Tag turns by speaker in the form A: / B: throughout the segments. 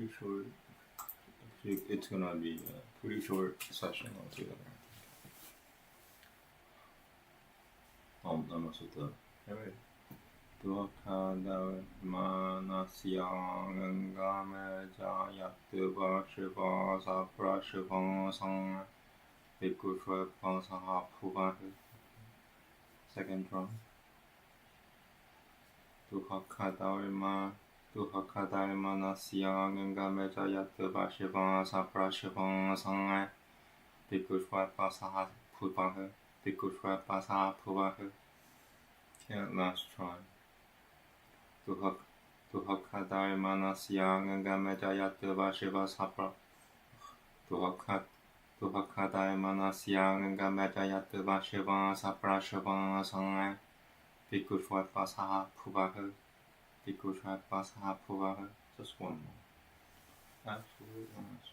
A: pretty short. It's gonna be a pretty short session altogether. Namaste. Alright. Dukkha manasyang game jayatva shiva sapra shiva sang bhikkhu pasaha phuvah. Second drum. Dukkha manasyang game jayatva shiva sapra shiva sang bhikkhu pasaha phuvah. Bhikkhu pasaha phuvah. Okay, last try. Dukkha manasyang game jayatva shiva sapra. Dukkha manasyang game jayatva shiva sapra shiva sang bhikkhu pasaha phuvah. Bhikkhu pasaha phuvah. Just one more. Absolute last.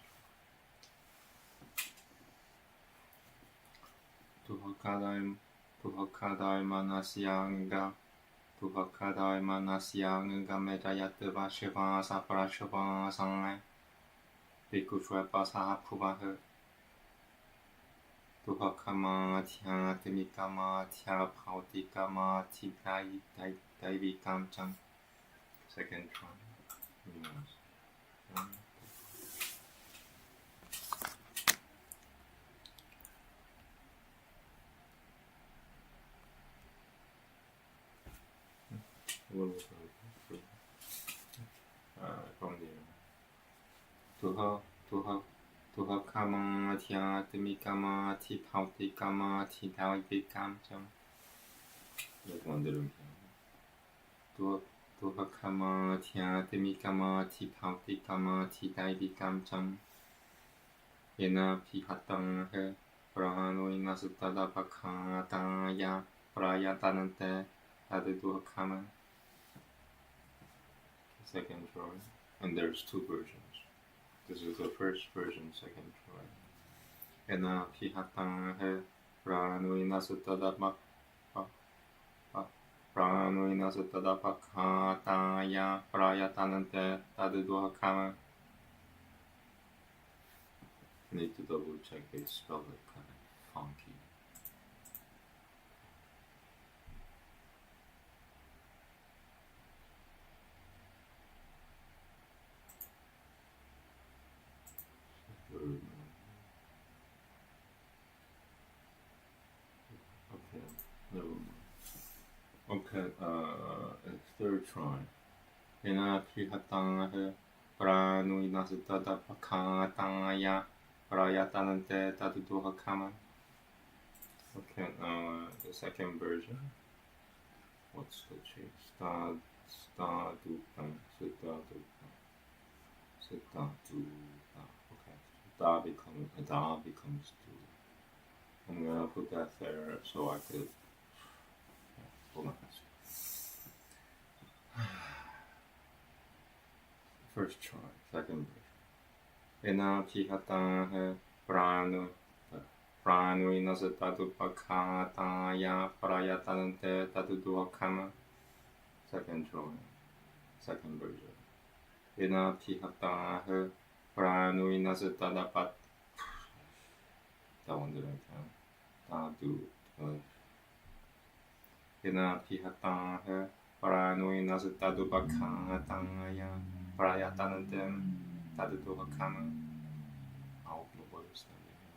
A: Dukkha manasyang game jayatva shiva sapra shiva sang bhikkhu pasaha phuvah. Dukkha matya bhautikam daivikam cham. Second try. From there. Dukkha matya bhautikam daivikam cham. That one didn't count. Dukkha matya bhautikam daivikam cham. Yena pihatang he prano inasuttada pakhataya prayatanante adukkama. Second try. And there's two versions. This is the first version, second try. Yena pihatang he prano inasuttada pakhataya prayatanante adukkama. I need to double check they spelled it kind of funky. Okay, never mind. Okay, third try. Yena pihatang he prano inasuttada pakhataya prayatanante adukkama. Okay, the second version. What's the change? Stadukam. Okay. Da becomes du. I'm gonna put that there so I could. Hold on. First try, second version. Yena pihatang he prano inasuttada pakhataya prayatanante adukkama. Second try, second version. Yena pihatang he prano inasuttada that one didn't count. Yena pihatang he prano inasuttada pakhataya prayatanante adukkama. I hope nobody's standing here.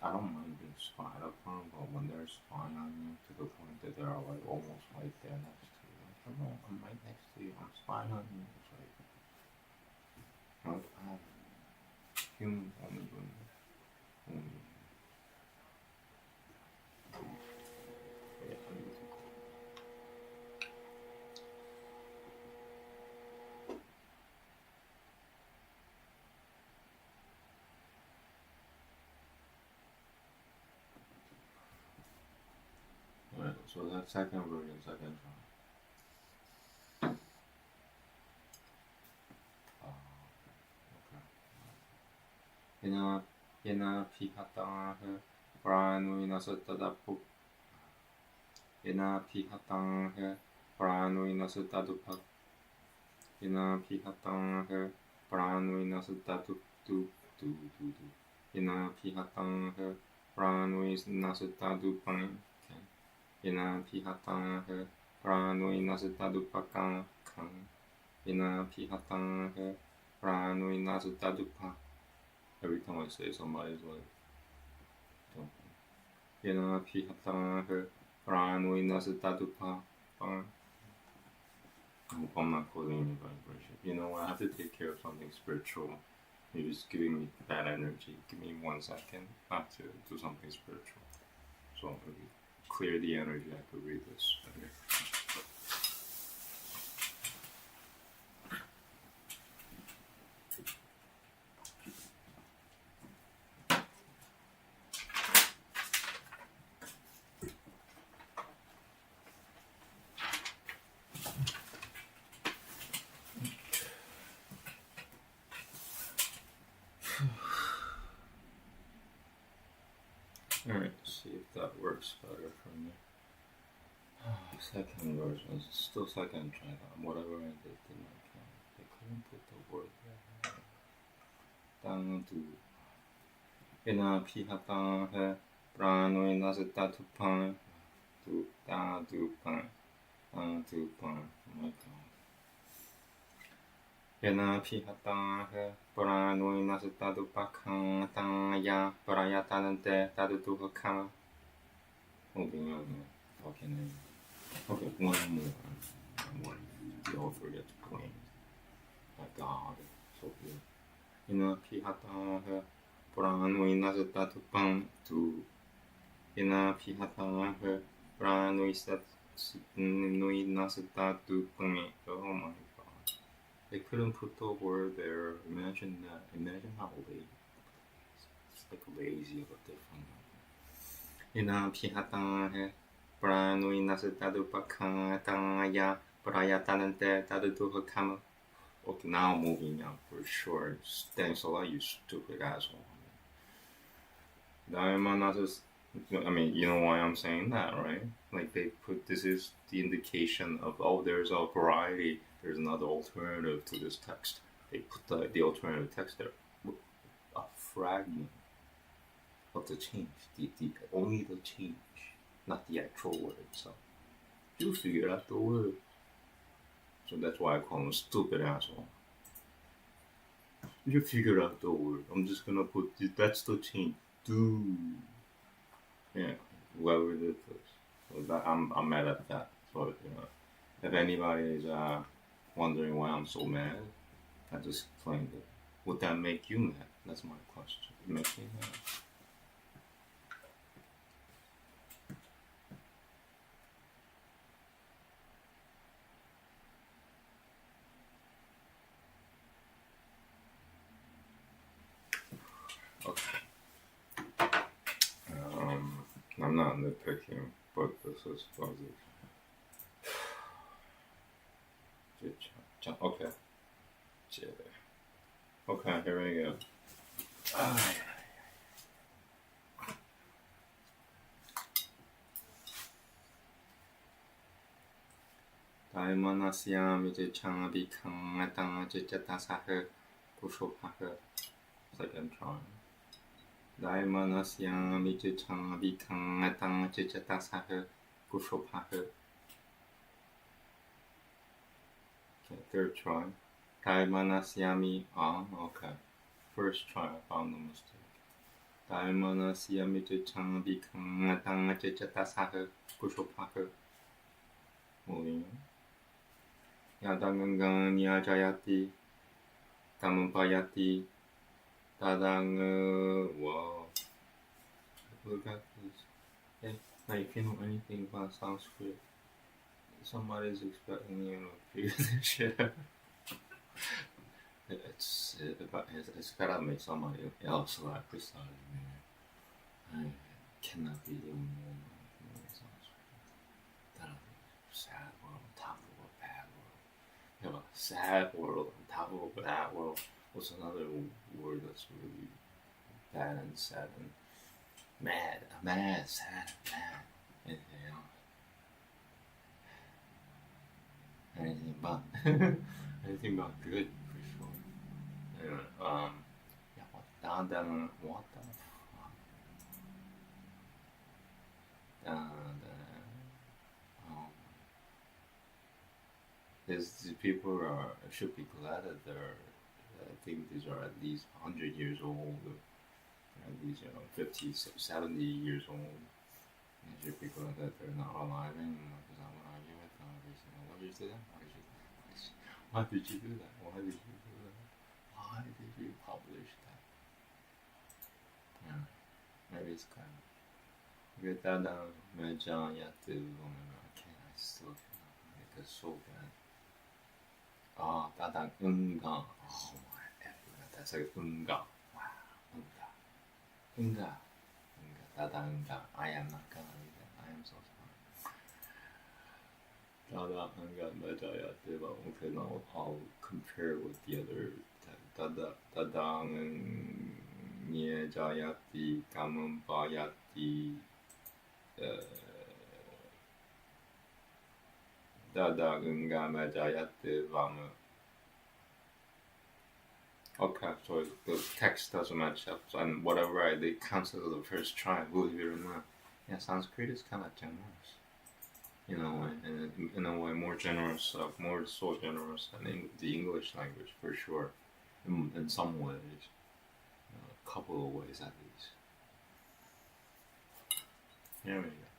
A: I don't mind being spied upon, but when they're spying on you to the point that they're like almost right there next to you, like, no, I'm right next to you, I'm spying on you. It's like human only doing this. So that second version, second try. Okay. Yena pihatang he prano inasuttada pakhataya Pranoinasa tadupak. Ina pihatang her. Pranoinasa tadu du du du du. Ina pihatang her. Pranoinasa tadupang. Ina pihatang her. Pranoinasa tadupakang kang. Ina pihatang her. Pranoinasa tadupak. Every time I say somebody's like, don't. Ina pihatang her. Pranoinasa tadupak. I hope I'm not causing any vibration. You know, I have to take care of something spiritual. You're just giving me bad energy. Give me 1 second. I have to do something spiritual. So I'm going to clear the energy. I could read this. Okay. Alright, see if that works better for me. Second version, it's still second try. Whatever I did didn't count. I couldn't put the word there. Dang du. Ina pihatang he. Pranoina zeta tu pang. Du da du pang. Du pang. Oh my god. Ina pihatang he. Pranoina zeta tu pakang. Tang ya. Prayatanan tadu tu hakama. Moving on, fucking. Okay, one more. Don't forget to clean. My god, so good. Ina pihata he. Pranoina zeta tu pang. Du. Ina pihata he. Pranoina zeta tu pang. Oh my god. They couldn't put the word there. Imagine that. Imagine how lazy. It's like lazy of a different one. Ina pihata he. Pranoina zeta tu pakang. Tang ya. Prayatanante tadu tu hakama. Okay, now I'm moving on for sure. Thanks a lot, you stupid asshole. I mean, you know why I'm saying that, right? Like, they put, this is the indication of, oh, there's a variety, there's another alternative to this text. They put the alternative text there. A fragment of the change, only the change, not the actual word itself. You figure out the word. So that's why I call him stupid asshole. You figure out the word. I'm just gonna put, that's the change. Do. Yeah, whoever did this. So I'm mad at that. So, if anybody is wondering why I'm so mad, I just explained it. Would that make you mad? That's my question. It makes me mad. Okay. I'm not nitpicking, but this is fuzzy. Okay. Okay, here we go. Dalmanasya mite changabi kang atang jetasahe kushopahe. Second try. Dalmanasya mite changabi kang atang jetasahe kushopahe. Okay, third try. Dalmanasyami. Okay. First try, I found the mistake. Dalmanasyami changabi kang atang jetasahe kushopahe. Moving on. Yadangang niyajayati, tamumpayati, tadang. Whoa. Look at this. Hey, if you know anything about Sanskrit, somebody's expecting you to figure this shit out. It's gotta make somebody else laugh besides me. I cannot be the only one who knows Sanskrit. That'll be sad world on top of a bad world. You have a sad world on top of a bad world. What's another word that's really bad and sad and mad? Mad, sad, mad. Anything else? but anything but good for sure. Anyway, yeah, what the fuck? These people should be glad that I think these are at least 100 years old, at least 50, 70 years old. And should be glad that they're not alive anymore. Because I would argue with them every single. Why did you do that? Why did you do that? Why did you do that? Why did you publish that? Yeah, maybe it's kind of. Veda Meja Yatu I still cannot make it so bad. Tadang Unga. Oh my god, that's like Unga. Wow, Unga. Tadanga. I am not gonna read that. I am so sorry. Tadanga Meja Yatu. Okay, now I'll compare with the other. Tadang Nyejayati Kamambayati. Dada Gunga Majayate Vama. Okay, so the text doesn't match up, and whatever I did cancel the first try, believe it or not. Yeah, Sanskrit is kind of generous, in a way, and in a way more generous, more so generous than the English language for sure, in some ways, a couple of ways at least. There we go.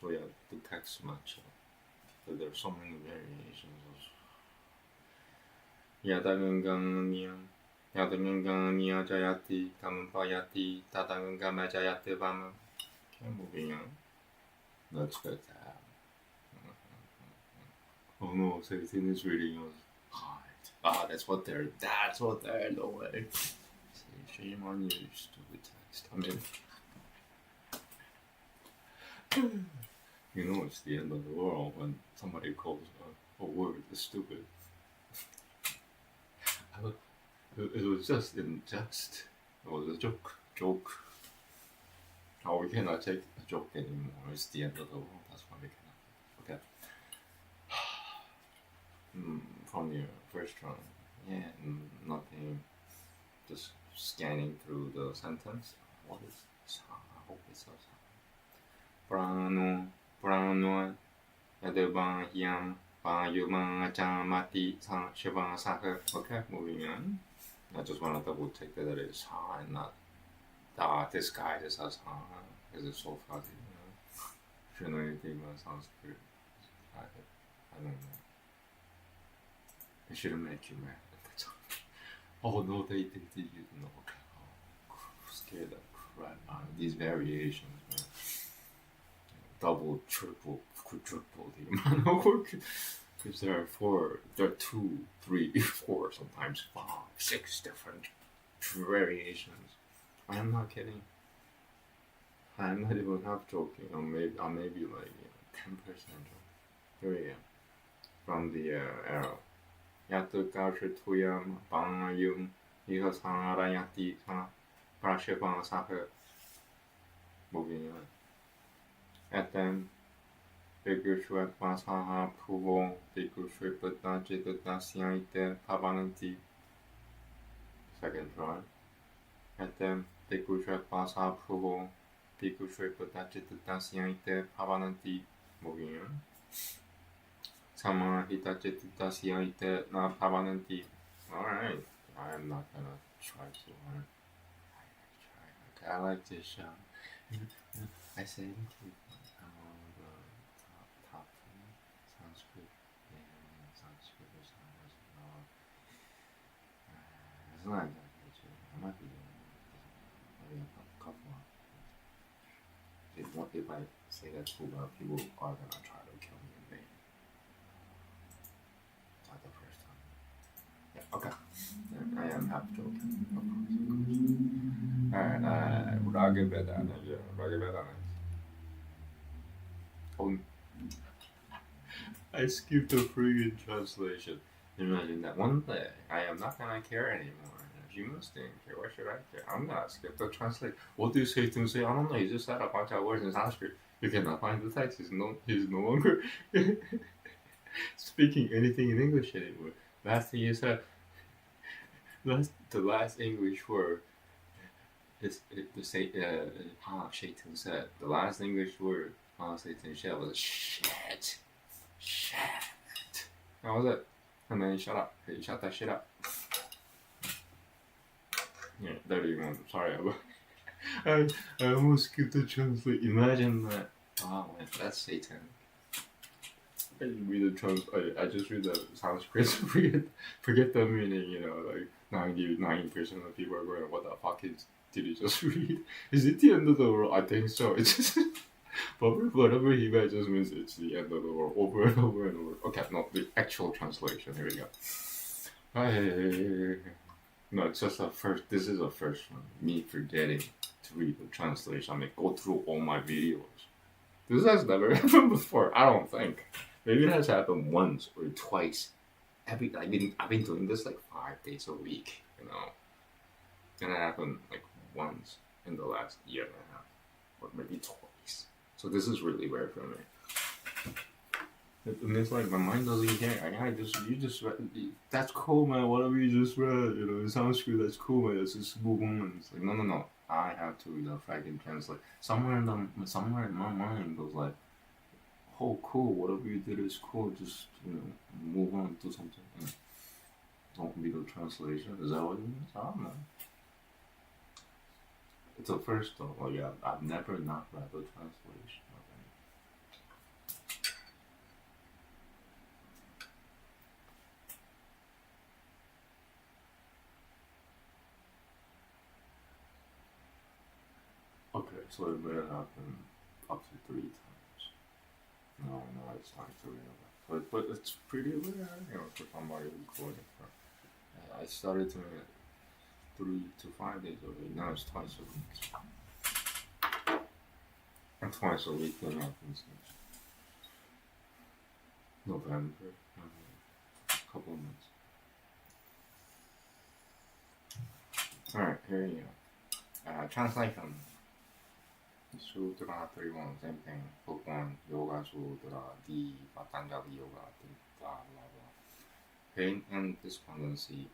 A: So yeah, the text match up. But there are so many variations. Yadagunga Jayati, Kamampayati, Tadagunga Majayati Vama. Okay, moving on. Let's get that. Oh no, 16 is reading us. That's what they're no way. Shame on you, stupid text. I mean, you know it's the end of the world when somebody calls a word stupid. It was just in jest. It was a joke. Oh, we cannot take a joke anymore. It's the end of the world. That's why we cannot. Okay. From your first round. Yeah, nothing. Just scanning through the sentence. What is sa? I hope it's so Prano, Yadeban, Yam, Yuman, Mati, San, Shivan, Saka. Okay, moving on. I just want to double check that it is Ha and not Da. This guy just has Ha because it's so fuzzy. If you know anything about Sanskrit, I don't know. It shouldn't make you mad. Oh no, they didn't know. Okay. Oh, scared the crap out of these variations, man. Double, triple, quadruple the amount of work. Because there are 2, 3, 4, sometimes 5, 6 different variations. I am not kidding. I am not even half joking. Or maybe like 10% joking. Here we go. From the arrow. Yatu Gausha Tuyam Bang Yum Iha Sangarayati Prashipan Saka. Moving on. At them. Bigushwat Masaha Puvo, Bigushwipata Jitata Siaite Pavananti. Second try. At them, Bigushwat Masaha Puvo, Bigushwipata Jitata Siaite Pavananti. Moving on. Sama Hitachitata Siaite Na Pavananti. Alright. I am not gonna try too hard. Okay, I like this show. I say thank you. Sanskrit, Sanskrit or something. It's not exactly true. I might be doing maybe a couple more. If I say that too loud, people are gonna try to kill me in vain. Not the first time. Yeah, okay. I am half joking, of course. Alright, Raga Veda. I skipped the friggin' translation. Imagine that one day I am not gonna care anymore. Humans didn't care. Why should I care? I'm gonna skip the translation. What do you say to say? I don't know. He just said a bunch of words in Sanskrit. You cannot find the text. He's no longer. speaking anything in English anymore. Last thing you said, the last English word is Shaitan said. The last English word Satan said was shit. Shit. That was it. And then he shut up. He shut that shit up. Yeah, there you go. Sorry, I almost skipped the translate. Imagine that. Oh man, that's Satan. I just read the Sanskrit, forget the meaning, you know, like 99% of people are going, what the fuck did he just read? Is it the end of the world? I think so. It's just, but whatever he meant just means it's the end of the world over and over and over. Okay, no, the actual translation, here we go. No, it's just this is the first one, me forgetting to read the translation. I mean, go through all my videos. This has never happened before, I don't think. Maybe it has happened once or twice. I've been doing this like 5 days a week, you know. And it happened like once in the last year and a half, or maybe twice. So this is really rare for me. And it's like my mind doesn't care. You just read. That's cool, man. Whatever you just read, you know, in Sanskrit, that's cool, man. Let's just move on. It's like no. I have to, fucking translate. Somewhere in my mind was like, oh, cool, whatever you did is cool, just, move on, do something. Don't read the translation. Is that what it means? I don't know. It's a first though. Oh yeah, I've never not read the translation of any. Okay, so it may happen up to 3 times. No, it's not too rare. But it's pretty rare, for somebody recording. I started doing it 3 to 5 days a week. Now it's twice a week. And twice a week that happens since November. A couple of months. Alright, here you go. Translation. Sutra 31, same thing. Book 1, Yoga Sutra, D, Patanjali Yoga, blah blah blah. Pain and despondency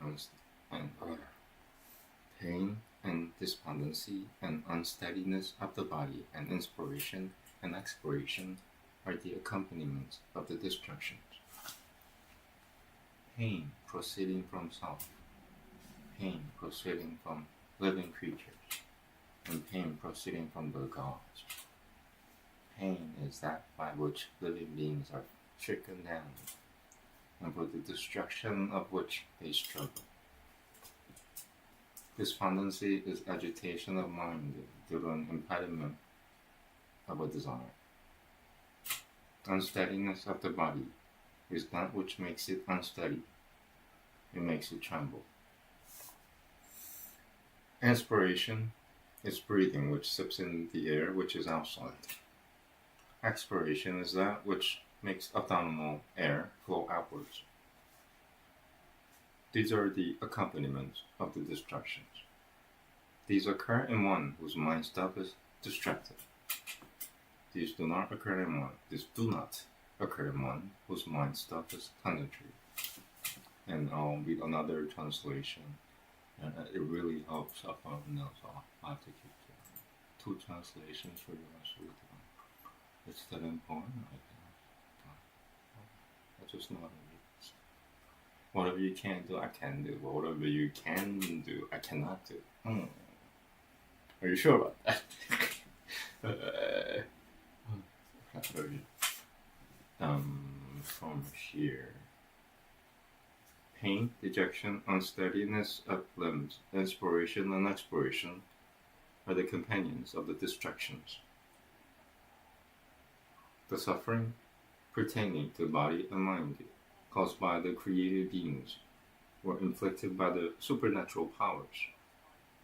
A: and unsteadiness of the body, and inspiration and expiration are the accompaniments of the destructions. Pain proceeding from self, pain proceeding from living creatures, and pain proceeding from the gods. Pain is that by which living beings are stricken down, and for the destruction of which they struggle. Despondency is agitation of mind due to an impediment of a desire. Unsteadiness of the body is that which makes it unsteady. It makes it tremble. Inspiration is breathing which sips in the air which is outside. Expiration is that which makes abdominal air flow outwards. These are the accompaniments of the distractions. These occur in one whose mind stuff is distracted. These do not occur in one whose mind stuff is concentrated. And I'll read another translation. And it really helps up on now, so I have to keep doing 2 translations for the rest of the time. It's that important. I just know how to read this. Whatever you can't do, I can do. But whatever you can do, I cannot do. Are you sure about that? From here. Pain, dejection, unsteadiness of limbs, inspiration and expiration are the companions of the distractions. The suffering pertaining to body and mind caused by the created beings or inflicted by the supernatural powers,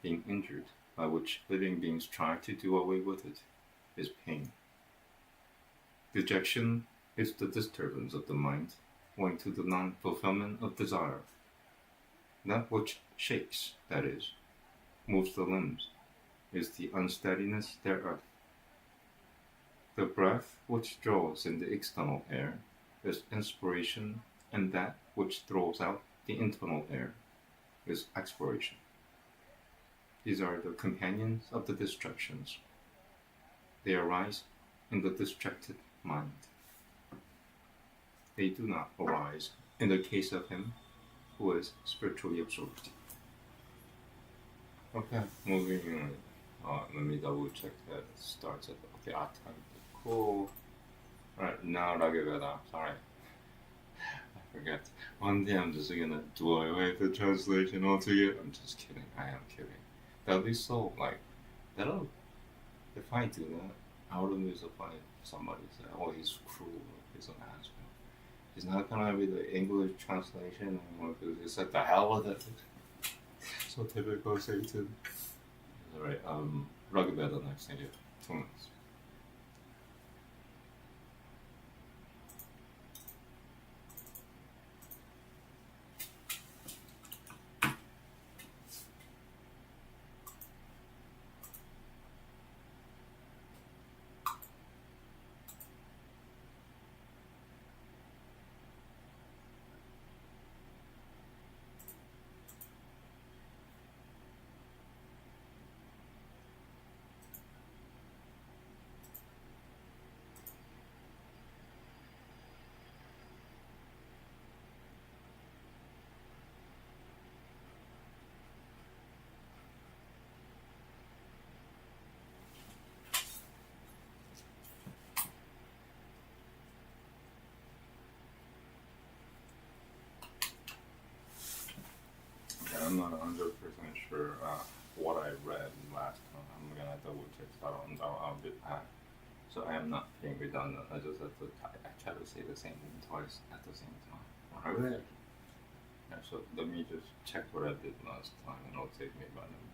A: being injured by which living beings try to do away with it, is pain. Dejection is the disturbance of the mind owing to the non-fulfillment of desire. That which shakes, that is, moves the limbs, is the unsteadiness thereof. The breath which draws in the external air is inspiration, and that which throws out the internal air is expiration. These are the companions of the distractions. They arise in the distracted mind. They do not arise in the case of him who is spiritually absorbed. Okay, moving on. Let me double check that it starts at okay, time. Cool. Alright, now Veda. Sorry. I forget. One day I'm just gonna do away with the translation altogether. I'm just kidding. I am kidding. That'll be so that'll if I do that, I would be surprised if somebody say, oh, he's cruel, he's an asshole. He's not gonna be the English translation anymore because he said the hell with it. So typical Satan. Alright, Veda next, thank you. 2 minutes. I'm not 100% sure what I read last time. I'm gonna double check. I'll be back. So I am not being redundant. I just have to. I try to say the same thing twice at the same time. Alright. Yeah, so let me just check what I did last time, and it'll take me about a minute.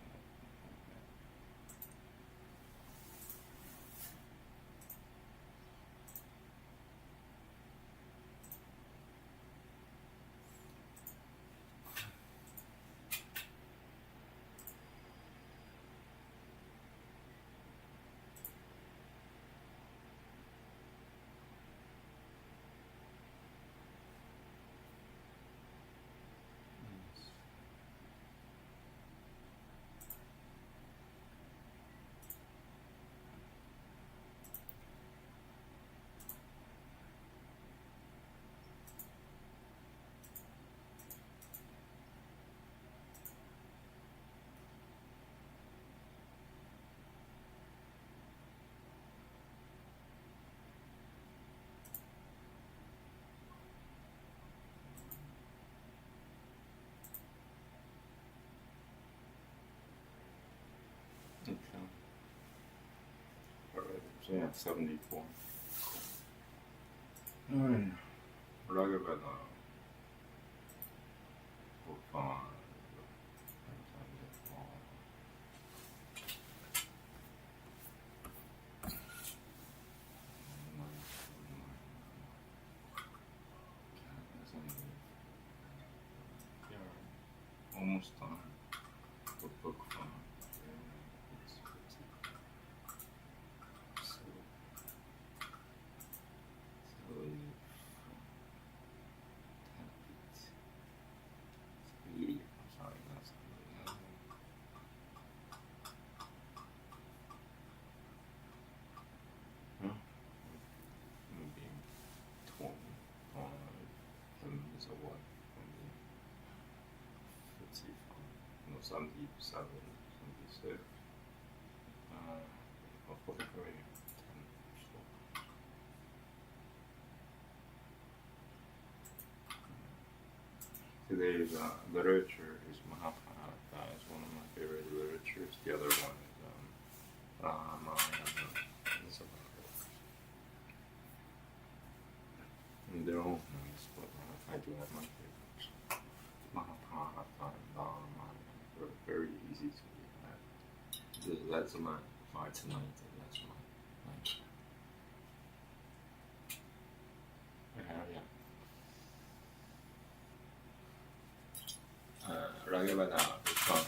A: Okay. Alright, so yeah, 74. Alright. Veda. Fine. Almost done. Book 5. No, 77, 76. 43, 10, Today's literature is Mahabharata. It's one of my favorite literatures. The other one is Āmēn. It's about it. And they're all nice, but I do have my favorites. Mahabharata and Āmēn. They're very easy to read. That's my fight tonight. That's my night. Yeah. Veda is fun.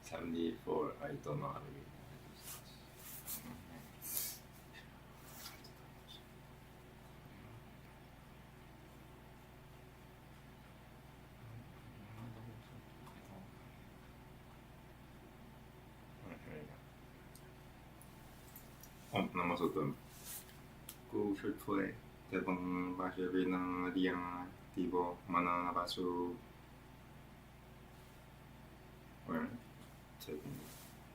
A: 74, I don't know how to read. Namaste. Kushutwe, Tebon Bashavina, Diana, Tibo, Mana Basu.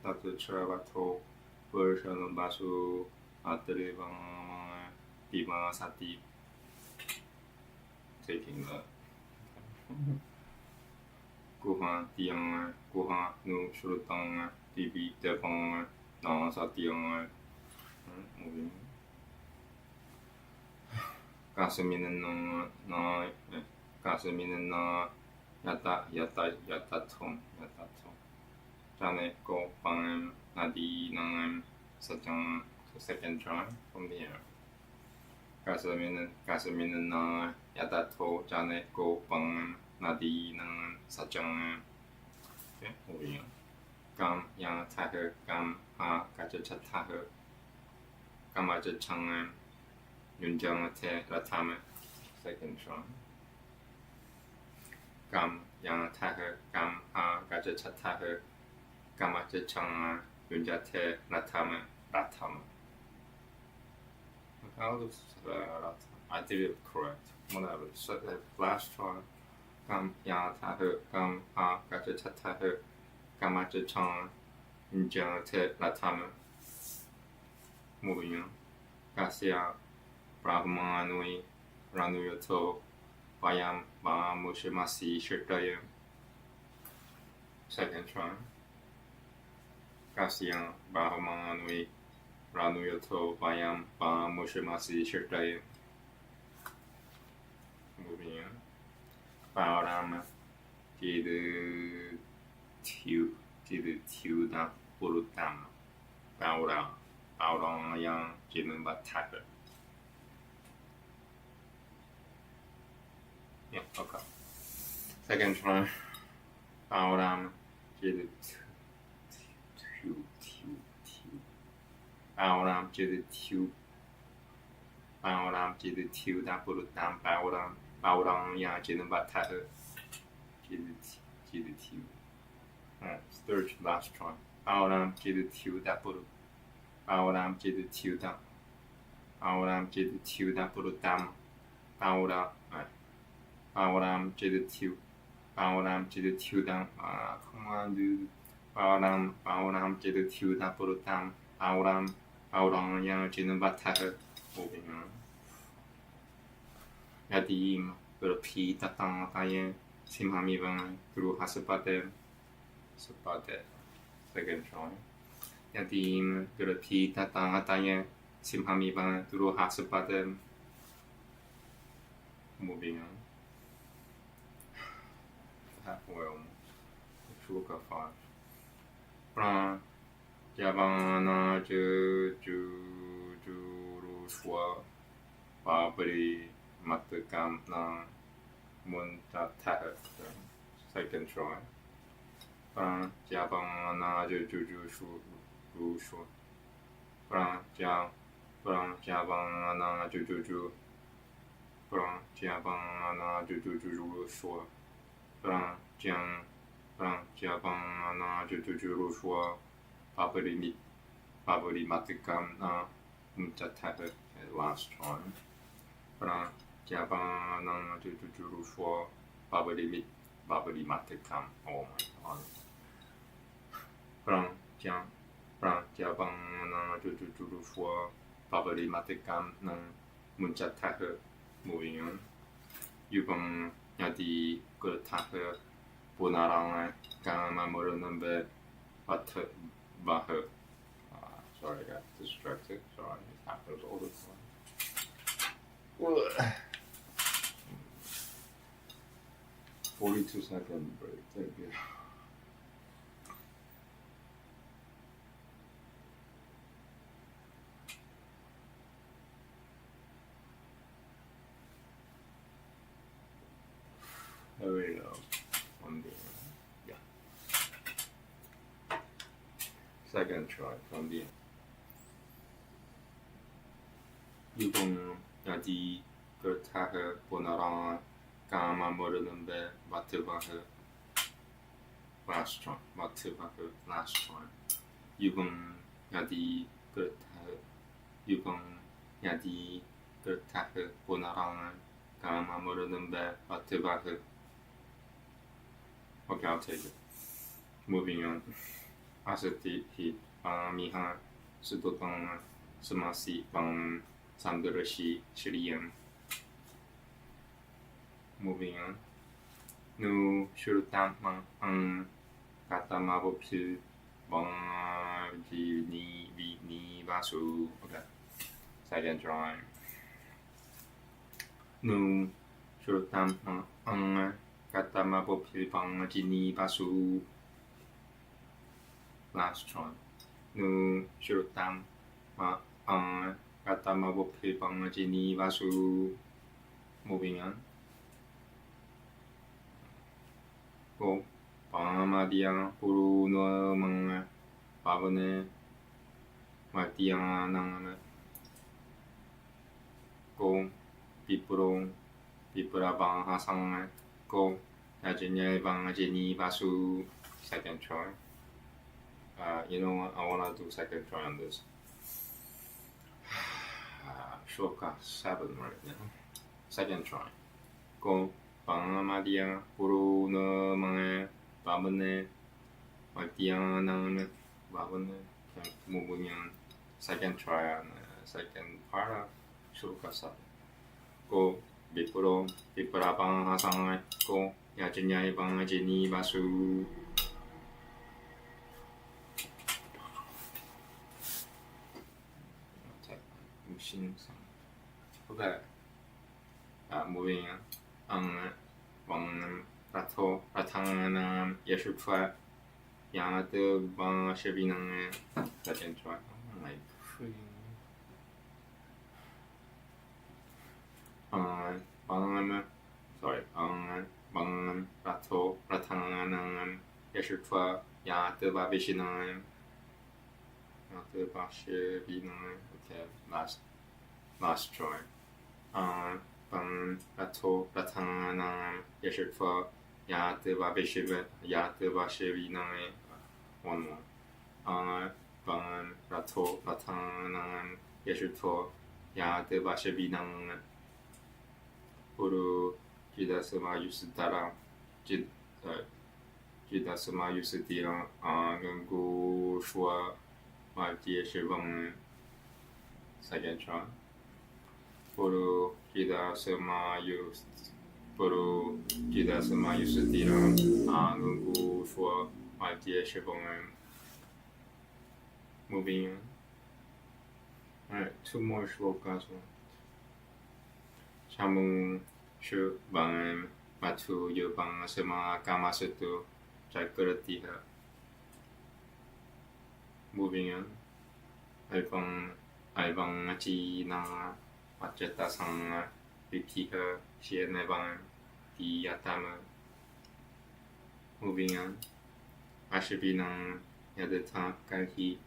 A: Dr. Travato, version Basu, Atrevan, Diva Sati. Taking the Guhan, Dian, Guhan, Nu, Shurutang, Dibi, Devon, Non Satian. Moving. 가슴이는 너 가슴이는 너 야타통 자네 꼬빵 나디낭 사정 second try from the air 가슴이는 너 야타토 자네 꼬빵 나디낭 사정 okay moving on 감 양타흐 감하 가져차타흐 감아저창 윤정태 라타메 second try 감 양타흐 감하 가져차타흐 감아저창 윤자태 라타메 I did it correct whatever so the last try 감 양타흐 감하 가져차타흐 감아저창 윤정태 라타메 moving on Kasya Brahmanui Ranuyato Vayam Mushimasi Shirtaya second try Kasya Brahmanui Ranuyato Vayam Mushimasi Shirtaya moving on Param Jidu Tiuda Purutam Paura Auron yang Jimin Bataka. Yeah, okay. Second try. Auron Jidu Auron Jidu Auron Jidu da Purutam Auron yang Jimin Bataka. Jidu. Third last try. Auron Jidu da Purutam Auram Jidu Tiuda Purutam Auram Jidu Tiuda come on dude Auram Jidu Tiuda Purutam Auram yang Jidu Bataka moving on Yadim Berpi Tatang Tayen Simhamivan Guru Hasapate second try Yadim Berpi Tatang Tayen Simhamivan Guru Hasapate moving on well Shuka 5 Pran Javana Ju Shwa Babri Matakam Na Muntatah second try Pran Javana Ju Shwa Pran Javana Ju Pran Javana Ju Shwa Pran Javana Ju Shwa Babri Matakam Na Muntatah last one Pran Javana Ju Shwa Babri Matakam oh my god Pran Javana Ju Shwa Babri Matakam Na Muntatah moving on Yubang Yadi Gurtaha Bunarang Gama Murunumbe Bahu sorry I got distracted sorry it happens all the time 42 second break thank you there we go yeah second try from the Yubong Yadi Gurtaha Bunarang Gama Murunumbe Batubahu last try Yubong Yadi Gurtaha 유방 야디 그타흐 보나랑 가마 모르는 배 아트바흐. Okay, I'll take it. Moving on. Asati hi miha sudotang samasi bang samdarashi shiriyam. Moving on. Nu shurutam ang katamabopil bang ni vasu. Okay. Second drawing. Nu shurutam ang katamabopil bang ni vasu. Last one. Nu shurutam ang katamabopil bang ni vasu. Moving on. Go Pamadia Puru no Mang Pavane Matianang Go Pipuro Pipura Bang Hasang Go Najanya Bang Jeni Basu. Second try. You know what? I wanna do second try on this. Shoka 7 right now. Second try. Go Pamadia Puru no Mang Pavane Matianang Pavane. Moving on. Second try on second part of Shoka 7. Go Bipuro Pipura Bang Hasang Go Yajanya Bang Jeni Basu. Okay. Moving on. Bang Rato Ratang Yeshua Yamate Bang Shabinang. Second try. Like Bang Rato Ratang Yeshua Yamate Babishinang. Okay, last try. Bang Rato Ratang Yeshua Yate Bashevinang. One more. Bang Rato Ratang Yeshua Yate Bashevinang. Puru Jidasama Yusitara Jidasama Yusitira Gangu Shua Maltie Shivang. Second try. Puru Jidasama Yusitira Gangu Shua Maltie Shivang. Moving on. Alright, two more shlokas. Shamu Shu Bang Matu Yubang Sema Kamasutu Jakaratiha. Moving on. Albang Machi Nang Macheta Sang Vikiha Shienebang Diatama. Moving on. Ashabinang Yadata Kahi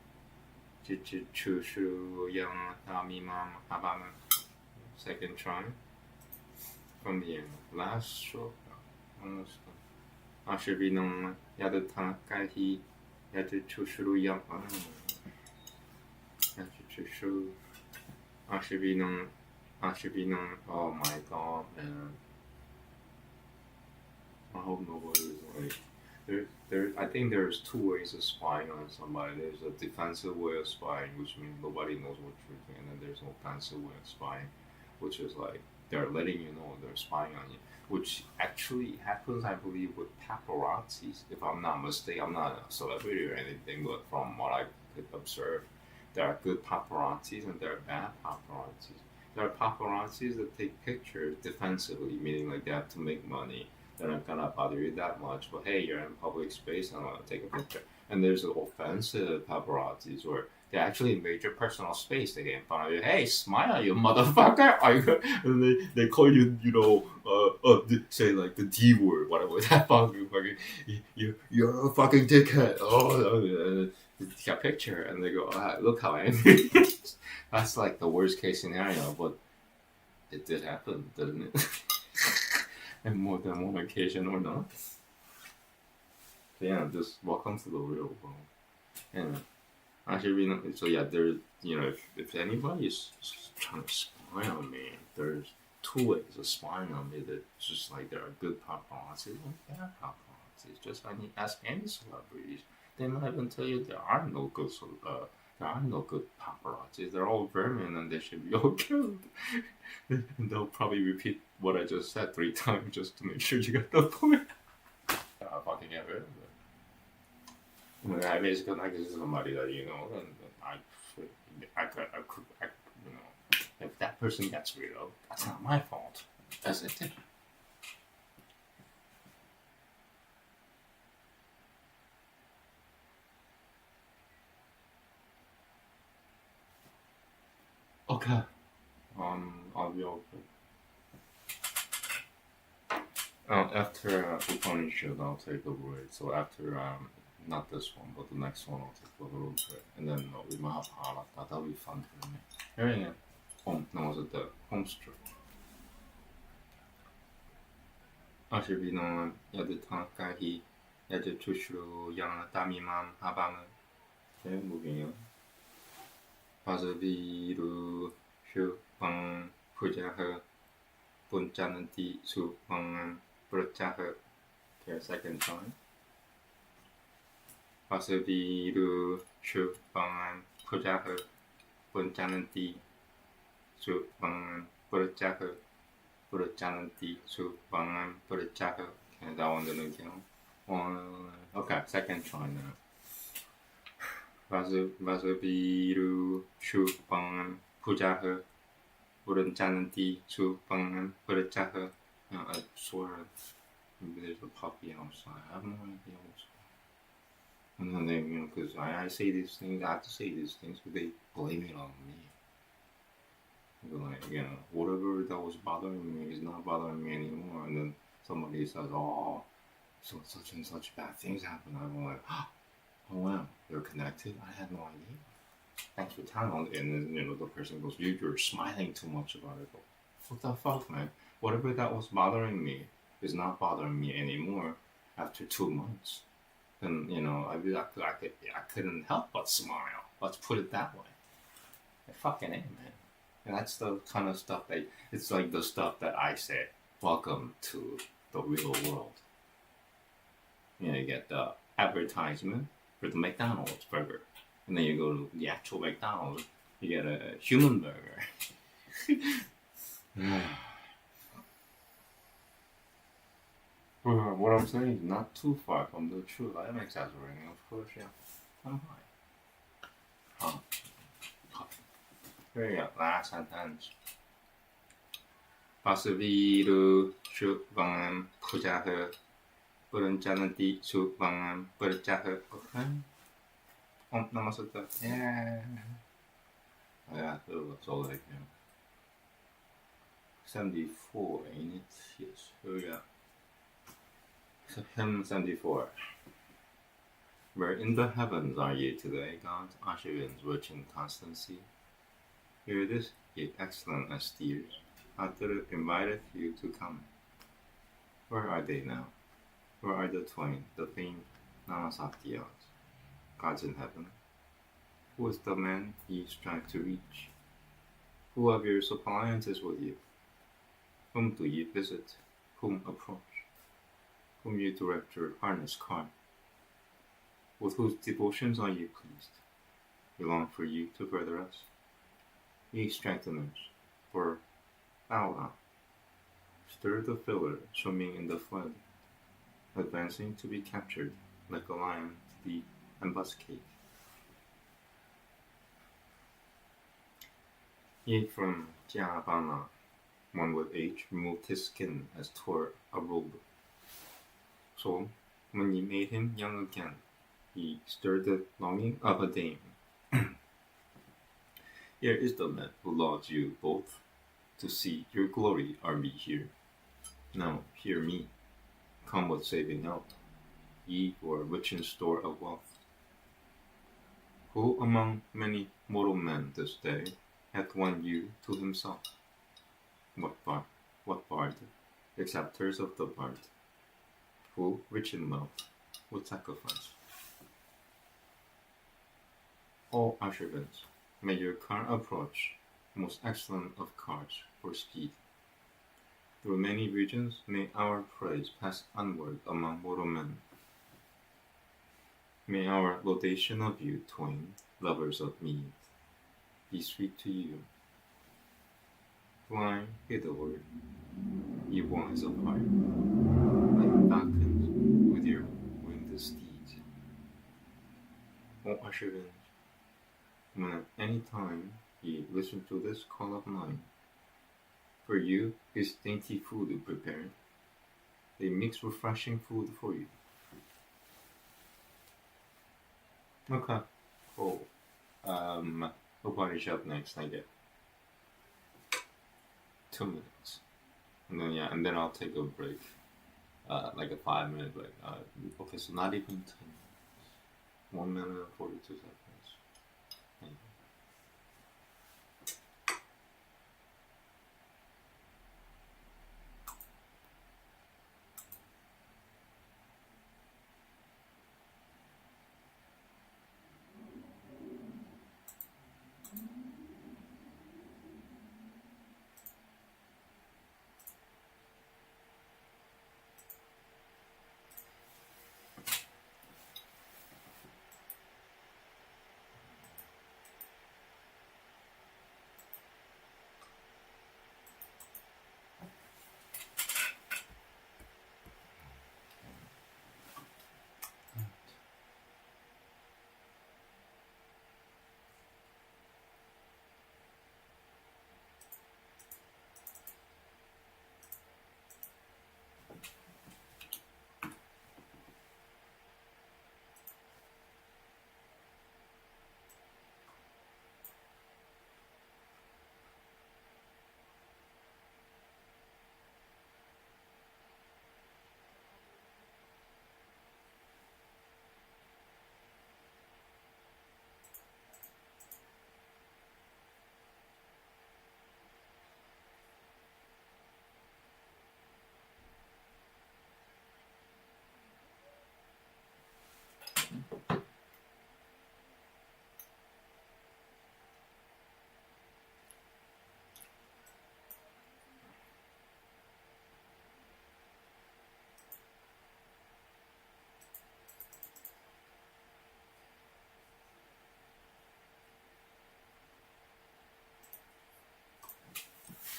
A: Chichushu Yang Tamimam Habama. Second try. From the end. Last stroke. Ashabinang Yadata Kahi Chichushu Yang Ashabinang. Oh my god, man. I hope nobody's like I think there's two ways of spying on somebody. There's a defensive way of spying, which means nobody knows what you're doing, and then there's an offensive way of spying, which is like they're letting you know they're spying on you, which actually happens, I believe, with paparazzis. If I'm not mistaken, I'm not a celebrity or anything, but from what I could observe, there are good paparazzis and there are bad paparazzis. There are paparazzis that take pictures defensively, meaning like they have to make money. They're not gonna bother you that much, but hey, you're in public space and I want to take a picture. And there's the offensive paparazzis where they actually invade your personal space. They get in front of you. Hey, smile, you motherfucker! And they call you, say like the D word, whatever that fucking you're a fucking dickhead. Oh, take a picture and they go, look how angry. That's like the worst case scenario, but it did happen, didn't it? And more than one occasion or not. So yeah, just welcome to the real world. And Actually, so yeah, there's, if anybody is trying to spy on me, there's two ways of spying on me. That just like there are good paparazzi and bad paparazzi. Just like you ask any celebrities, they might even tell you there are no good paparazzi. They're all vermin and they should be all killed. They'll probably repeat what I just said 3 times just to make sure you get the point. I'll fucking get rid of it. I basically like this is somebody that and I could, if that person gets rid of, that's not my fault. That's it. Okay. I'll be open. After Upanishad, I'll take a break. So after not this one, but the next one, I'll take a little break, and then with Mahabharata, that'll be fun for me. Here I am. Namaste, home straight. Ashibino Yadutakahi Yadutushru Yana Damimam Habam. Okay, moving on. Pasaviru Shubang Pujaha Punchananti Subang Prachaha. Okay, second time. Pasaviru Shubang Pujaha Punchananti Subang Prachaha. Purachananti Subang Prachaha. Okay, that one didn't again. Okay, second try now. Vasaviru Shubang Pujaha Purachananti Subang Prachaha. I swear maybe there's a puppy outside. I have no idea what's going on. And then because I say these things, I have to say these things, but they blame it on me. Like, whatever that was bothering me is not bothering me anymore. And then somebody says, "Oh, so such and such bad things happen." I'm like, "Oh wow, they're connected. I had no idea." Thanks for telling. And then the person goes, "You're smiling too much about it." What the fuck, man? Whatever that was bothering me is not bothering me anymore after 2 months. And I couldn't help but smile. Let's put it that way. I fucking am, man. And that's the kind of stuff it's like the stuff that I say, welcome to the real world. You get the advertisement for the McDonald's burger. And then you go to the actual McDonald's, you get a human burger. What I'm saying is not too far from the truth. I am exaggerating, of course, yeah. I'm high. Here we go, last sentence. Pasaviru Shubang Pujaha Puranchananti Shubang Prachaha. Okay. Namaste. Yeah. Yeah, that's all I can. 74, ain't it? Yes, here we go. So, hymn 74. Where in the heavens are ye today, God, Aryan's rich in constancy? Here it is, ye excellent as steers, after it inviteth you to come. Where are they now? Where are the twain, the famed Namaste, gods in heaven? Who is the man ye strive to reach? Who of your suppliances with you? Whom do ye visit? Whom approach? Whom you direct your harness car? With whose devotions are ye pleased? We long for you to further us. Ye strengtheners, for Allah, stir the filler swimming in the flood, advancing to be captured like a lion to the ambuscade. Ye from Jabana, one with age, removed his skin as tore a robe. So, when ye made him young again, ye stirred the longing of a dame. Here is the man who lauds you both, to see your glory are we here. Now hear me, come with saving help, ye who are rich in store of wealth. Who among many mortal men this day hath won you to himself? What bard, acceptors of the bard, who, rich in wealth, would sacrifice all Ashevans, may your car approach most excellent of cars for speed. Through many regions, may our praise pass onward among mortal men. May our laudation of you twain, lovers of me, be sweet to you. Fly hitherward, ye wise of heart, like falcons with your winged steeds. O Ashevans, when at any time ye listen to this call of mine, for you is dainty food prepared. They mix refreshing food for you. Okay, cool. Upanishad next, I get 2 minutes. And then I'll take a break. Like a 5-minute break. Okay, so not even 10 minutes. 1 minute and 42 seconds. Thank you.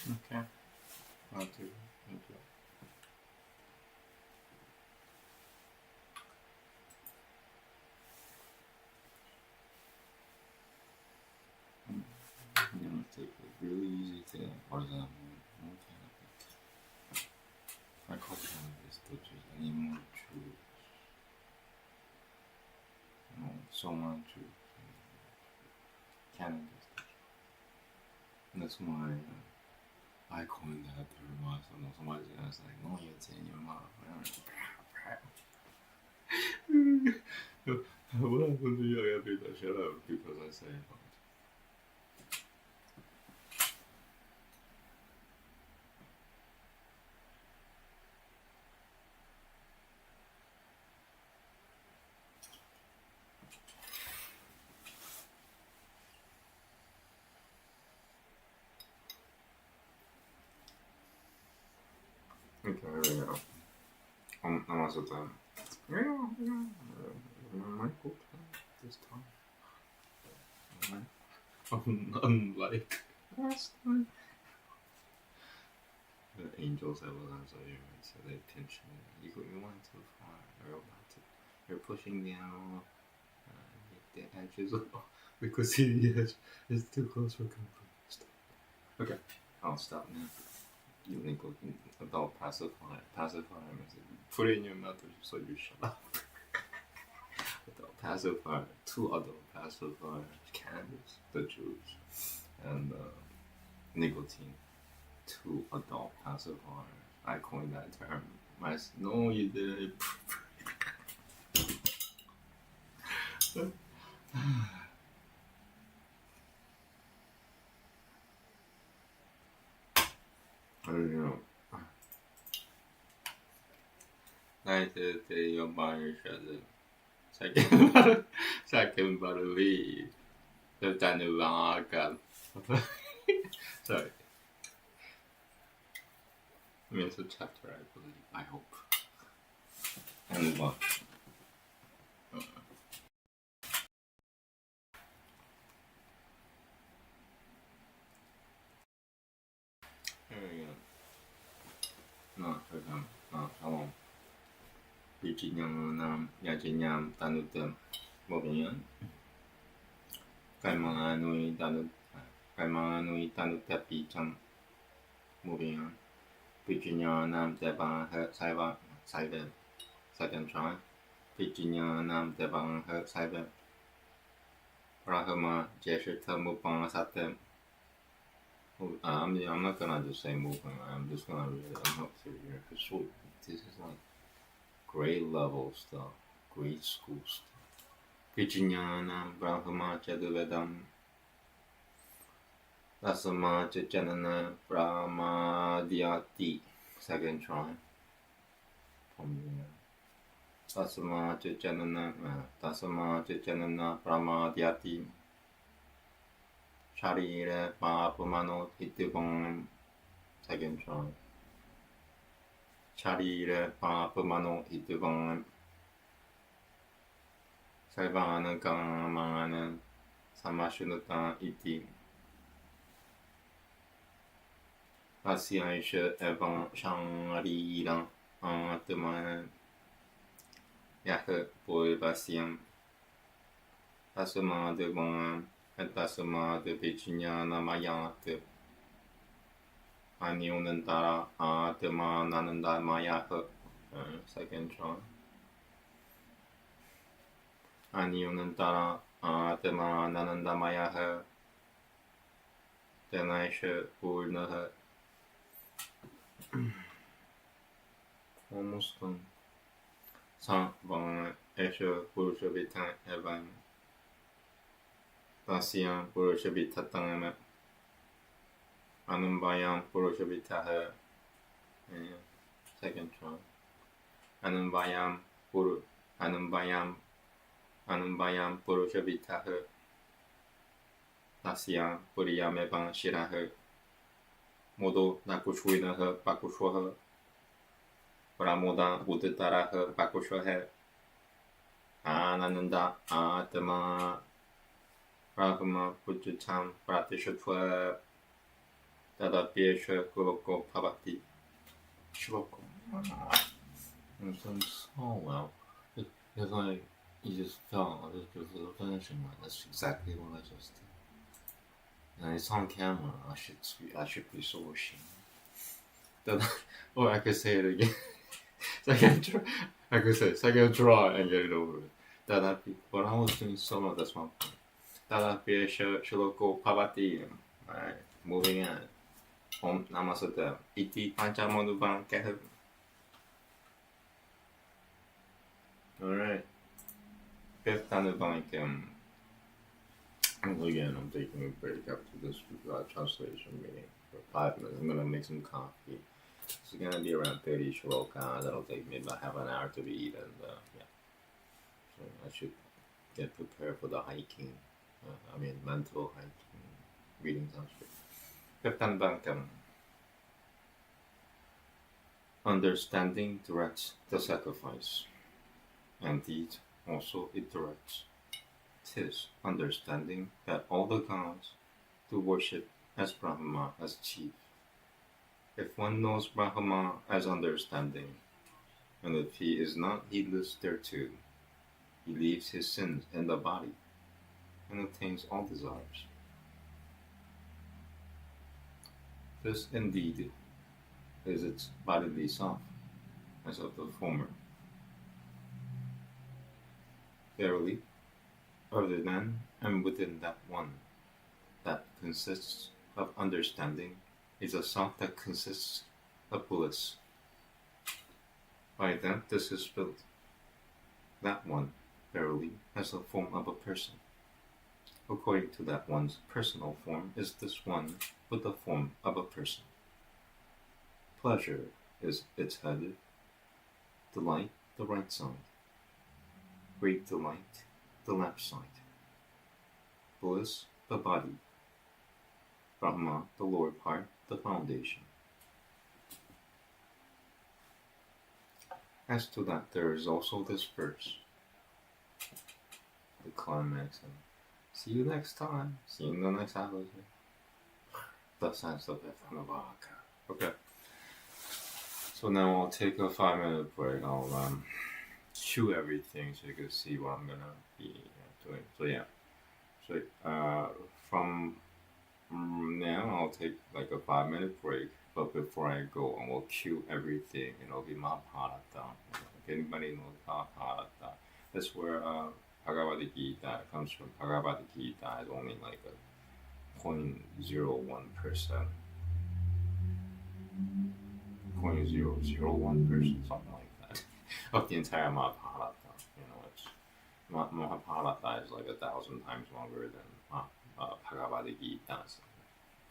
A: Okay. I'll do it. Thank you. I'm gonna take a really easy thing. For example, I call cannabis to choose any more truths. No, so much truth. Cannabis. That's my I coined that term once. I know somebody's gonna say, no, it's in your mouth. What happened to young people? Shut up because I say it. Okay, here we go. Namaste time. My cool time this time. Unlike last time. The angels that will answer you, so they pinch me. You went too far. You're about to. You're pushing the arrow. The edges off because the edge is too close for comfort. Stop. Okay, I'll stop now. You think adult pacifier. Pacifier means put it in your mouth so you shut up. Adult pacifier, 2 adult pacifiers, cannabis, the juice, and nicotine, 2 adult pacifiers. I coined that term. No, you didn't. I don't know. 나이트 때 연방을 셔도 second battle lead. The Danulaga. Sorry. I mean, it's a chapter, I believe. I hope. And what? Here we go. No, for example. No, shalom. Pichinyam yajinyam tanutam mobiyan. Kaimanganui tanutapi cham mobiyan. Pichinyam debang her saiva saiva. Second try. Pichinyam debang her saiva. Rahama jeshita mupang satem. I'm not gonna just say movement. I'm just gonna read it. I'm not through here because this is like grade level stuff, grade school stuff. Vijnanam Brahma Chaduvedam Dasama Janana Brahmadhyati. Second try. From here. Dasama Janana Brahmadhyati. Sharire Papamano Itibam. Second try. Sharire Papamano Itibam. Sarvana Gamana Samashunuta Iti. Asyaisha Evan Shangarira Atman Yah Boy Basyam. Tasama de Bon. Tasama de Vichinyana Mayat Anyunandara Atma Nananda Mayah. Second try. Anyunandara Atma Nananda Mayah Denaisha Purnaha. Almost done. Savan Esha Purushavitan Evan. Tasyam Purushabhitatam Anambayam Purushabhitaha. Second try. Anambayam Purushabhitaha. Tasyam Puriyamevan Shiraha. Modo Nakushwinaha Pakushwaha. Pramoda Uditaraha Pakushwaha. Ananda Atma Brahma Pujutam Pratishatva Dadapyesha Kuloko Pavati Shiloko. I'm doing so well. It's like you just felt this beautiful finishing line. That's exactly what I just did. And it's on camera. I should be so ashamed. Or I could say it again. I could say second try and get it over with. But I was doing so well, that's one point. Dadapyesha Shiloko Pavati. Alright, moving on. Om Namaste. Iti Panchamanubam Kehav. Alright. Fifth Anubhankam. Again, I'm taking a break after this translation meeting for 5 minutes. I'm gonna make some coffee. It's gonna be around 30 shlokas. That'll take me about half an hour to read, and yeah. So I should get prepared for the hiking. Mental hiking, reading Sanskrit. Fifth Anubhankam. Understanding directs the sacrifice. Indeed, also it directs. 'Tis understanding that all the gods do worship as Brahma as chief. If one knows Brahma as understanding, and if he is not heedless thereto, he leaves his sins in the body and attains all desires. This indeed is its bodily self, as of the former. Verily, other than and within that one that consists of understanding is a self that consists of bliss. By that this is built. That one, verily, has the form of a person. According to that one's personal form is this one with the form of a person. Pleasure is its head, delight the right side, great delight the left side. bliss, the body. Brahma, the lower part, the foundation. As to that, there is also this verse, the climax, and see you next time. See you in the next episode. The sense of Mahabharata. Okay. So now I'll take a 5-minute break. I'll chew everything so you can see what I'm gonna be doing. So yeah. So from now I'll take like a 5-minute break. But before I go, I will cue everything. It'll be Mahabharata. If anybody knows Mahabharata, that's where Bhagavad Gita comes from. Bhagavad Gita is only like a 0.01%. 0.001%, something like that, of the entire Mahabharata. It's Mahabharata is like 1,000 times longer than Bhagavad Gita.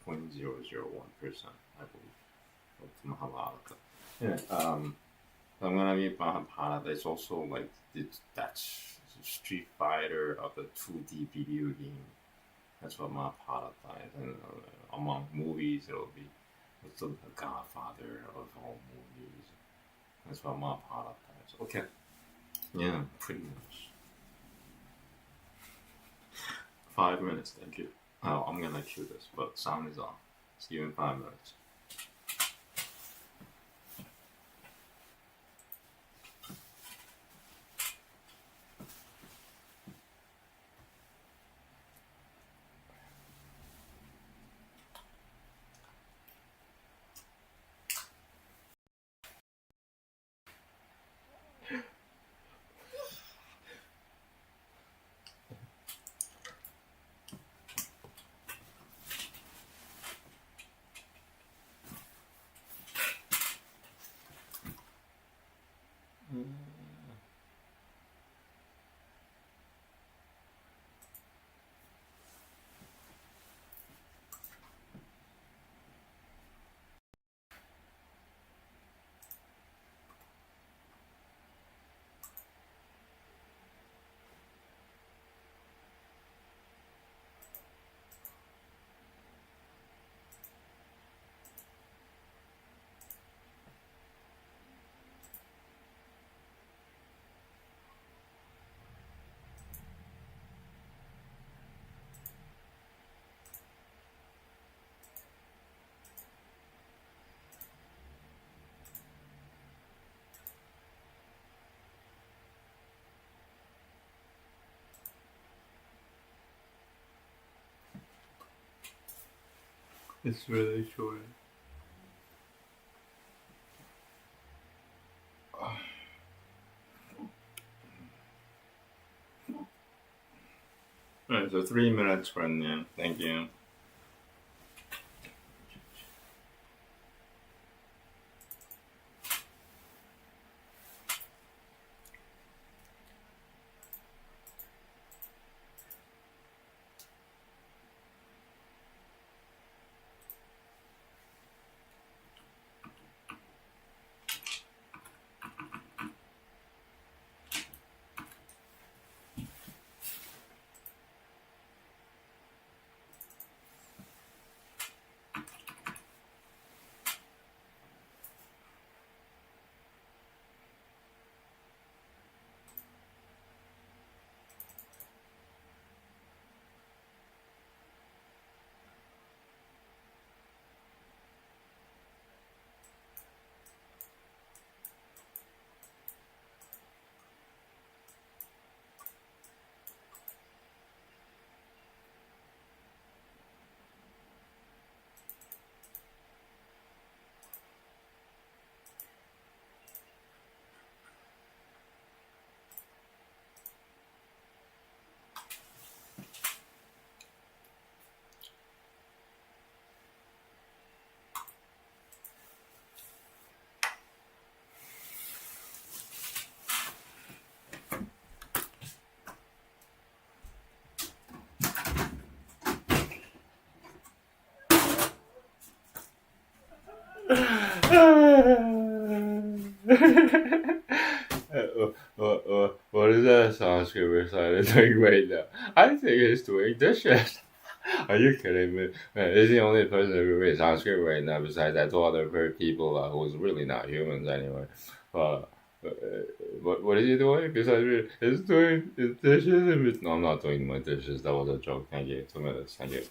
A: 0.001%, I believe, of Mahabharata. Yeah, I'm gonna be Mahabharata. It's also like that's Street Fighter of the 2D video game. That's what Mahabharata is, and among movies, it'll be the Godfather of all movies. That's what Mahabharata is. Okay, yeah, pretty much. 5 minutes, thank you. Oh, I'm gonna cue this, but sound is on. See you in 5 minutes. It's really short. Alright, so 3 minutes from now. Thank you. What is that? Sanskrit recited doing Veda. I think he's doing dishes. Are you kidding me? Man, he's the only person who reads Sanskrit right now besides that two other people who's really not humans anyway. What is he doing? Besides, he's doing his dishes. No, I'm not doing my dishes. That was a joke. Thank you. 2 minutes. Thank you.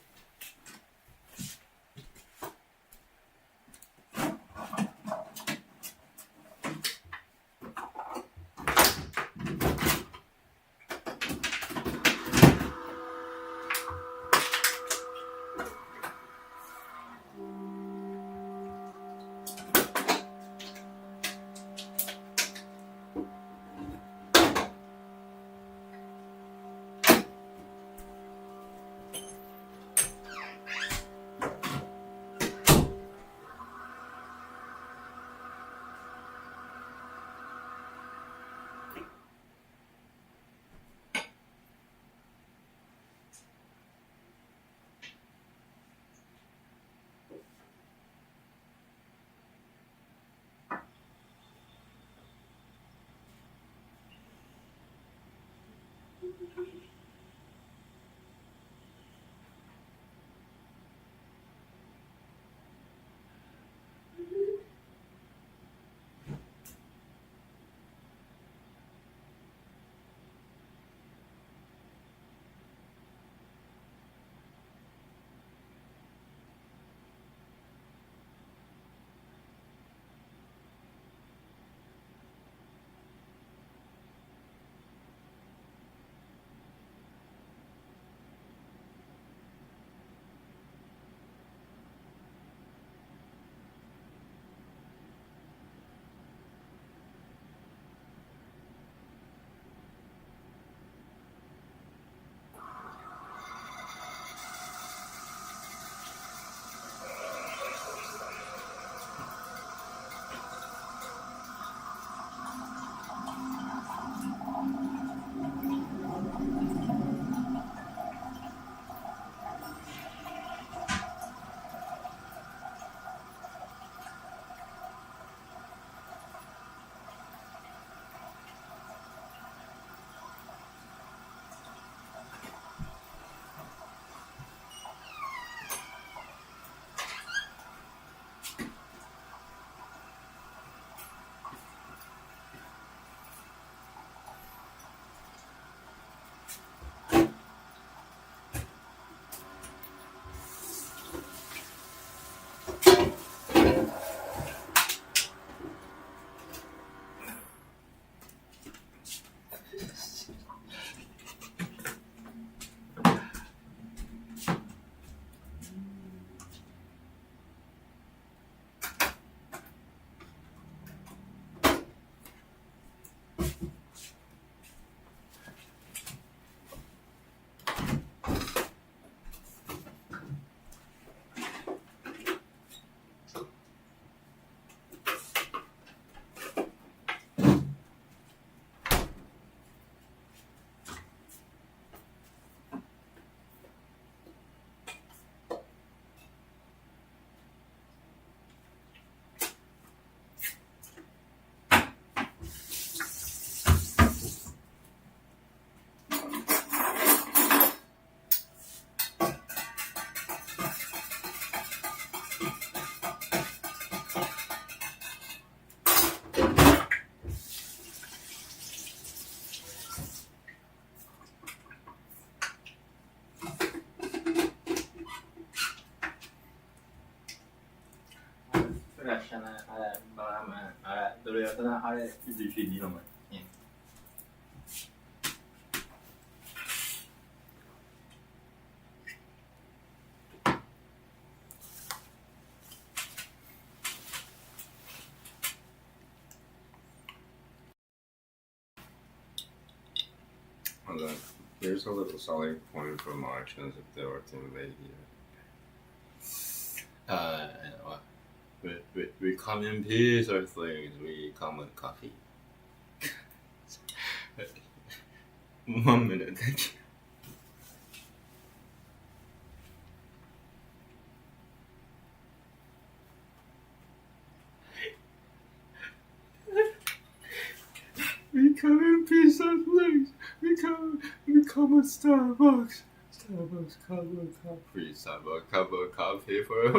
A: Here's a little selling point for Martians if they were to invade here. We come in peace, Earthlings. We come with coffee. 1 minute, thank you. We come in peace, Earthlings. become a Starbucks cup of coffee, Starbucks cup of coffee for a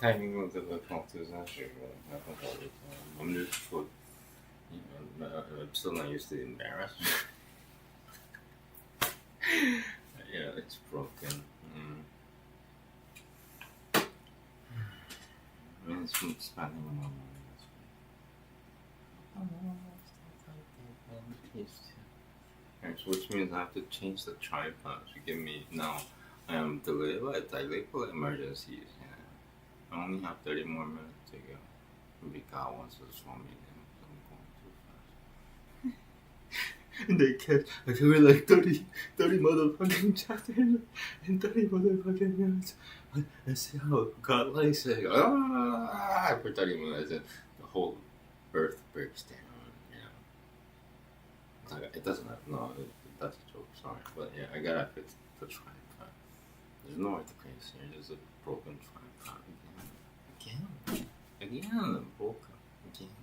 A: 타이밍은 없어가지고 I'm just food. I'm still not used to embarrassed. Yeah, it's broken. I mean, it's from spending my money. Which means I have to change the tripod to give me now. I am delivered emergencies. I only have 30 more minutes to go. Maybe God wants to slow me down. I'm going too fast. And they kept, there were like 30 motherfucking chapters and 30 motherfucking minutes. I see how God likes it. For 30 minutes, and the whole earth breaks down. It doesn't have, no, that's a joke, sorry. But yeah, I gotta fix the tripod. There's no earthquakes here, there's a broken tripod again, broken again.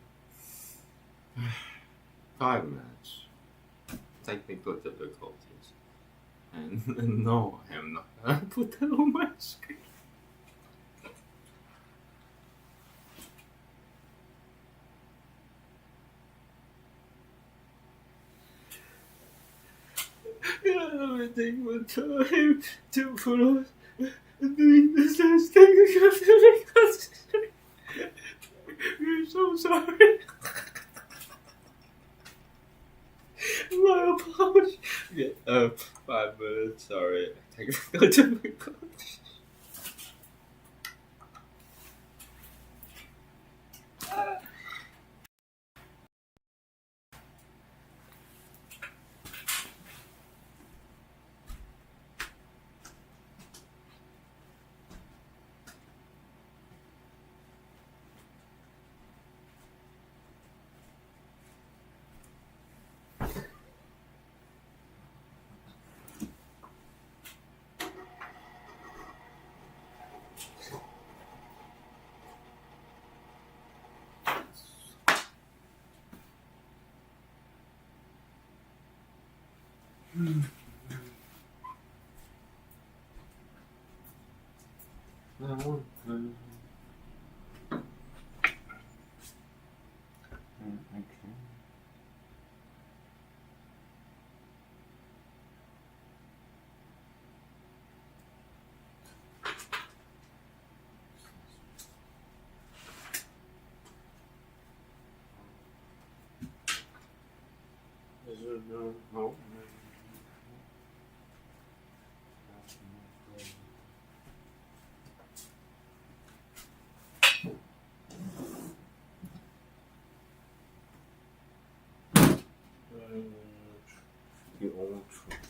A: 5 minutes. Technical difficulties. And no, I am not gonna put that on my screen. Everything would time to put us doing this because we're so sorry. My apologies. Yeah, 5 minutes, sorry. Technical difficulties. No. The old truth.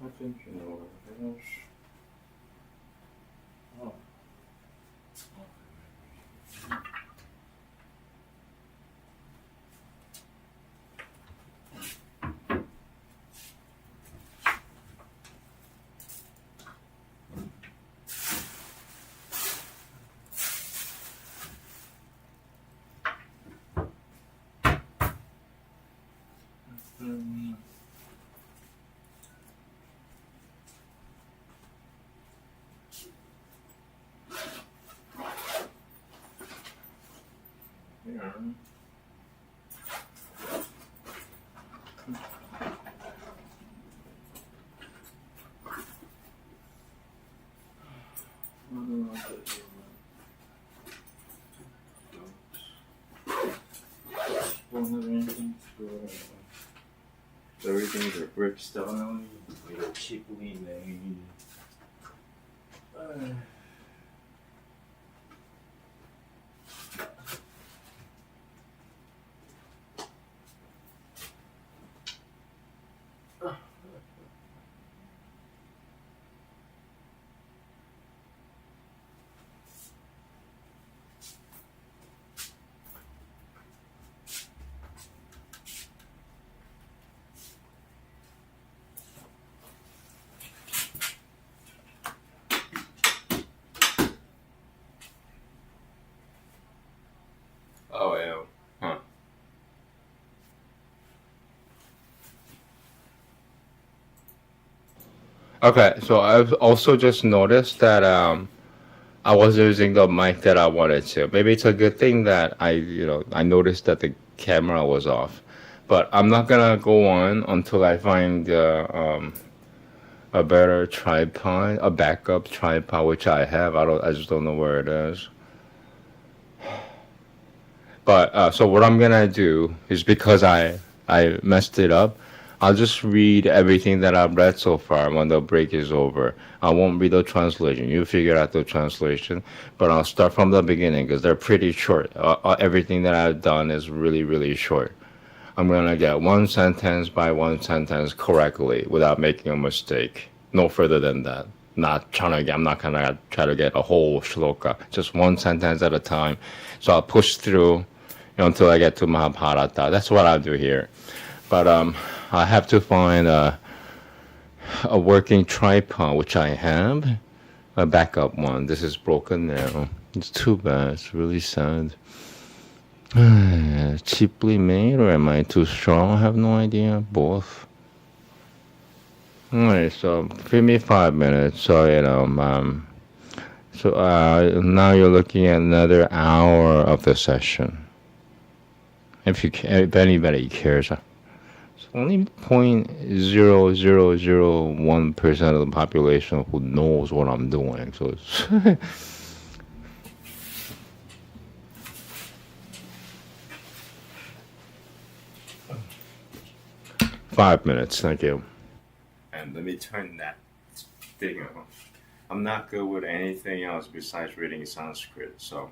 A: I think you know what it is. Oh. Yeah. Everything's a brick style. Little cheaply made. Oh, yeah. Huh. Okay, so I've also just noticed that I was using the mic that I wanted to. Maybe it's a good thing that I noticed that the camera was off. But I'm not gonna go on until I find a better tripod, a backup tripod, which I have. I just don't know where it is. But so what I'm gonna do is, because I messed it up, I'll just read everything that I've read so far when the break is over. I won't read the translation. You figure out the translation, but I'll start from the beginning because they're pretty short. Everything that I've done is really, really short. I'm gonna get one sentence by one sentence correctly without making a mistake. No further than that. I'm not gonna try to get a whole shloka. Just one sentence at a time. So I'll push through until I get to Mahabharata. That's what I'll do here. But I have to find a working tripod, which I have, a backup one. This is broken now. It's too bad. It's really sad. Cheaply made, or am I too strong? I have no idea. Both. Alright, so give me 5 minutes. So now you're looking at another hour of the session. If anybody cares. It's only 0.0001% of the population who knows what I'm doing. So it's 5 minutes, thank you. And let me turn that thing on. I'm not good with anything else besides reading Sanskrit, so.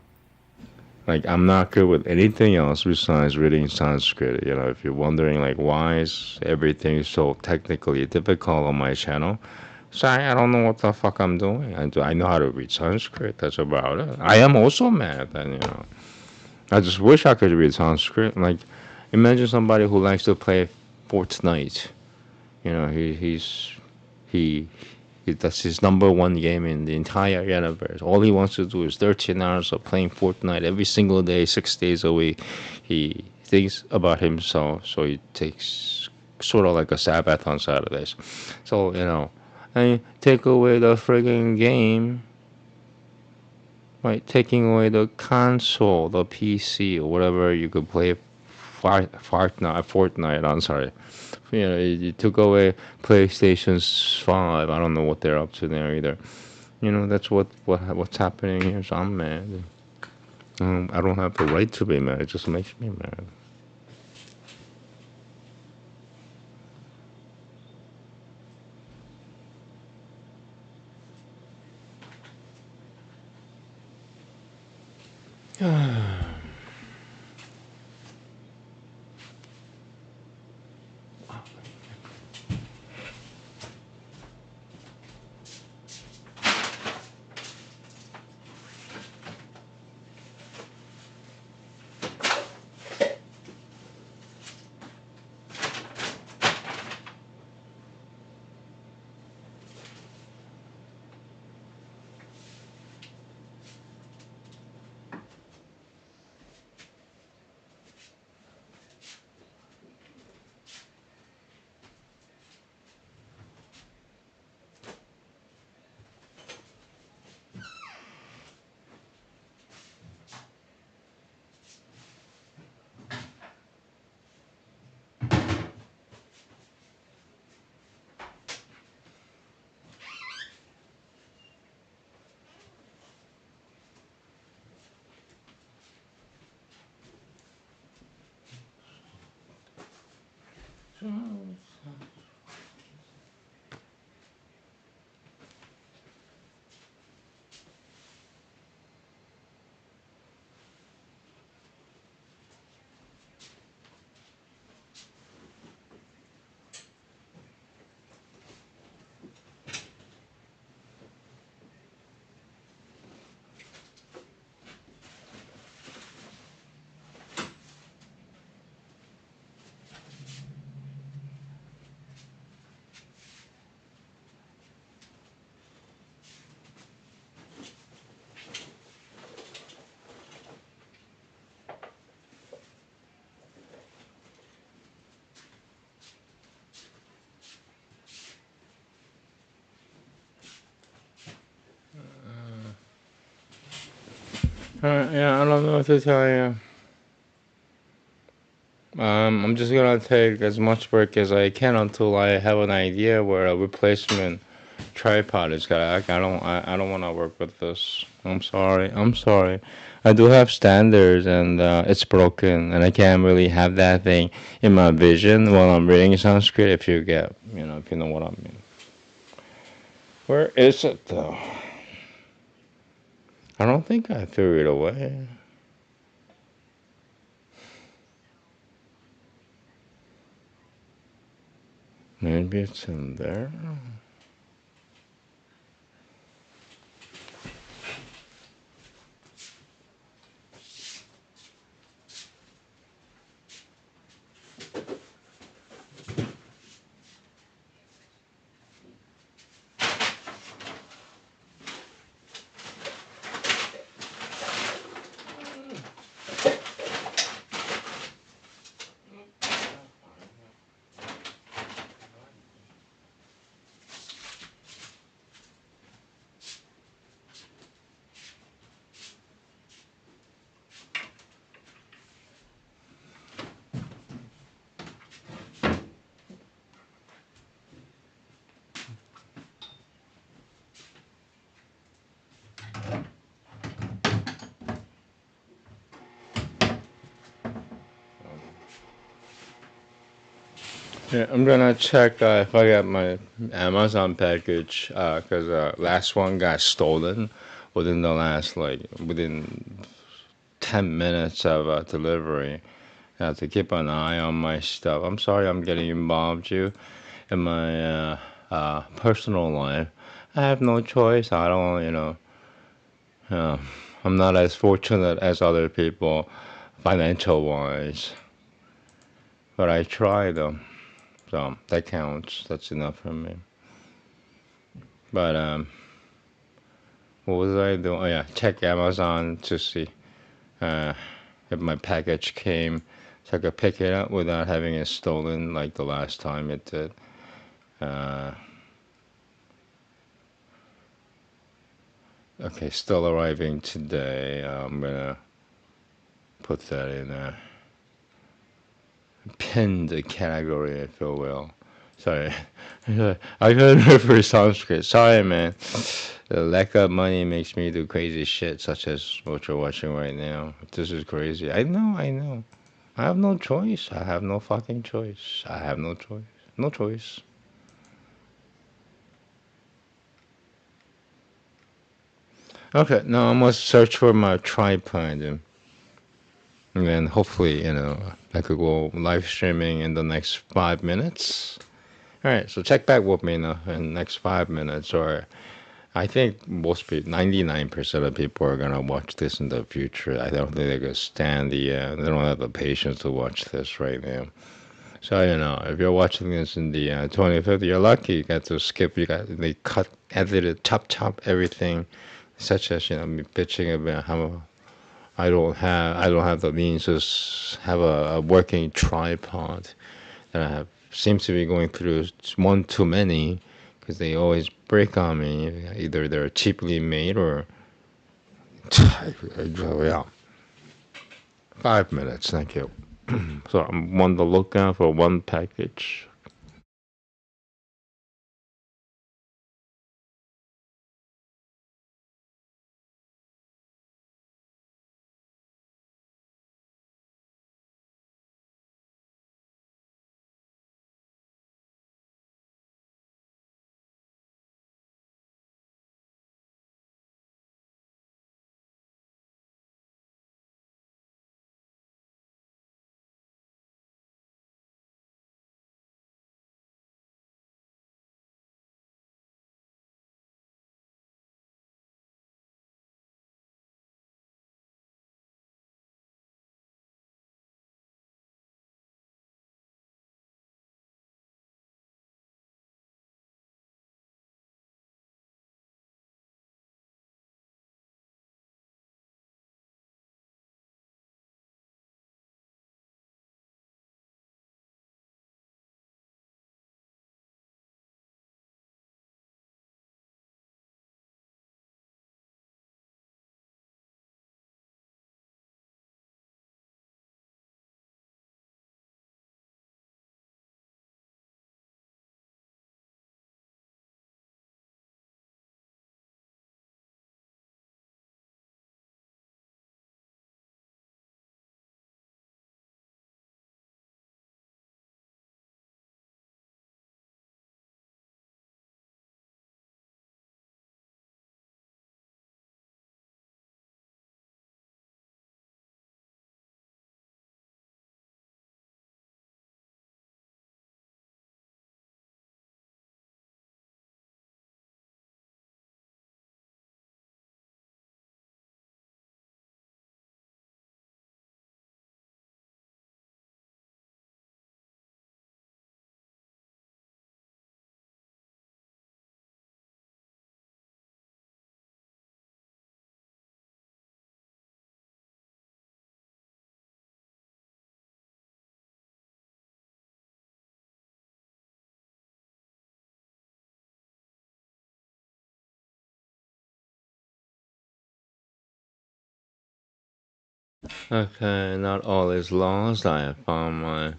A: I'm not good with anything else besides reading Sanskrit. If you're wondering, why is everything so technically difficult on my channel? Sorry, I don't know what the fuck I'm doing. I know how to read Sanskrit. That's about it. I am also mad, and I just wish I could read Sanskrit. Imagine somebody who likes to play Fortnite. That's his number one game in the entire universe. All he wants to do is 13 hours of playing Fortnite every single day, 6 days a week. He thinks about himself, so he takes
B: sort of like a Sabbath on Saturdays. So, and take away the frigging game, right? Taking away the console, the PC, or whatever you could play Fortnite. I'm sorry. You took away PlayStation's 5. I don't know what they're up to there either. That's what's happening here. So I'm mad. I don't have the right to be mad. It just makes me mad. Yeah, I don't know what to tell you. I'm just gonna take as much break as I can until I have an idea where a replacement tripod is got. I don't want to work with this. I'm sorry. I'm sorry. I do have standards, and it's broken, and I can't really have that thing in my vision while I'm reading Sanskrit. If you get, if you know what I mean. Where is it though? I don't think I threw it away. Maybe it's in there. Yeah, I'm gonna check if I got my Amazon package because last one got stolen within 10 minutes of delivery. I have to keep an eye on my stuff. I'm sorry I'm getting involved you in my personal life. I have no choice. I don't, uh, I'm not as fortunate as other people financial wise, but I try though. So that counts. That's enough for me. But what was I doing? Oh yeah, check Amazon to see uh, if my package came so I could pick it up without having it stolen like the last time it did. Okay, still arriving today. I'm gonna put that in a pinned category, if you will. Sorry, I couldn't remember Sanskrit. Sorry, man. The lack of money makes me do crazy shit, such as what you're watching right now. This is crazy. I know, I know. I have no choice. I have no fucking choice. I have no choice. No choice. Okay, now I must search for my tripod. And then hopefully, I could go live streaming in the next 5 minutes. Alright, so check back with me now in the next 5 minutes, or I think most people, 99% of people are gonna watch this in the future. I don't think they can stand they don't have the patience to watch this right now. So, if you're watching this in the 25th, you're lucky. You got to skip, they cut, edited, chop everything, such as, me bitching about how I don't have the means to have a working tripod that I have. Seems to be going through one too many because they always break on me. Either they're cheaply made or yeah. 5 minutes, thank you. So I'm on the lookout for one package. Okay, not all is lost. I have found my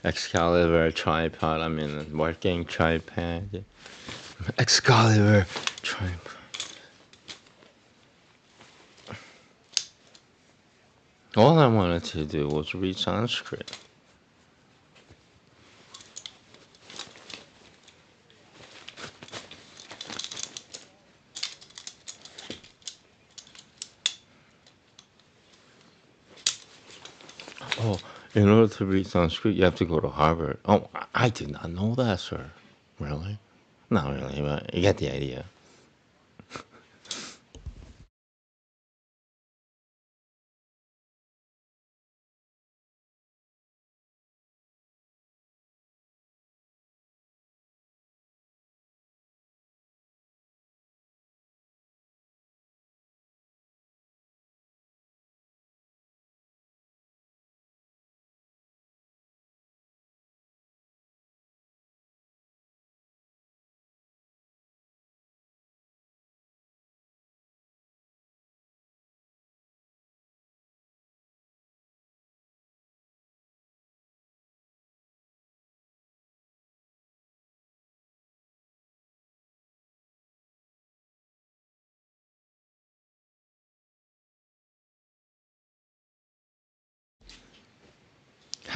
B: Excalibur tripod. I mean, working tripod. Excalibur tripod. All I wanted to do was read Sanskrit. Oh, in order to read Sanskrit, you have to go to Harvard. Oh, I did not know that, sir. Really? Not really, but you get the idea.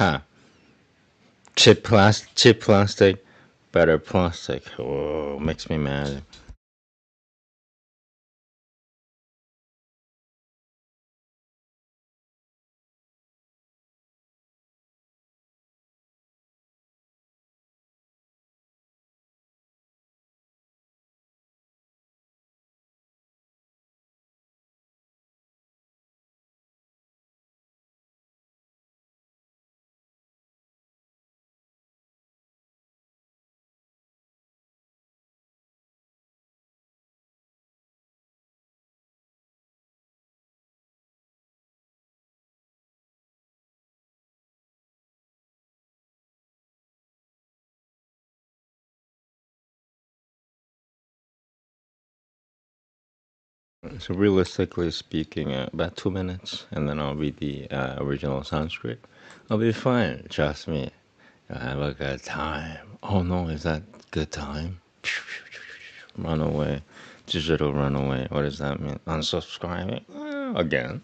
B: Ha. Cheap plastic, better plastic. Oh, makes me mad. So realistically speaking, about 2 minutes, and then I'll read the original Sanskrit. I'll be fine. Trust me. I have a good time. Oh no, is that good time? Runaway, digital runaway. What does that mean? Unsubscribing again.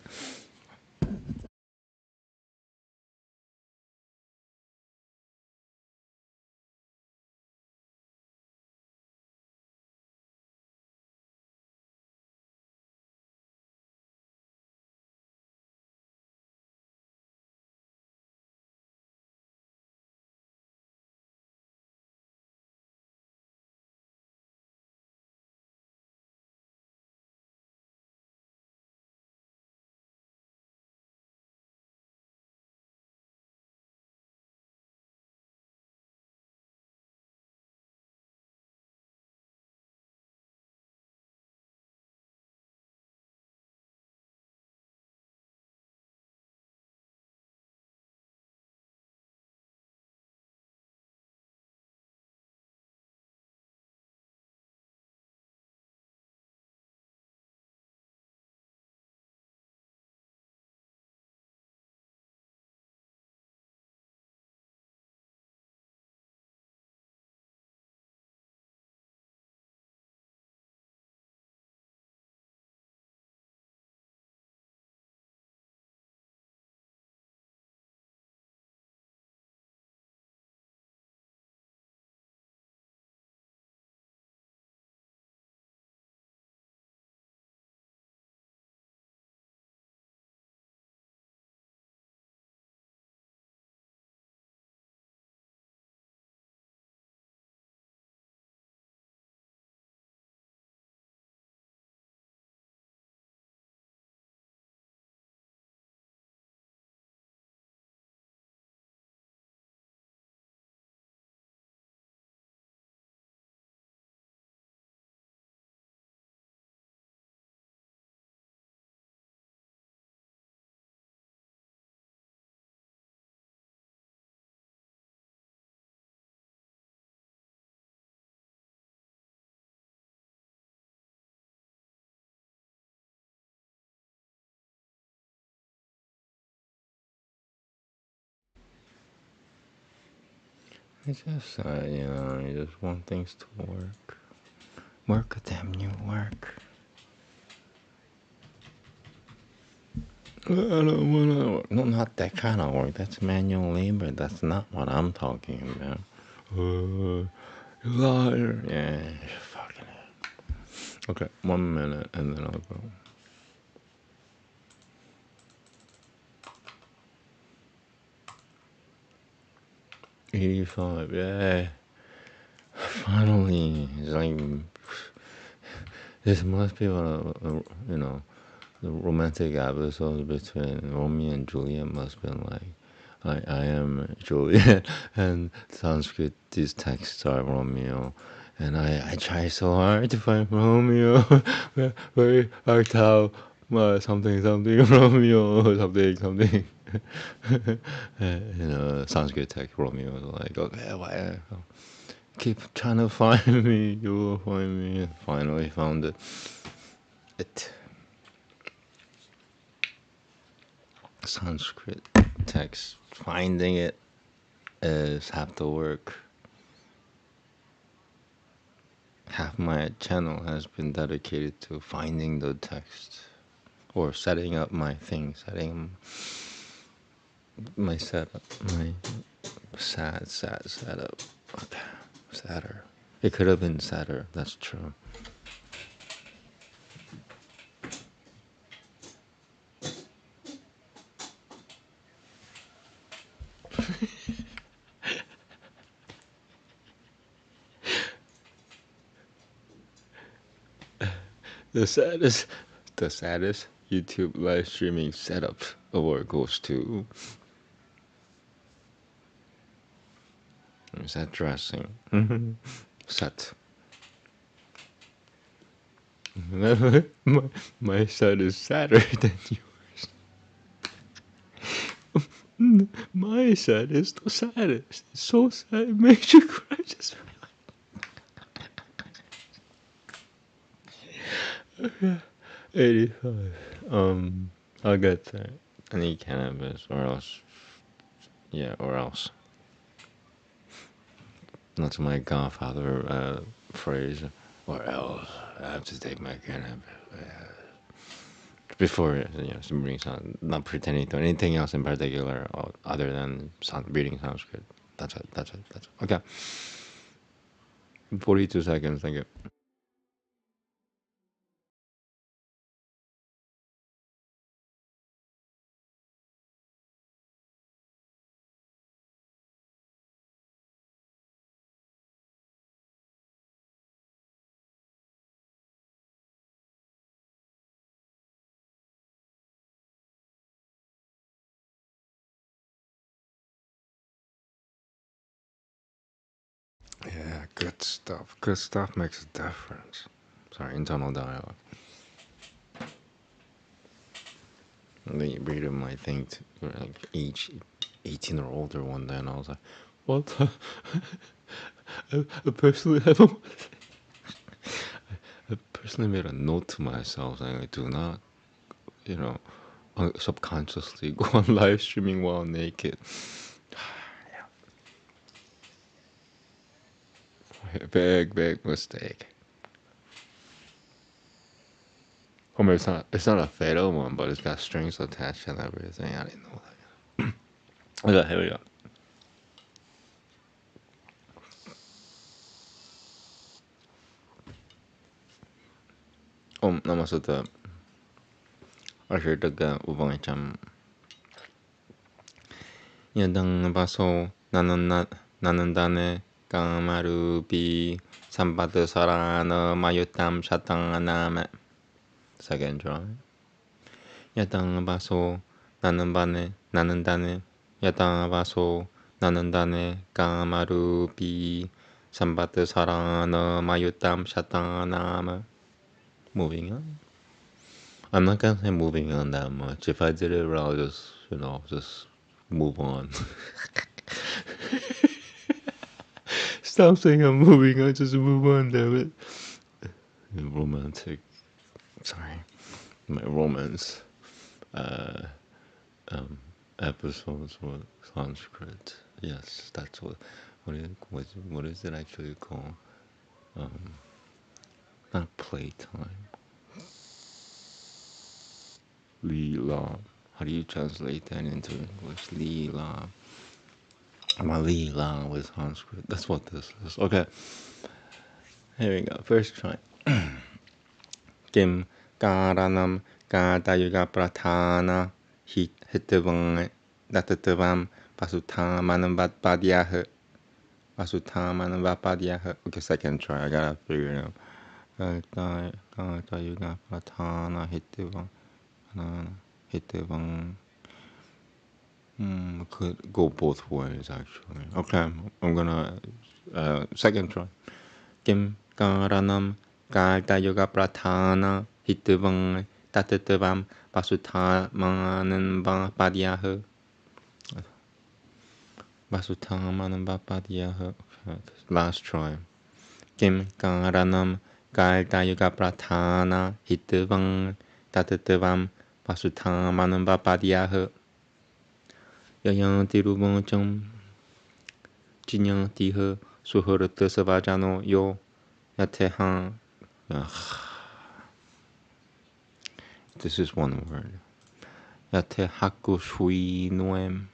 B: It's just, you just want things to work. Work, damn you, work. I don't wanna work. No, not that kind of work. That's manual labor. That's not what I'm talking about. Liar. Yeah, fucking it. Okay, 1 minute and then I'll go. 85, yeah. Finally, it's like this must be the romantic episode between Romeo and Juliet must have been like, I am Juliet, and Sanskrit, these texts are Romeo, and I try so hard to find Romeo, very hard to something Romeo, something. Sanskrit text Romeo was like, okay, why? Keep trying to find me, you will find me, and finally found it. Sanskrit text, finding it is half the work. Half my channel has been dedicated to finding the text or setting up my thing, my setup, my sad setup. Okay, sadder. It could have been sadder. That's true. The saddest YouTube live streaming setup award goes to. Is that dressing? Set. my set is sadder than yours. My set is the saddest. It's so sad. It makes you cry. Just 85. I'll get there. I need cannabis, or else. Yeah, or else. That's my Godfather phrase. Or else I have to take my cannabis. Before, reading not pretending to anything else in particular other than reading Sanskrit. That's it. Okay. 42 seconds. Thank you. Yeah, good stuff. Good stuff makes a difference. Sorry, internal dialogue. The reader might think like each 18 or older one day, and I was like, what? I personally haven't. I personally made a note to myself saying, I do not, subconsciously go on live streaming while naked. Big mistake. I mean, it's not a fatal one, but it's got strings attached and everything. I didn't know that. Okay, here we go. Om Namaste. Ashirtaga Uvangcham. Yadang Baso Nanandane Kamarupi Sambata Sarana Mayutam Shatang Aname. Second try. Yadang Baso Nanandane Yadang Baso Nanandane Kamarupi Sambata Sarana Mayutam Shatang Aname. Moving on. I'm not gonna say moving on that much. If I did it, I'll just move on. Stop saying I'm moving on, just move on, damn it. Romantic. Sorry. My romance episodes with Sanskrit. Yes, that's what is it actually called? Not playtime. Leela. How do you translate that into English? Leela. Leela with Sanskrit. That's what this is. Okay. Here we go. First try. Kim Karanam Kadayuga Pratana Hitavang Datatavam Pasutamanam Vatpadyah. Pasutamanam Vatpadyah. Okay, second try. I gotta figure it out. Kadayuga Pratana Hitavang. Could go both ways actually. Okay, I'm gonna second try. Kim Karanam Kalta Yoga Pratana Hitavang Tatatavam Pasutamanan Padyah. Pasutamanan Padyah. Last try. Kim Karanam Kalta Yoga Pratana Hitavang Tatatavam Pasutamanan Padyah. Yang Tiruvangcham Jinyang Tiha Suhurata Savajano Yo Yatehan. This is one word. Yatehaku Shui Noem.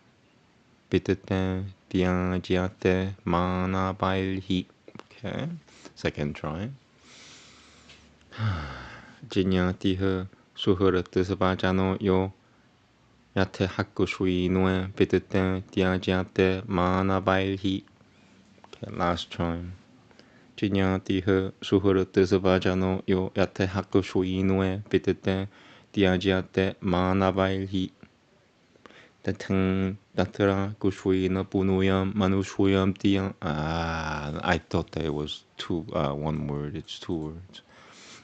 B: Pitete diagiate mana bailhi. Okay, second try. Jinyatiha suhurata sabajano yo yate haku shui nue pitete diagiate mana bailhi. Okay, last try. Jinyatiha suhurata sabajano yo yate haku shui nue pitete diagiate mana bailhi. Datara kushuyina punuyam manushuyam tiyan. I thought that it was one word. It's two words.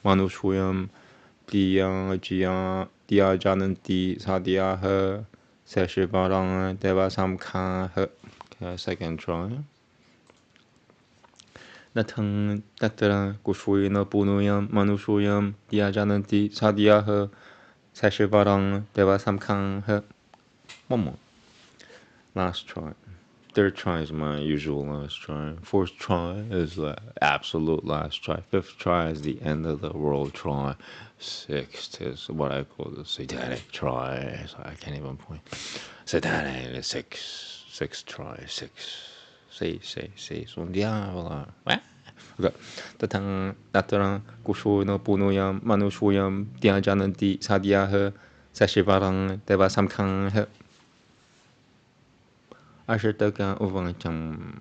B: Manushuyam diajananti sadhyaha seshivarang devasamkha. Okay, second try. Datara kushuyina punuyam manushuyam diajananti sadhyaha seshivarang devasamkha. One more. Last try. Third try is my usual last try. Fourth try is the absolute last try. Fifth try is the end of the world try. Sixth is what I call the satanic try. So I can't even point. Satanic, sixth try, six. Say, un diavolo. Okay. Datang kushono punuyam manushuyam diajananti sadhyaha seshivarang devasamkang. Ashitaka uvancham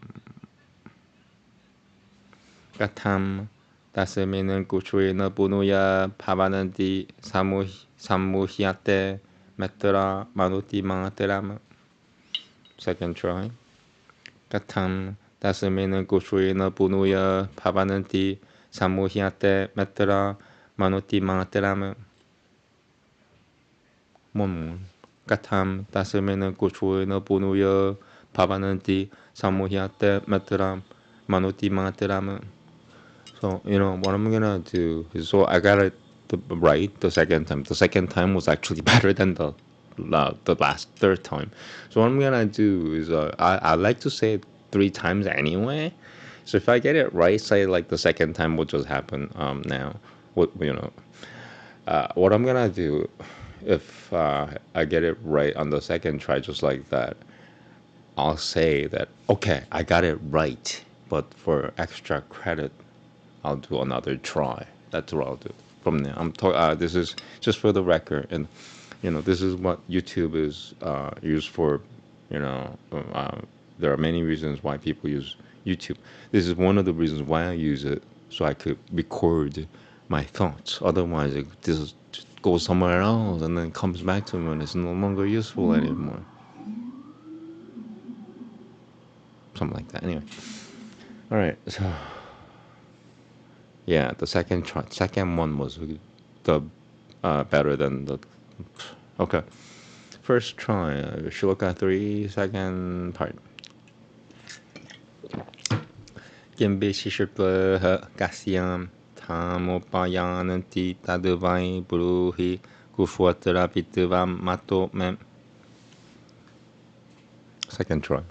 B: Gatam Dasemena Kuchurina Bunuya Pavanandi Samuhyate Metra Manuti Mangaterama. Second try. Gatam Dasemena Kuchurina Bunuya Pavanandi Samuhyate Metra Manuti Mangaterama. One more. Gatam Dasemena Kuchurina Bunuya Pavananti Samuhyate Metra Manuti Mangaterama. So, what I'm gonna do is, so I got it right the second time. The second time was actually better than the last third time. So what I'm gonna do is, I like to say it 3 times anyway. So if I get it right, say like the second time will just happen now. What I'm gonna do, if I get it right on the second try, just like that, I'll say that, okay, I got it right, but for extra credit, I'll do another try. That's what I'll do from there. This is just for the record, and this is what YouTube is used for. There are many reasons why people use YouTube. This is one of the reasons why I use it, so I could record my thoughts. Otherwise, this just goes somewhere else and then comes back to me, and it's no longer useful anymore. Something like that. Anyway, all right. So. Yeah, the second one was the better than the. Okay, first try. Shloka 3, second part. Gembe shishirpa kasyam tamopayananti taduvai bruhi kufuatara pituvam mato mem. Second try.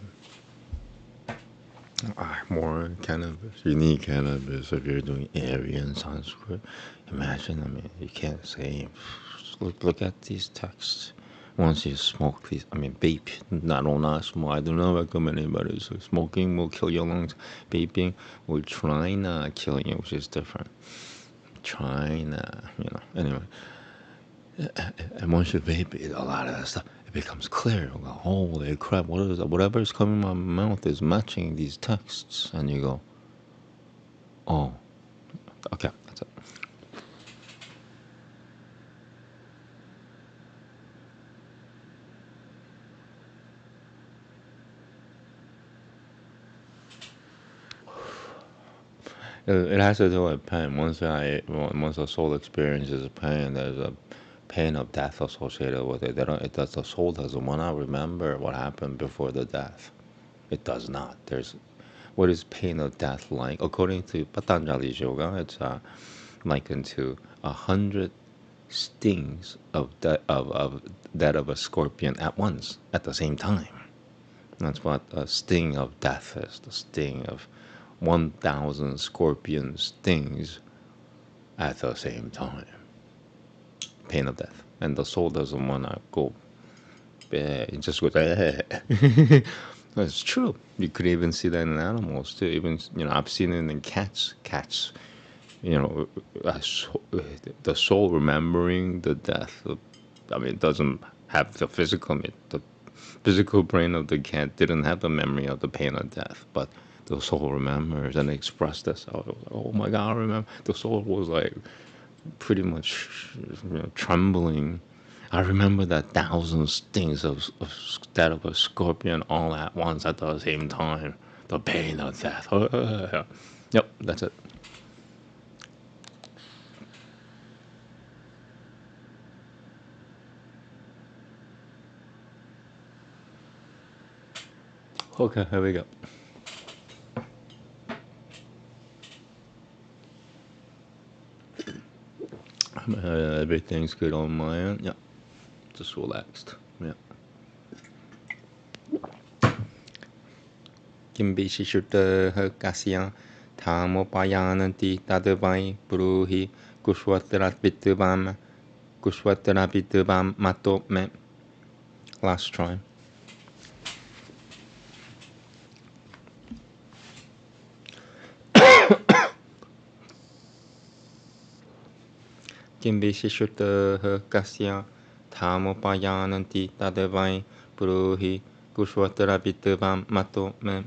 B: More cannabis. You need cannabis if you're doing Aryan Sanskrit. Imagine, you can't say, look at these texts. Once you smoke these, vape, not smoke. I do not recommend anybody. So smoking will kill your lungs. Vaping will try not kill you, which is different. Anyway. And once you vape it, a lot of that stuff, it becomes clear. You go, holy crap, what is that? Whatever is coming in my mouth is matching these texts. And you go, oh, okay, that's it. It has to do with pain. Once the soul experiences pain, there's a pain of death associated with it. The soul doesn't want to remember what happened before the death. It does not. What is pain of death like? According to Patanjali's yoga, it's likened to 100 stings of that of a scorpion at once, at the same time. That's what a sting of death is. The sting of 1,000 scorpion stings at the same time. Pain of death. And the soul doesn't want to go It just goes. That's true. You could even see that in animals too. Even I've seen it in cats. Cats, the soul remembering the death. I mean, it doesn't have the physical. The physical brain of the cat didn't have the memory of the pain of death, but the soul remembers and expressed this. Oh my God, I remember. The soul was like pretty much trembling. I remember that 1,000 stings of that of a scorpion all at once at the same time. The pain of death. Yep, that's it. Okay, here we go. Everything's good on my end. Yeah, just relaxed. Yeah. Kimbishishutta kasya thamopayananti tadavai puruhi kushvattarapitvam mato me. Last try. Kimbishishutta kasya thamopayananti tadavai puruhi kushvattarapitvam mato me.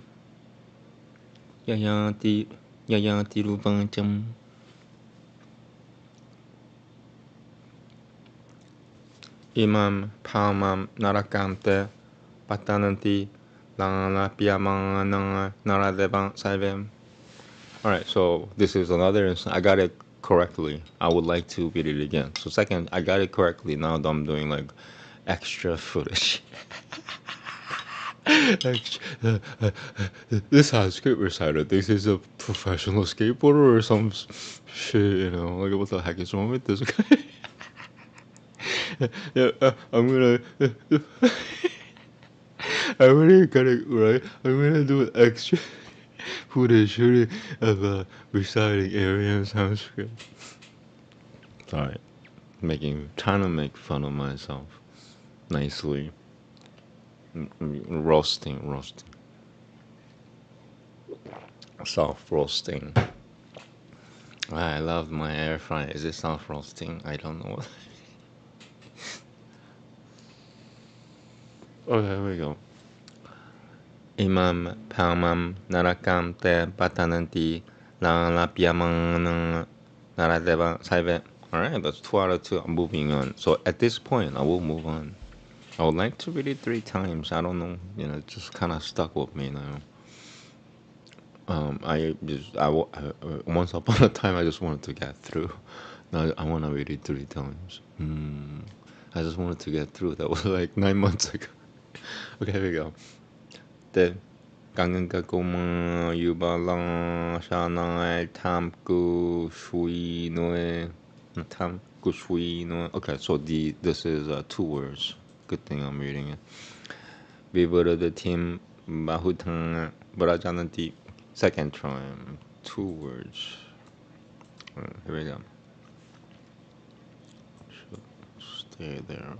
B: Yayanti rupancham. Imam palmam narakam patananti lana piyamanang naradevan saivem. Alright, so this is another. I got it correctly. I would like to read it again. So second, I got it correctly. Now that I'm doing like extra footage. This Sanskrit reciter thinks he's a professional skateboarder or some shit, like what the heck is wrong with this guy? Yeah, I'm gonna get it right. I'm gonna do an extra footage of reciting Aryan Sanskrit. Sorry, trying to make fun of myself nicely. Roasting. Self-roasting. I love my air fryer. Is it self-roasting? I don't know. Okay, here we go. Imam palmam narakam te patananti lapyamang naradeva saive. Alright, that's 2 out of 2. I'm moving on. So at this point, I will move on. I would like to read it 3 times. I don't know. It just kind of stuck with me now. Once upon a time, I just wanted to get through. Now I want to read it 3 times. I just wanted to get through. That was like 9 months ago. Okay, here we go. The Ganga Goma Yubala Shana Tam Gu Shui Noe Tam Gu Shui Noe. Okay, so this is 2 words. Good thing I'm reading it. Vibara the team Bahutang Brajananti. Second try. 2 words. Here we go. Should stay there.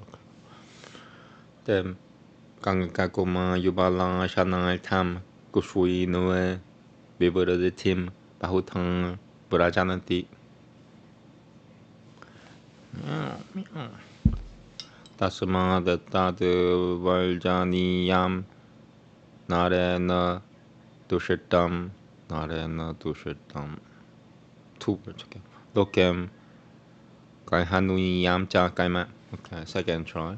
B: Okay. Ganga Goma Yubala Shana Tam Gu Shui Noe Vibara the team Bahutang Brajananti. Tasma dattadu valjaniyam narena dushitam. 2 words, okay. Lokem kaihanuyam cha kaima. Okay, second try.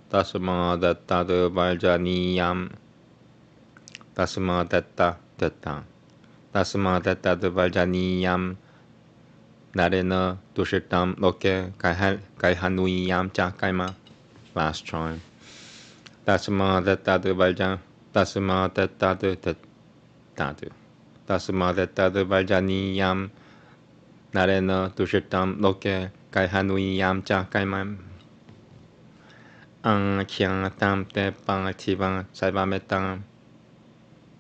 B: Tasma dattadu valjaniyam. Tasma dattadu valjaniyam narena dushitam loke kaihanuyam cha kaima. Last try. Tasma dattadu valjan. Tasma dattadu valjaniyam narena dushitam loke kaihanuyam cha kaima. Kyang tam te pang tivan saivametam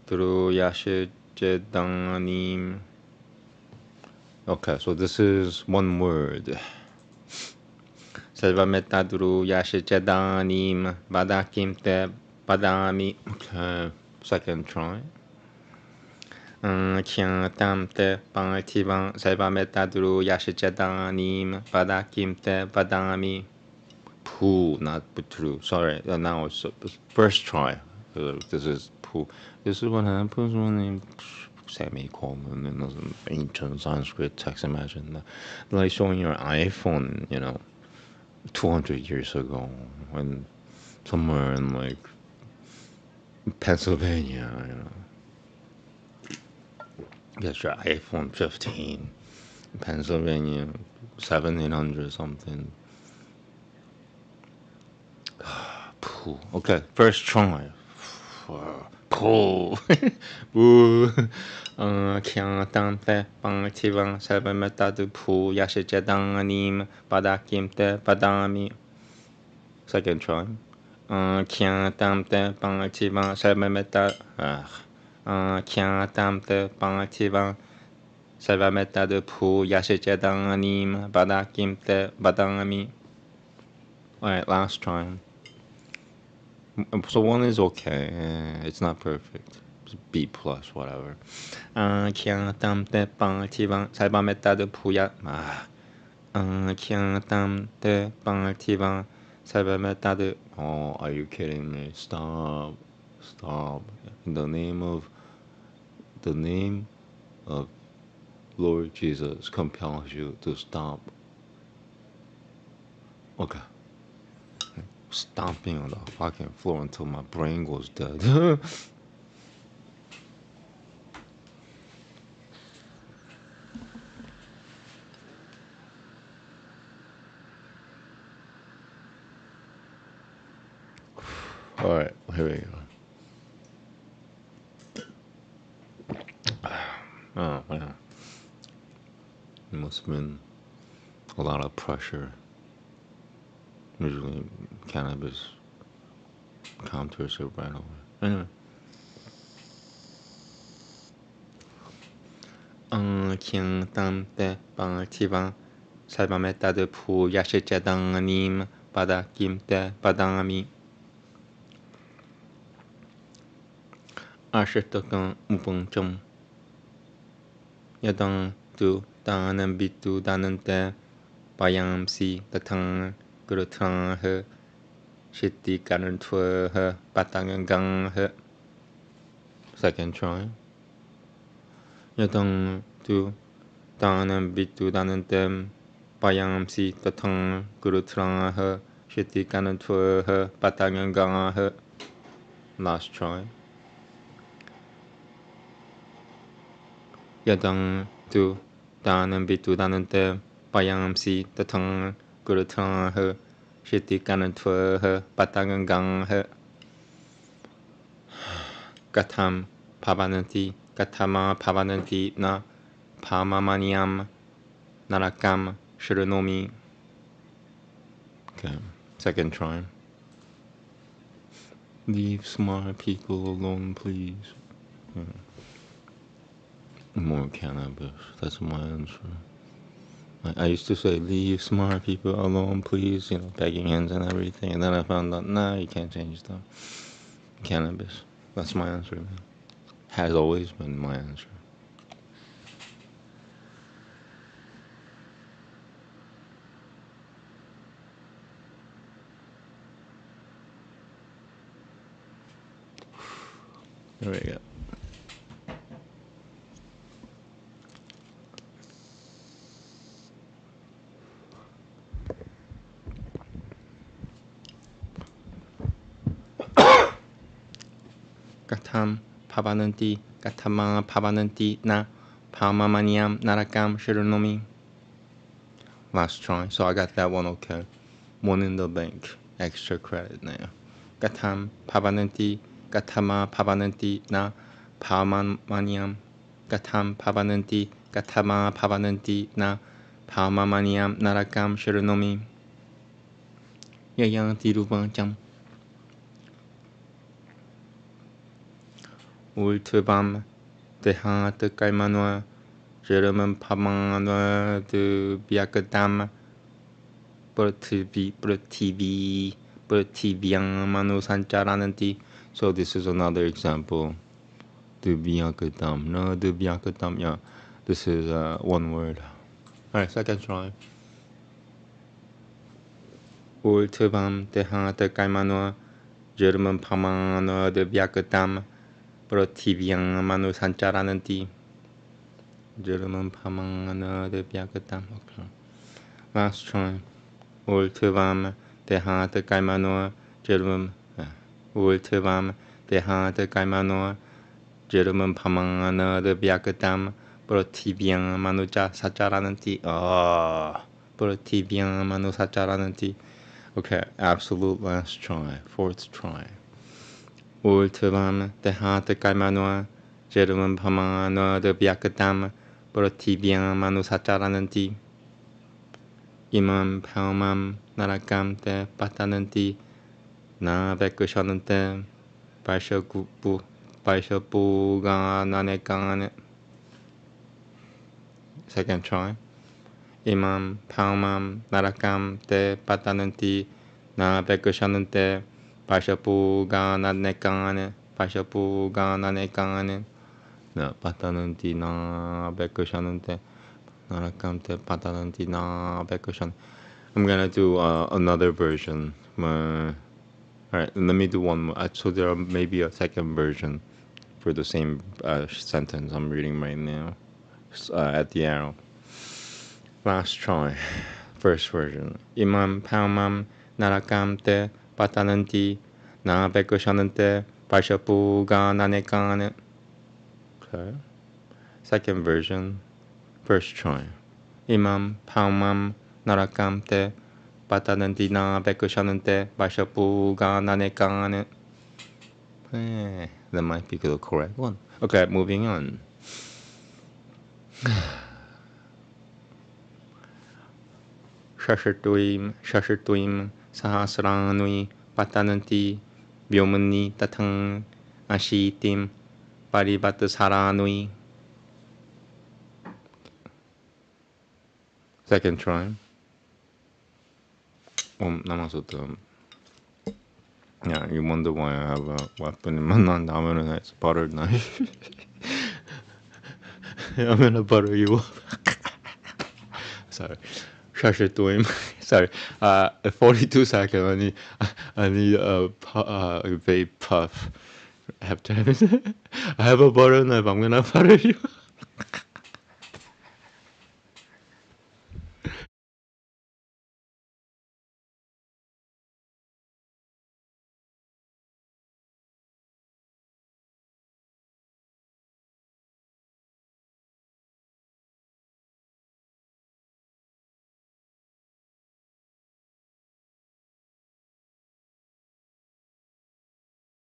B: Druyashi jedanim. Okay, so this is 1 word. Sarvametadru Yashichadanim Badakim Te Badami. Okay, second try. Kyan Tam Te Pantivan Sarvametadru Yashichadanim Badakim Te Badami. Poo, not Putru. Sorry, now it's first try. This is Poo. This is what happens when they semicolon in an ancient Sanskrit text. Imagine that. Like showing your iPhone, 200 years ago, when somewhere in like Pennsylvania, get your iPhone 15, Pennsylvania, 1700 something. Okay, first try. Pull. Boo. Kyan tam te pang tivan sarvametadu pu yashichadanim badakim te badami. Second try. Kyan tam te pang tivan sarvametadu. Kyan tam te pang tivan sarvametadu pu yashichadanim badakim te badami. Alright, last try. So one is okay. It's not perfect. It's B plus, whatever. Kyan tam te pang tivan sarvametadu puya. Kyan tam te pang tivan sarvametadu. Oh, are you kidding me? Stop. In the name of Lord Jesus compels you to stop. Okay. Stomping on the fucking floor until my brain goes dead. Alright, here we go. Oh man. It must have been a lot of pressure. Usually cannabis counters it right away. Anyway. Kyan tam te pang tivan sarvametadu pu yashichadanim badakim te badami. Ashitakan upancham yadang tu danam bitu danante payamsi tatang gurutang he shitti karantwa he patangang he. Second try. Yadang tu danam bitu danante payamsi tatang gurutang he shitti karantwa he patangang he. Last try. Yadang tu danam bitu danante payamsi tatang gurutang he shitti karantwa he patangang he. Gatam pavananti gatama pavananti na pamamaniam narakam shirunomi. Okay, second try. Leave smart people alone, please. More cannabis. That's my answer. I used to say, leave smart people alone, please. Begging hands and everything. And then I found out, nah, you can't change them. Cannabis. That's my answer, man. Has always been my answer. There we go. Gatam pavananti gatama pavananti na pamamaniam narakam shirunomi. Last try. So I got that one okay. One in the bank. Extra credit now. Gatam pavananti gatama pavananti na pamamaniam. Gatam pavananti gatama pavananti na pamamaniam narakam shirunomi. Yayang tiruvancham. Ultibam deha de kaimanoa, Jeremon pamanoa de biakadam, pruthiviyang manu sancharananti. So this is another example. Divyakatam. No, divyakatam. Yeah, this is one word. All right, second try. Ultivam tehata kaimanoa German pamano divyakatam pruthiviyang manu sancharananti. German pamano divyakatam. Okay. Last try. Ultivam tehata kaimanoa German. Ultivam tehata kaimanoa German pamano divyakatam pruthiviyang manu sancharananti. Pruthiviyang manu sancharananti. Okay, absolute last try, fourth try. Ultivam tehata kaimanoa German pamano divyakatam pruthiviyang manu sancharananti. Imam paumam narakam te patananti na vekushanante paishapuga nanekane. Second try. Imam paumam narakam te patananti na vekushanante paishapuga nanekane. No, patananti na vekushanante. I'm gonna do another version. Alright, let me do one more. So there may be a second version for the same sentence I'm reading right now at the arrow. Last try. First version. Imam paumam narakam te patananti na bekushanante pashapuga nanekane. Okay. Second version. First try. Imam paumam narakam te patananti na bekushanante pashapuga nanekane. That might be the correct one. Okay, moving on. Shashatuim sahasranui patananti vyomani tatang ashitim parivattasaranui. Second try. Namaste. Yeah, you wonder why I have a weapon in my hand. I'm gonna it's a butter knife. I'm gonna butter you up. Sorry. Shashatuim. Sorry. 42 seconds. I need a vape puff. I have to have it. I have a butter knife. I'm gonna butter you.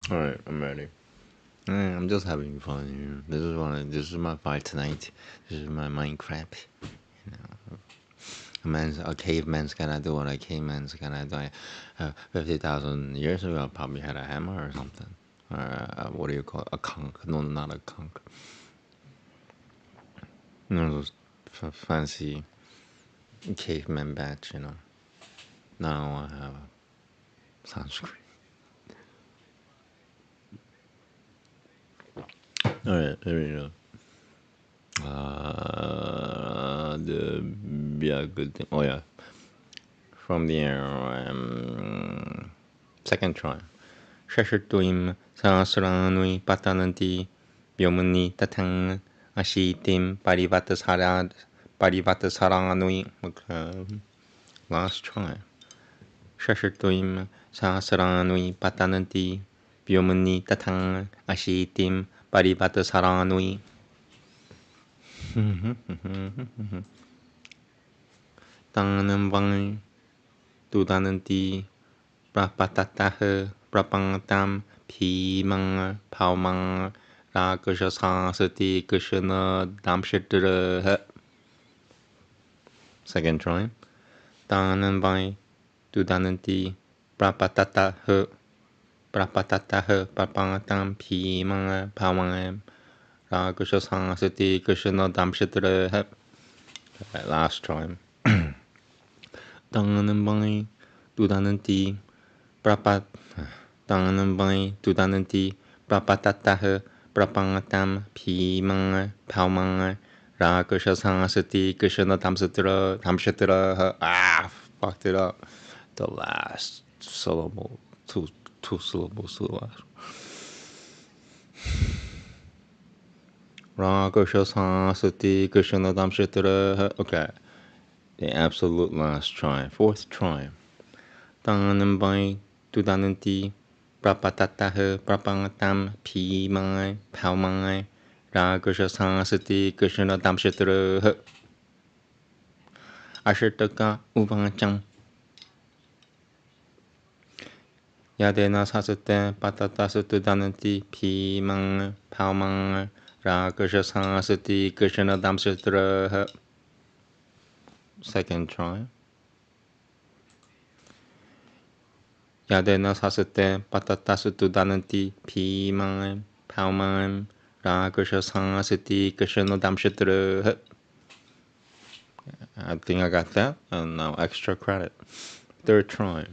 B: Alright, I'm ready. I'm just having fun here. This is my fight tonight. This is my Minecraft. You know, a caveman's gonna do what a caveman's gonna do. 50,000 years ago, I probably had a hammer or something. Or what do you call it? A conch? No, not a conch. Those fancy caveman bats, Now I have Sanskrit. Alright, there we go. Good thing. Oh yeah, from the arrow. Second try. Shashatuim sahasranui patananti vyomani tatang ashitim parivattasaranui. Okay. Last try. Shashatuim sahasranui patananti vyomani tatang ashitim parivattasaranui. Tanam vang tudananti prapatatah prapantam pimang paumang rakashasasati kushana damshitra. Second try. Tanam vang tudananti prapatatah prapantam pimang paumang rakashasasati kushana damshitra. Last time. Tanganan bang, dudananti, prapat, tanganan bang, dudananti, prapatatah, prapangatam, pimang, paumang, ra kushasang sati, kushana tamsatra, tamshatra, fucked it up. The last syllable, two syllables to the last. Ra kushasang sati, kushana tamshatra, okay. The absolute last try, fourth try. Tanganan bang, dudananti, prapatatah, prapangatam, pimang, paumang, ra kushasang sati, kushana tamshatra, ashitaka, uvancham. Yadena sasute, patatasu dananti, pimang, paumang, ra kushasang sati, kushana tamshatra. Second try. Yadena sasute, patatasu dananti, pimang, paumang, ra kushasang sati, kushana tamshatra. I think I got that, and now extra credit. Third try.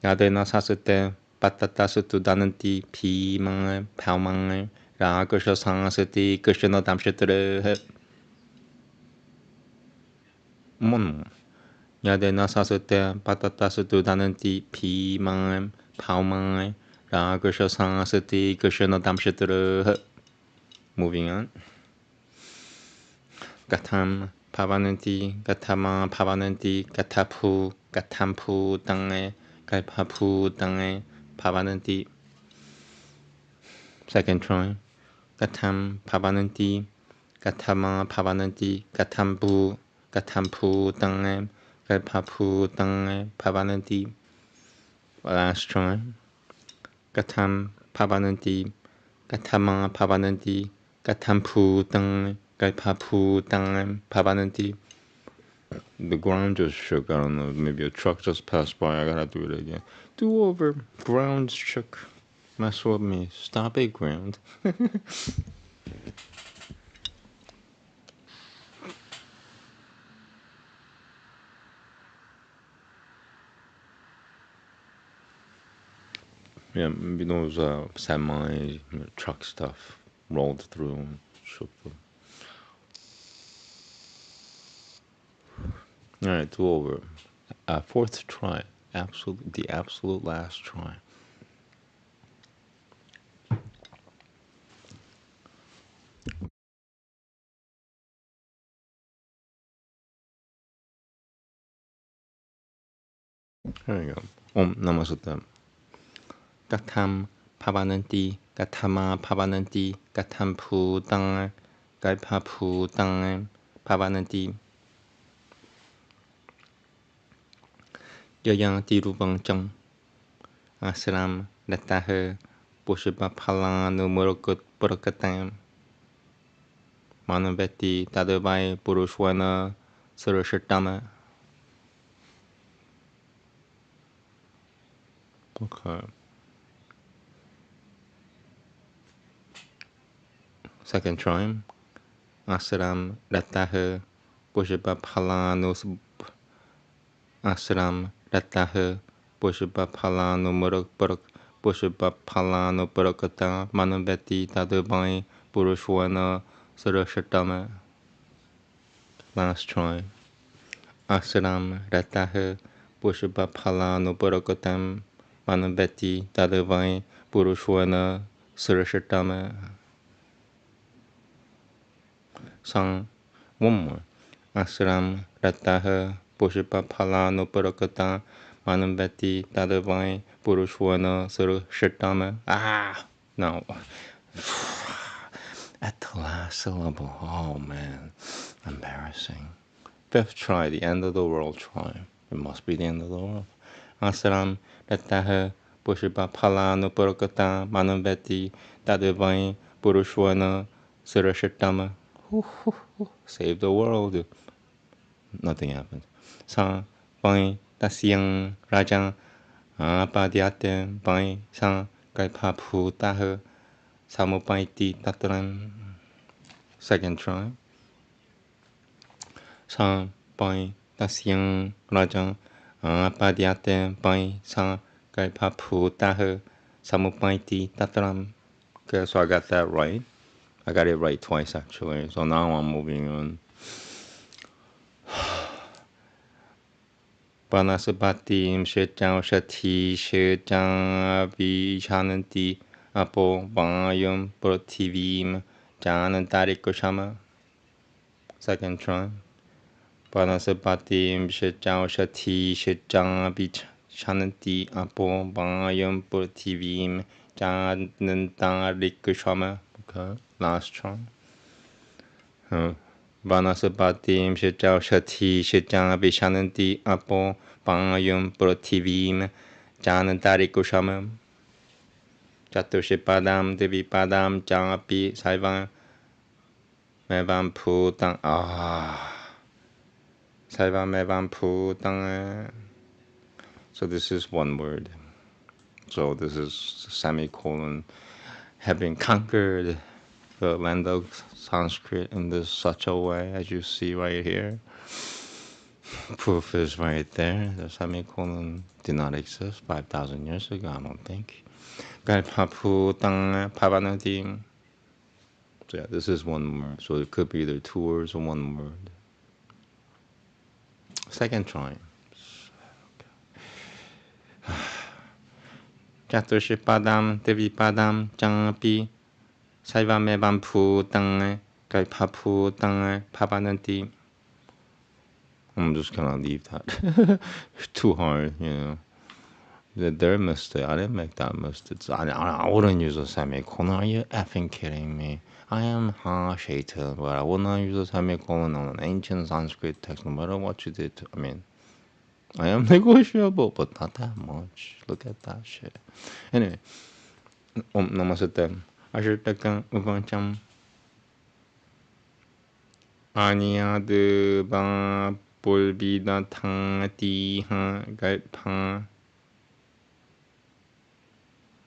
B: Yadena sasute, patatasu dananti, pimang, paumang, ra kushasang sati, kushana tamshatra. Mon. Yadena sasute, patatasu dananti, pimang, paumang, ra kushasang sati, kushana tamshatra. Moving on. Gatam pavananti, gatama pavananti, gatapu, gatampu dange, gaipapu dange, pavananti. Second try. Gatam pavananti, gatama pavananti, gatampu dange, gaipapu dange, pavananti. Last try. Gatam pavananti, gatama pavananti, gatampu dange, gaipapu dange, pavananti. The ground just shook. I don't know. Maybe a truck just passed by. I gotta do it again. Do over. Ground shook. Mess with me. Stop it, ground. Yeah, maybe those semi truck stuff rolled through and shook them. All right, do over. Fourth try. The absolute last try. There you go. Om Namaste. Gatam pavananti, gatama pavananti, gatampu dange, gaipapu dange, pavananti. Yayanti rubangcham, asram, latahe, bushiba palanu murukut burakatam. Manaveti tadabai purushwana surashatama. Okay. Second try. Asram latahe, bushiba palanu asram latahe, bushiba palanu muruk bushiba palanu burakata. Manaveti tadabai purushwana surashatama. Last try. Asram ratahe bushiba palanu burakatam manaveti tadavai purushwana surashatama. Sang. One more. Asram ratahe bushiba palanu burakatam manaveti tadavai purushwana surashatama. No. At the last syllable. Oh man. Embarrassing. Fifth try, the end of the world try. It must be the end of the world. Asram latahe bushiba palanu purakata manaveti tadavai purushwana surashatama. Save the world. Nothing happened. Sa bai tasyang rajang apadyate bai sa gaipapu tahe samupaiti tatran. Second try. Sa bai Tasyang Rajang Padiate Pai Sa Gaipa Putaha Samupaiti Tatram. Okay, so I got that right. I got it right twice actually. So now I'm moving on. Panasapatim Shechang Shati Shechang Vishananti Apo Bayam Prativim Janantarikoshama. Second try. Panasapatim Shechang Shati Shechang Vishananti Apo Bayam Prativim Janantarikoshama. Okay, last try. Vanasapatim Shechao Shati Shechang Vishananti Apo Pangayum Prativim Janantari Kushamam Chatushipadam Devipadam Jangapi Saivan Mevam Putang Saivan Mevam Putang. So this is one word. So this is semicolon. Having conquered the land of Sanskrit in this such a way as you see right here. Proof is right there. The semicolon did not exist 5,000 years ago, I don't think. So yeah, this is one word. So it could be either two words or one word. Second try. Chatushipadam Devipadam Jangapi Saivamevam Putang Gaipapu Tang Papananti. I'm just gonna leave that. Too hard, you know. Their mistake. I didn't make that mistake. I wouldn't use a semicolon. Are you effing kidding me? I am Shaitan, but I would not use a semicolon on an ancient Sanskrit text, no matter what you did. I mean, I am negotiable, but not that much. Look at that shit. Anyway, Namaste. Ashirtakam Upancham Aniyadva Pulvida Tangatiha Gaipa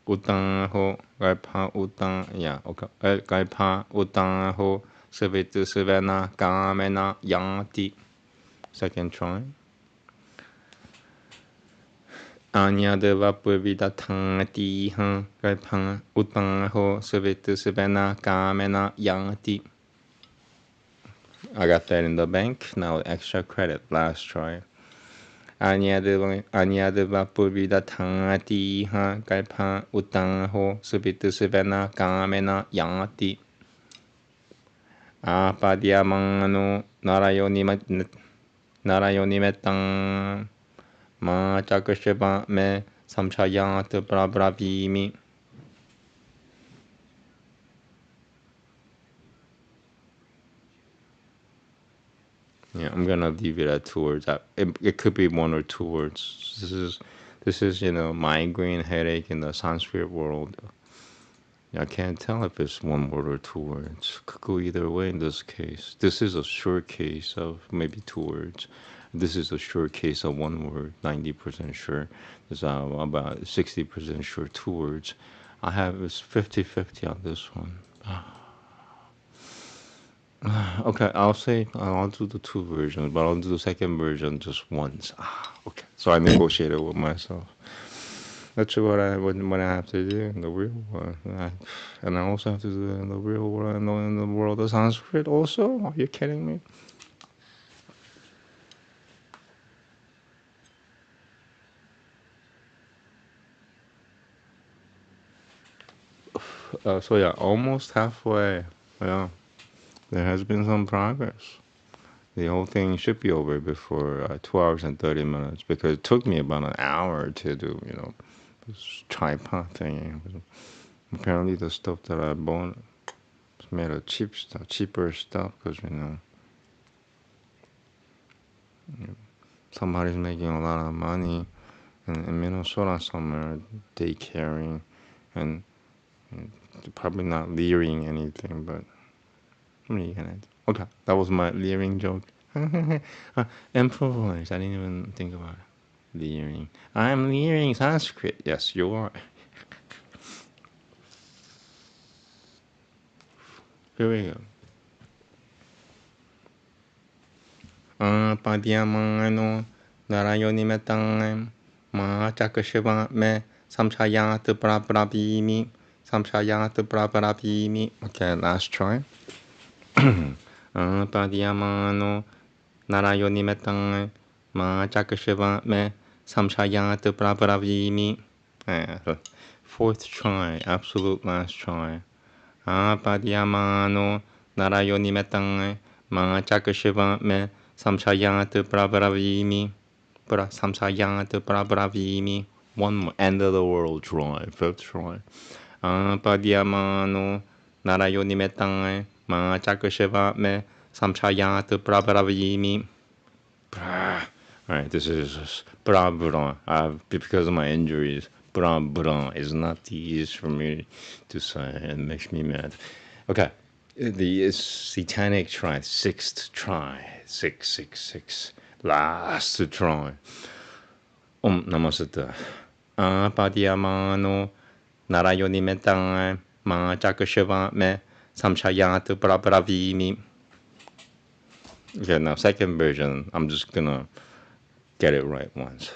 B: Utang ho Gaipa Utang, yeah, okay. Gaipa Utang ho Savitu Savana Kamena Yanti. Second try. Anyadeva Purvida Tangatiha Gaipa Utang ho Savitu Savana Kamena Yanti. I got that in the bank. Now extra credit. Last try. Anyadeva Purvida Tangatiha Gaipa Utang ho Savitu Savana Kamena Yanti. Apadyamano Narayonimetang Ma Chakashaba Me Samchayat Prabravimi. Yeah, I'm gonna leave it at two words. It could be one or two words. This is migraine headache in the Sanskrit world. I can't tell if it's one word or two words. Could go either way in this case. This is a sure case of maybe two words. This is a sure case of one word, 90% sure. There's about 60% sure two words. I have it's 50-50 on this one. Okay, I'll do the two versions, but I'll do the second version just once. Okay. So I negotiated with myself. That's what I have to do in the real world. And I also have to do it in the real world and in the world of Sanskrit also? Are you kidding me? So yeah, almost halfway. Yeah, there has been some progress. The whole thing should be over before 2 hours and 30 minutes because it took me about an hour to do, this tripod thing. Apparently the stuff that I bought is made of cheaper stuff because, somebody's making a lot of money in Minnesota somewhere, daycaring, and probably not leering anything, but what are you gonna do? Okay, that was my leering joke. Improvise. I didn't even think about it. Leering. I'm leering Sanskrit. Yes, you are. Here we go. Padiyamano Narayonimetang Ma Chakashiva Me Samshayat Prabhimi Samshayat Prabhimi. Okay, last try. Padiyamano Narayonimetang Ma Chakashiva Me Samshayat Prabhimi. Fourth try, absolute last try. Padiyamano Narayonimetang Ma Chakashiva Me Samshayat Prabhavimi. Samshayat Prabhavimi. One more. End of the world try. Fifth try. Padiyamano Narayonimetang Ma Chakashiva Me Samshayat Prabhavimi. Alright, this is Brabra. Because of my injuries, Brabra is not the easiest for me to say. It makes me mad. Okay, the satanic try, sixth try, 666, last try. Namaste. Padiyamano Narayonimetang Ma Chakashiva Me Samshayat Prabhavimi. Okay, now second version, I'm just gonna get it right once.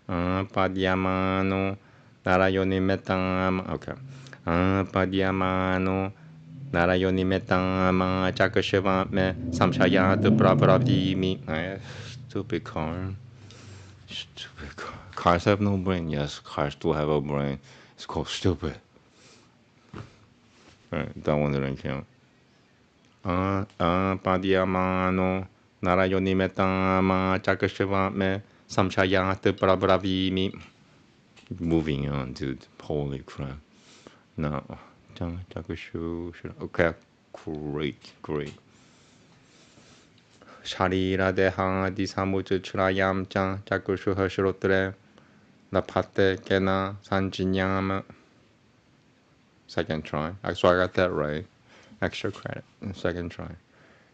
B: Padiyamano Narayonimetang. Okay. Padiyamano Narayonimetang Ma Chakashiva Me Samshayat Prabhavimi. Stupid car. Stupid car. Cars have no brain. Yes, cars do have a brain. It's called stupid. Alright, that one didn't count. Padiyamano Narayonimetang Ma Chakashiva Me Samshayat Prabhavimi. Moving on, dude. Holy crap. No. Okay, great. Sharira deha di samuju churayam chan Chakushu Hashrotre La Pate Kena Sanjinyam. Second try. So I got that right. Extra credit. Second try.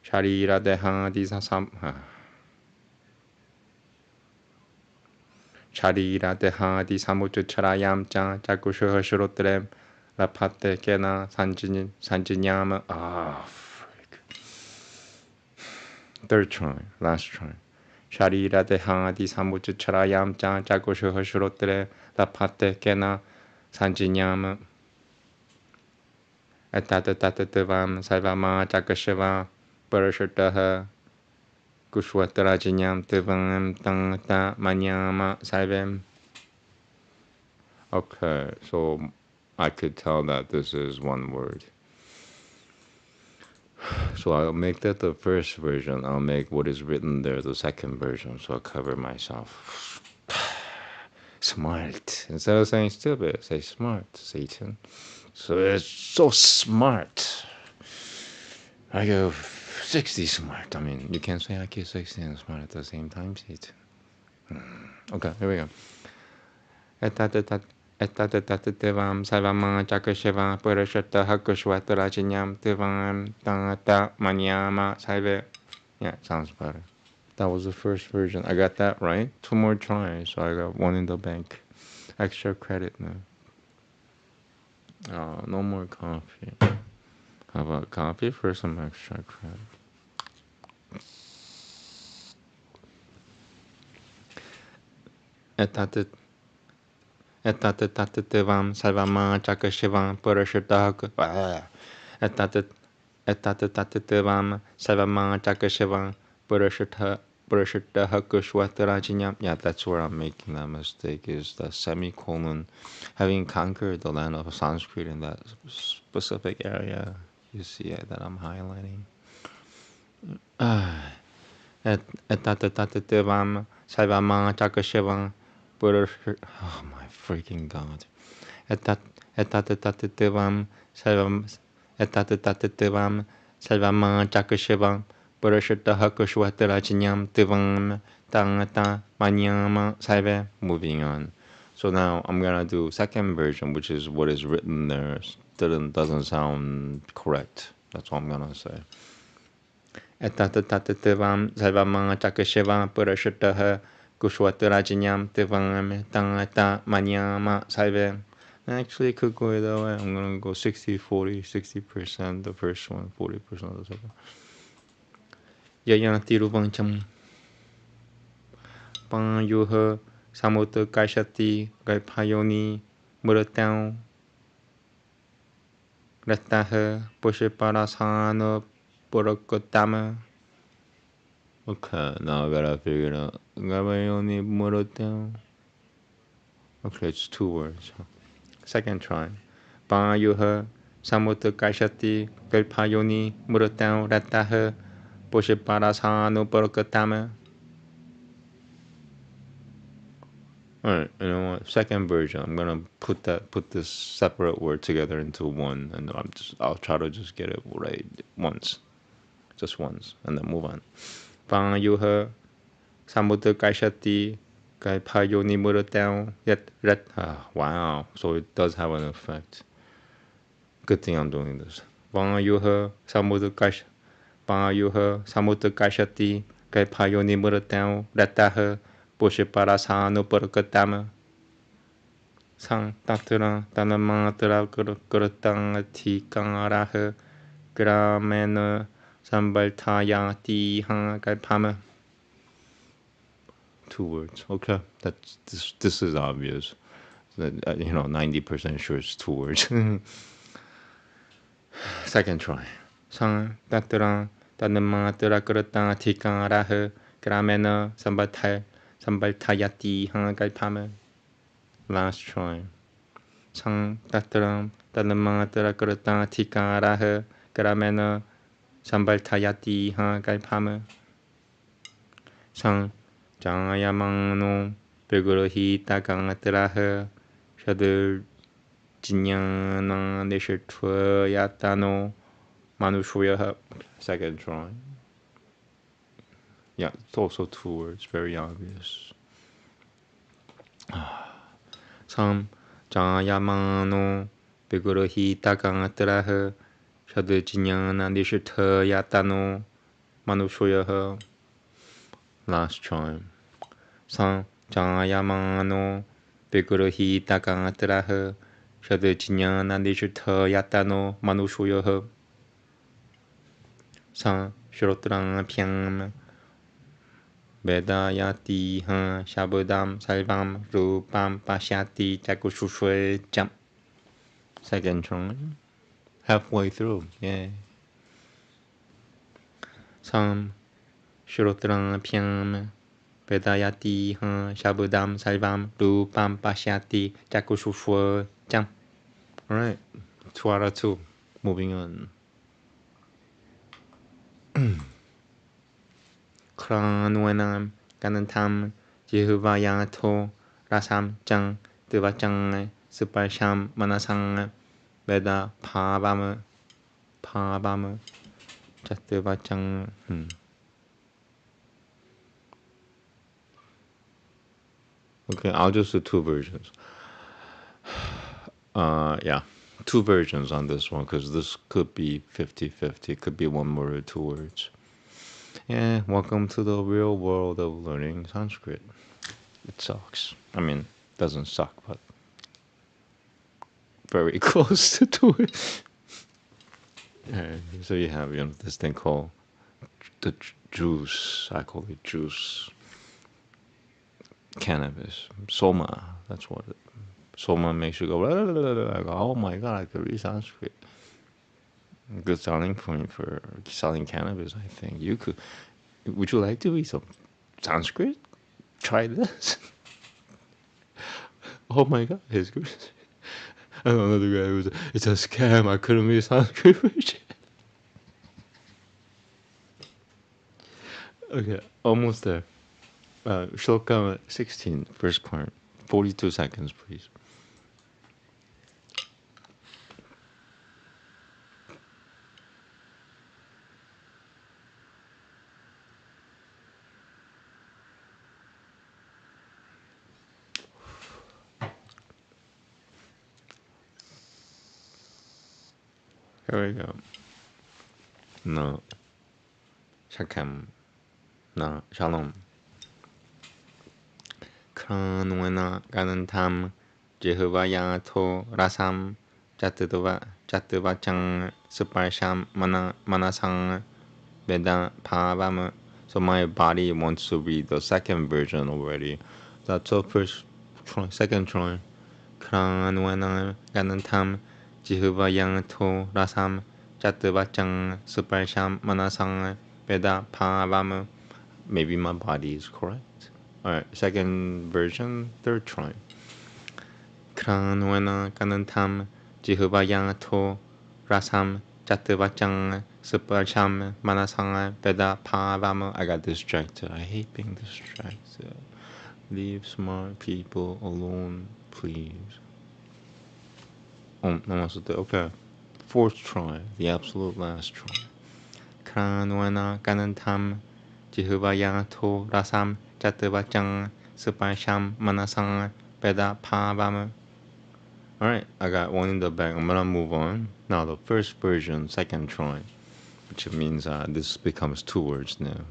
B: Sharira deha di sam. Sharira deha di samuju churayam chan Chakushu Hashrotre La Pate Kena Sanjinyam. Frick. Third try, last try. Sharira deha di samuju charayam chan Chakushu Hashrotre La Pate Kena Sanjinyam. Etatavam Saivama Chakashiva Parashutaha Kushwatarajanyam Tivam Tangta Manyama Saivem. Okay, so I could tell that this is one word. So I'll make that the first version. I'll make what is written there the second version. So I'll cover myself. Smart. Instead of saying stupid, say smart, Satan. So it's so smart. I go 60 smart. I mean, you can't say IQ 60 and smart at the same time, Satan. Okay, here we go. Etatavam Savama Chakasheva Purashata Hakushwatarajanyam Tivam Tangata Manyama Saive. Yeah, it sounds better. That was the first version. I got that right. 2 more tries, so I got 1 in the bank. Extra credit now. Oh, no more coffee. How about coffee for some extra credit? Etatavam Savama Chakashivam Purashata Etatavam Savama Chakashivam Purashata Hakushwatarajanyam. Yeah, that's where I'm making that mistake, is the semicolon. Having conquered the land of Sanskrit in that specific area, you see that I'm highlighting. Etatavam Savama Chakashivam Purashata. Oh my freaking god. Etatavam Savama Chakashivam Purashata Hakushwatarajanyam Tivam Tangata Manyama Saive. Moving on. So now I'm gonna do second version, which is what is written there. Doesn't sound correct. That's all I'm gonna say. Etatavam Savama Chakashivam Purashata Hakushwatarajanyam Tivam Tangata Manyama Saive. Actually, it could go either way. I'm gonna go 60-40, 60% the first one, 40% the second. Yayanati Rubancham Panyuha Samuta Kaishati Gaipayoni Muratao Rataha Pushiparasana Purakotama. Okay, now I gotta figure it out. Gaipayoni Muratao. Okay, it's 2 words. Second try. Panyuha Samuta Kaishati Gaipayoni Muratao Rataha Pushiparasana Purakotama. Alright, you know what? Second version. I'm gonna put this separate word together into one, and I'll try to just get it right once, just once, and then move on. Panyuha Samuddha Kaishati Kaipayoni Murutao Yet Ret. Wow, so it does have an effect. Good thing I'm doing this. Panyuha Samuddha Kaishati Kaipayoni Murutao Retaha Pushiparasano Purkatama Sang Tatra Tanamatra Kurutang Tikaraha Gramena Sambaltayati Hangapama. 2 words. Okay, that's this is obvious. 90% sure it's 2 words. Second try. Sang Tatra Tanamatra Kurutang Tikaraha Gramena Sambaltayati Hangapama. Last try. Sang Tatram Tanamatra Kurata Tikaraha Gramena Sambaltayati Hagaipama. Sang Jayamano Begurahi Tagangatraha Shadur Jinyana Nishitwa Yatano Manushuyaha. Second try. Yeah, it's also 2 words, very obvious. Sam Jayamano Begurahi Tagangatraha Shadujinyana Nishita Yatano Manushuyaha. Last time. Sam Jayamano Begurahi Tagangatraha Shadujinyana Nishita Yatano Manushuyaha. Sam Shrotrang Pyam Veda Yati Ha Shabudam Salvam Rupam Pashyati Chakushushwe Jump. Second try. Halfway through. Yeah. Sam Shrotrang Pyam Veda Yati Ha Shabudam Salvam Rupam Pashyati Chakushushwe Jump. Alright. 2 out of 2. Moving on. Kranuenam Ganantam Jehuvayato Rasam Jang Devachang Supasham Manasang Veda Pavama Chatevachang. Okay, I'll just do 2 versions. Yeah, 2 versions on this one, because this could be 50-50. It could be 1 word or 2 words. Yeah, welcome to the real world of learning Sanskrit. It sucks. I mean, it doesn't suck, but very close to it. So you have, this thing called the juice. I call it juice. Cannabis. Soma. That's what it. Soma makes you go, I go, oh my god, I could read Sanskrit. A good selling point for selling cannabis, I think. Would you like to read some Sanskrit? Try this. Oh my god, it's good. And another guy was, it's a scam, I couldn't read Sanskrit for shit. Okay, almost there. Shloka 16, first part. 42 seconds, please. Here we go. No. Shakam. No. Shalom. Kranuena Ganantam Jehuvayato Rasam Jatuvachang Supasham Manasang Veda Pavam So my body wants to read the second version already. That's the first try, second try. 크랑원을 가는 탐 지흐바양 라삼 짜뜨바짱 스팔샴 마나상 베다 파밤. Maybe my body is correct. Alright, second version, third try. 크랑원을 가는 탐 지흐바양 라삼 짜뜨바짱 스팔샴 마나상 베다 파밤. I got distracted. I hate being distracted. Leave smart people alone, please. Oh, Namaste. Okay. Fourth try, the absolute last try. 크란와나 까는탐 지흐바야토 라삼 짜뜨바짱 스파샴 마나상 베다 파밤. Alright, I got one in the bag. I'm gonna move on. Now the first version, second try, which means this becomes 2 words now.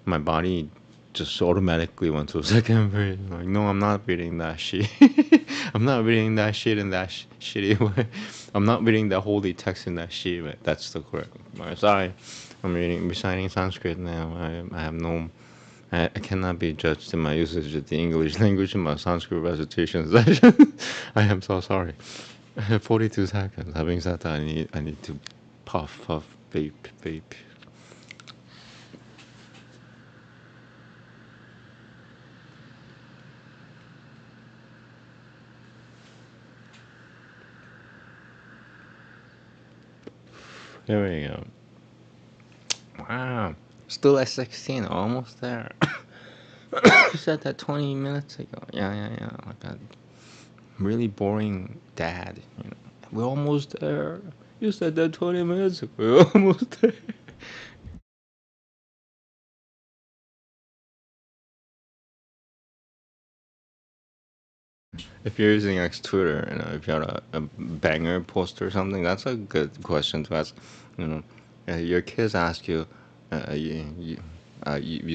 B: My body just automatically went to a second version. Like, no, I'm not reading that shit. I'm not reading that shit in that shitty way. I'm not reading the holy text in that shitty way. That's the correct. Sorry, I'm reciting Sanskrit now. I have no. I cannot be judged in my usage of the English language in my Sanskrit recitation session. I am so sorry. 42 seconds. Having said that, I need to puff, vape. Here we go. Wow. Still at 16. Almost there. You said that 20 minutes ago. Yeah. Like a really boring dad. You know. We're almost there. You said that 20 minutes ago. We're almost there. If you're using X Twitter, you know, if you had a banger post or something, that's a good question to ask. You know, your kids ask you, you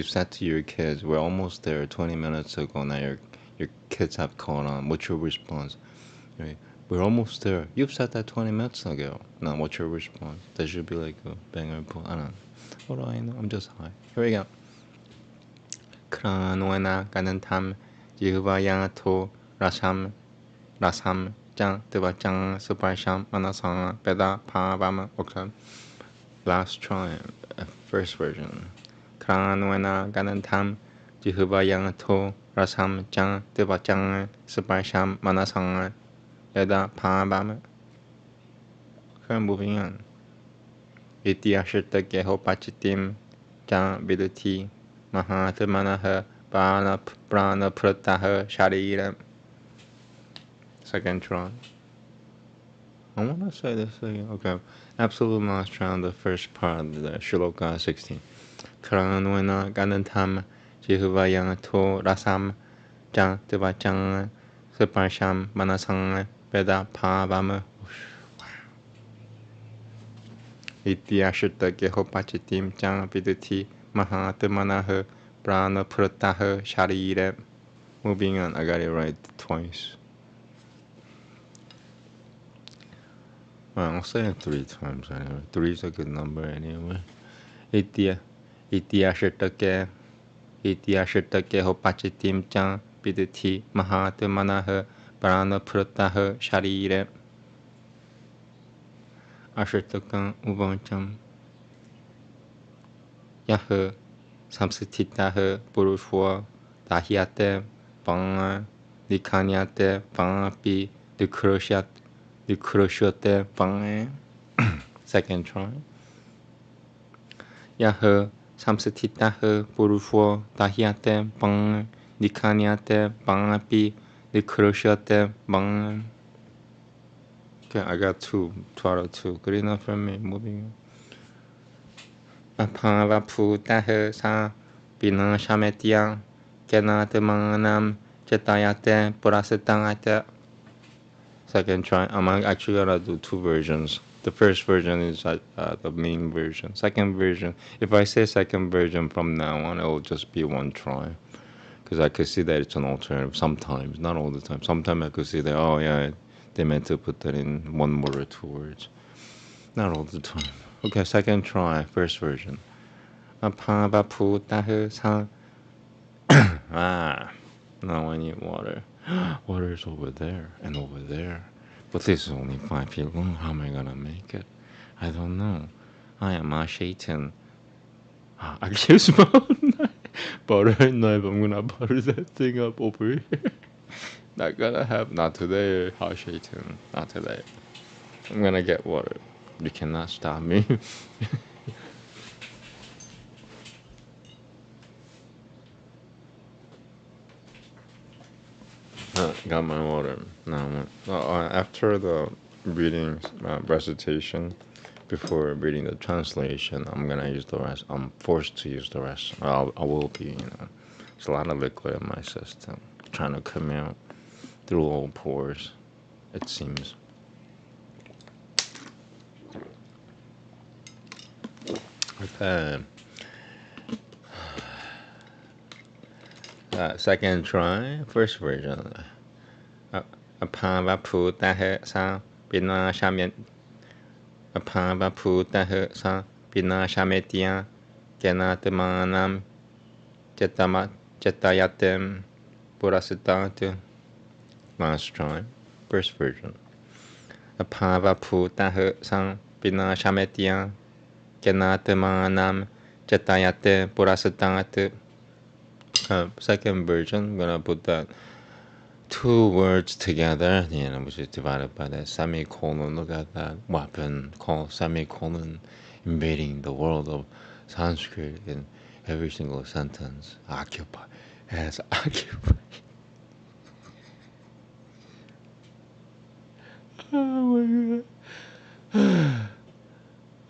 B: said to your kids, "We're almost there." 20 minutes ago, now your kids have caught on. What's your response? Right? We're almost there. You've said that 20 minutes ago. Now, what's your response? That should be like a banger post. I don't know. What do I know? I'm just high. Here we go. 크라노에나 가는 탐 지흐바야토 라삼 짱 뜨바짱 스파샴 마나상 베다 파밤. Okay. Last try. First version. 크라노에나 가는 탐 지흐바야토 라삼 짱 뜨바짱 스파샴 마나상 베다 파밤. Okay, moving on. 이티아실때 게호파치팀 짱 비드티 Mahatmanah Prana Pratah Shariram. Second try. I want to say this again. Okay. Absolute last try on the first part of the Shloka 16. Kranwena Ganantam Jihuvayang To Rasam Jang Tivachang Sipasham Manasang Veda Pavam. Ityashita Gehopachitim Jang Viduti Mahatmanah Prana Pratah Sharire. Moving on, I got it right twice. Well, I'll say it 3 times anyway. 3 is a good number anyway. Ityashita Gehopachitim Jang Viduti Mahatmanah Prana Pratah Sharire. Ashitakan Uvancham Yah Samsititah Purushwa Dahiate Bang Likanyate Bang Pi Dikroshate Bang. Second try. Yah Samsititah Purushwa Dahiate Bang Likanyate Bang Pi Dikroshate Bang. Okay, I got 2 out of 2. Good enough for me. Moving on. Apavapudah sa Binashametya Kenatamanam Chetayate Purasitangate. Second try. I'm actually gonna do 2 versions. The first version is the main version. Second version, if I say second version from now on, it will just be 1 try. Because I could see that it's an alternative sometimes, not all the time. Sometimes I could see that, oh yeah, they meant to put that in 1 word or 2 words. Not all the time. Okay, second try, first version. 아파바푸다흐상. Now I need water. Water's over there and over there. But this is only 5 feet long. How am I gonna make it? I don't know. I am a Shaitan. I just found butter and knife. I'm gonna butter that thing up over here. Not gonna have. Not today, Shaitan. Not today. I'm gonna get water. You cannot stop me. Got my water. Now, after the reading, recitation, before reading the translation, I'm gonna use the rest. I'm forced to use the rest. I will be, There's a lot of liquid in my system trying to come out through all pores, it seems. Okay. Second try, first version. 아파바푸다헤사 비나샤면 아파바푸다헤사 비나샤메티야 게나트마남 제타야템 보라스타트. Last try, first version. 아파바푸다헤사 비나샤메티야 게나트마남 제타야테 보라스타트. Second version, I'm gonna put that 2 words together, which is divided by that semicolon. Look at that weapon called semicolon invading the world of Sanskrit in every single sentence. Occupy as occupy. Oh my god.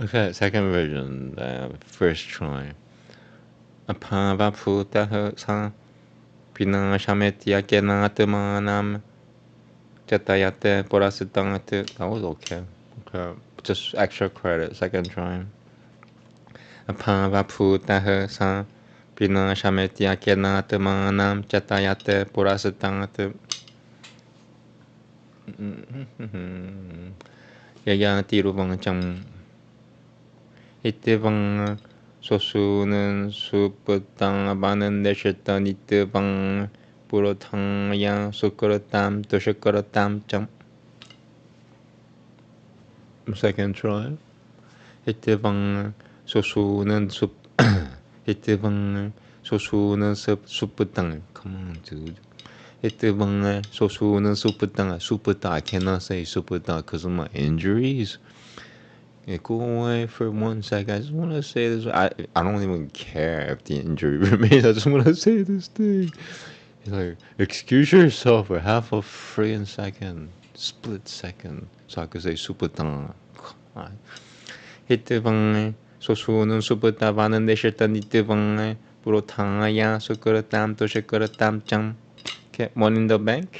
B: Okay, second version, first try. 아파바푸다흐사 비나샤메티야 게나트마남 제타야테 보라스땅트. That was okay. Just extra credit. Second try. 아파바푸다흐사 비나샤메티야 게나트마남 제타야테 보라스땅트. 야야티루방짱 이때방 소수는 수부땅 바는 내셨던 이뜨방 부로탕야 수그릇담 도시그릇담 점. Second try. 이뜨방 소수는 수 이뜨방 소수는 수부땅. Come on, dude. 이뜨방 소수는 수부땅. 수부땅. I cannot say 수부땅 because of my injuries. Yeah, go away for 1 second. I just want to say this. I don't even care if the injury remains. I just want to say this thing. It's like, excuse yourself for half a friggin' second, split second, so I could say 수부땅. 이뜨방에 소수는 수부따 바는 내셨던 이뜨방에 부로탕아야 수그릇담 도시그릇담 짱. Get one in the bank.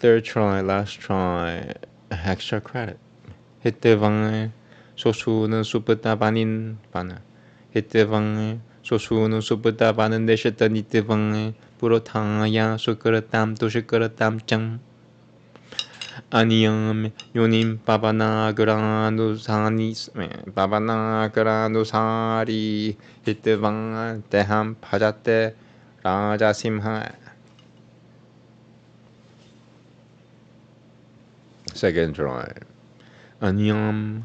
B: Third try, last try, extra credit. 이때방에 소수는 수부따 바닌 바나. 이때방에 소수는 수부따 바는 내셨던 이때방에 부로탕아야 수그릇담 도시그릇담 짱. 아니염 요님 바바나그라누사리 이때방 대함 파자테 라자심하. Second try. 아니염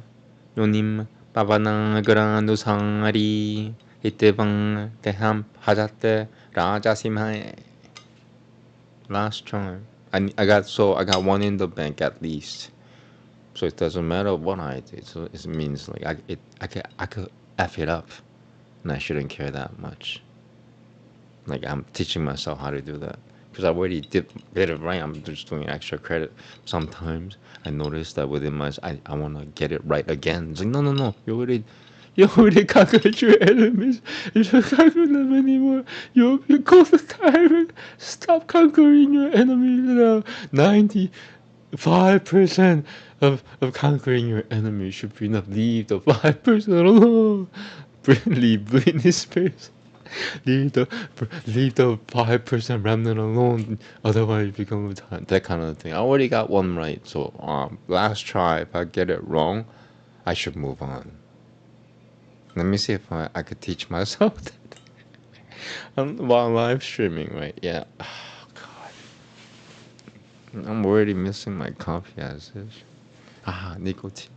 B: 요님 바바나그라누사리 이때방 대함 파자테 라자심하. Last try. I got 1 in the bank at least, so it doesn't matter what I did. So it means like I could F it up, and I shouldn't care that much. Like I'm teaching myself how to do that because I already did it right. I'm just doing extra credit. Sometimes I notice that within myself, I want to get it right again. It's like no, you already conquered your enemies. You don't conquer them anymore. You go to time and stop conquering your enemies now. 95% of conquering your enemies should be enough. Leave the 5% alone. Leave Britney Spears. Leave the 5% remnant alone. Otherwise you become that kind of thing. I already got one right. So last try, if I get it wrong, I should move on. Let me see if I could teach myself that while live streaming, right? Yeah. Oh, God. I'm already missing my coffee as is. Nicotine.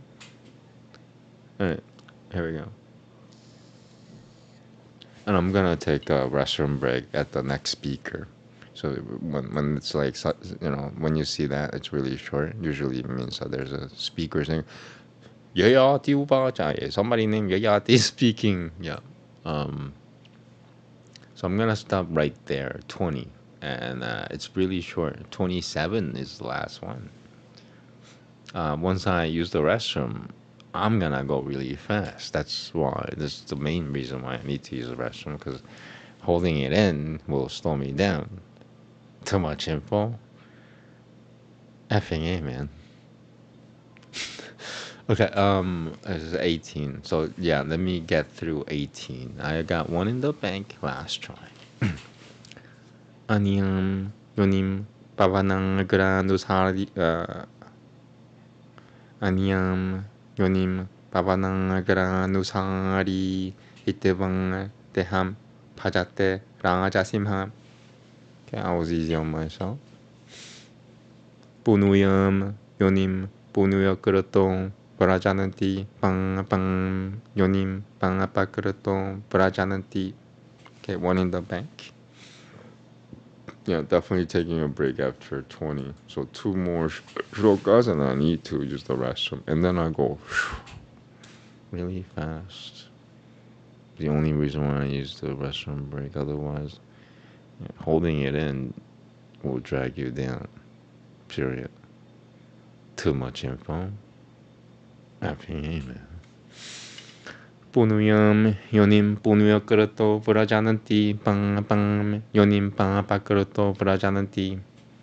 B: Alright, here we go. And I'm gonna take a restroom break at the next speaker. So when it's like, when you see that, it's really short. Usually it means that there's a speaker saying, yeah, somebody named Yayati speaking. Yeah. So I'm gonna stop right there, 20. And it's really short. 27 is the last one. Once I use the restroom, I'm gonna go really fast. That's the main reason why I need to use the restroom, because holding it in will slow me down. Too much info. Effing A, man. Okay, this is 18. So yeah, let me get through 18. I got one in the bank last try. Anyam yonim pavanang granusari Anyam yonim pavanang granusari itevang teham pajate rajasimha. Okay, I was easy on myself. Punuyam yonim punuya keretong prajananti pang yonim pang apa keretong prajananti. Okay, one in the bank. Yeah, definitely taking a break after 20. So 2 more shlokas and I need to use the restroom. And then I go really fast. The only reason why I use the restroom break. Otherwise, holding it in will drag you down. Period. Too much info. Amen. Punuyam yonim punuya kereto prajananti pang yonim pang apa kereto prajananti.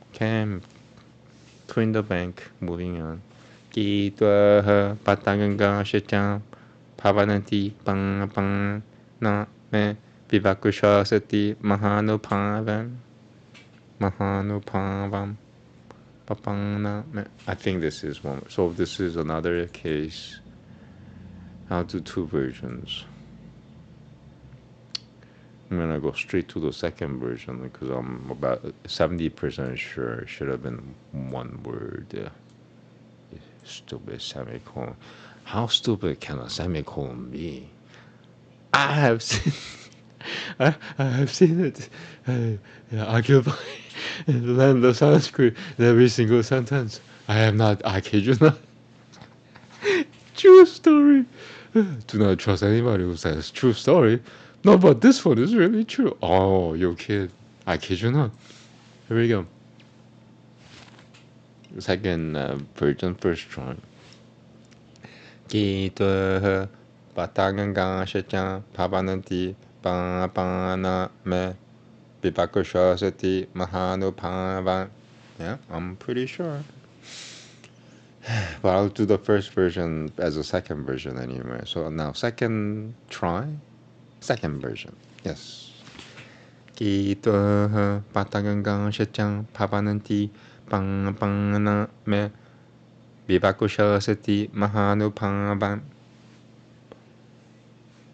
B: Okay, two in the bank. Moving on. Ki twa pataganga shecham pavananti pang na me vivakusha sati mahanupavam papang me. I think this is one. So this is another case. I'll do 2 versions. I'm gonna go straight to the second version because I'm about 70% sure it should have been one word. Stupid semicolon. How stupid can a semicolon be? I have seen, I have seen it occupy in the land of Sanskrit in every single sentence. I have not. I kid you not. True story. Do not trust anybody who says true story. No, but this one is really true. Oh, you kid. I kid you not. Here we go. Second version, first try. Kita pataganga shachang pavananti pangapana me vipakusha sati mahanupavan. Yeah, I'm pretty sure. But I'll do the first version as a second version anyway. So now second try, second version. Yes. Kita pataganga shachang pavananti pangapana me vipakusha sati mahanupavan.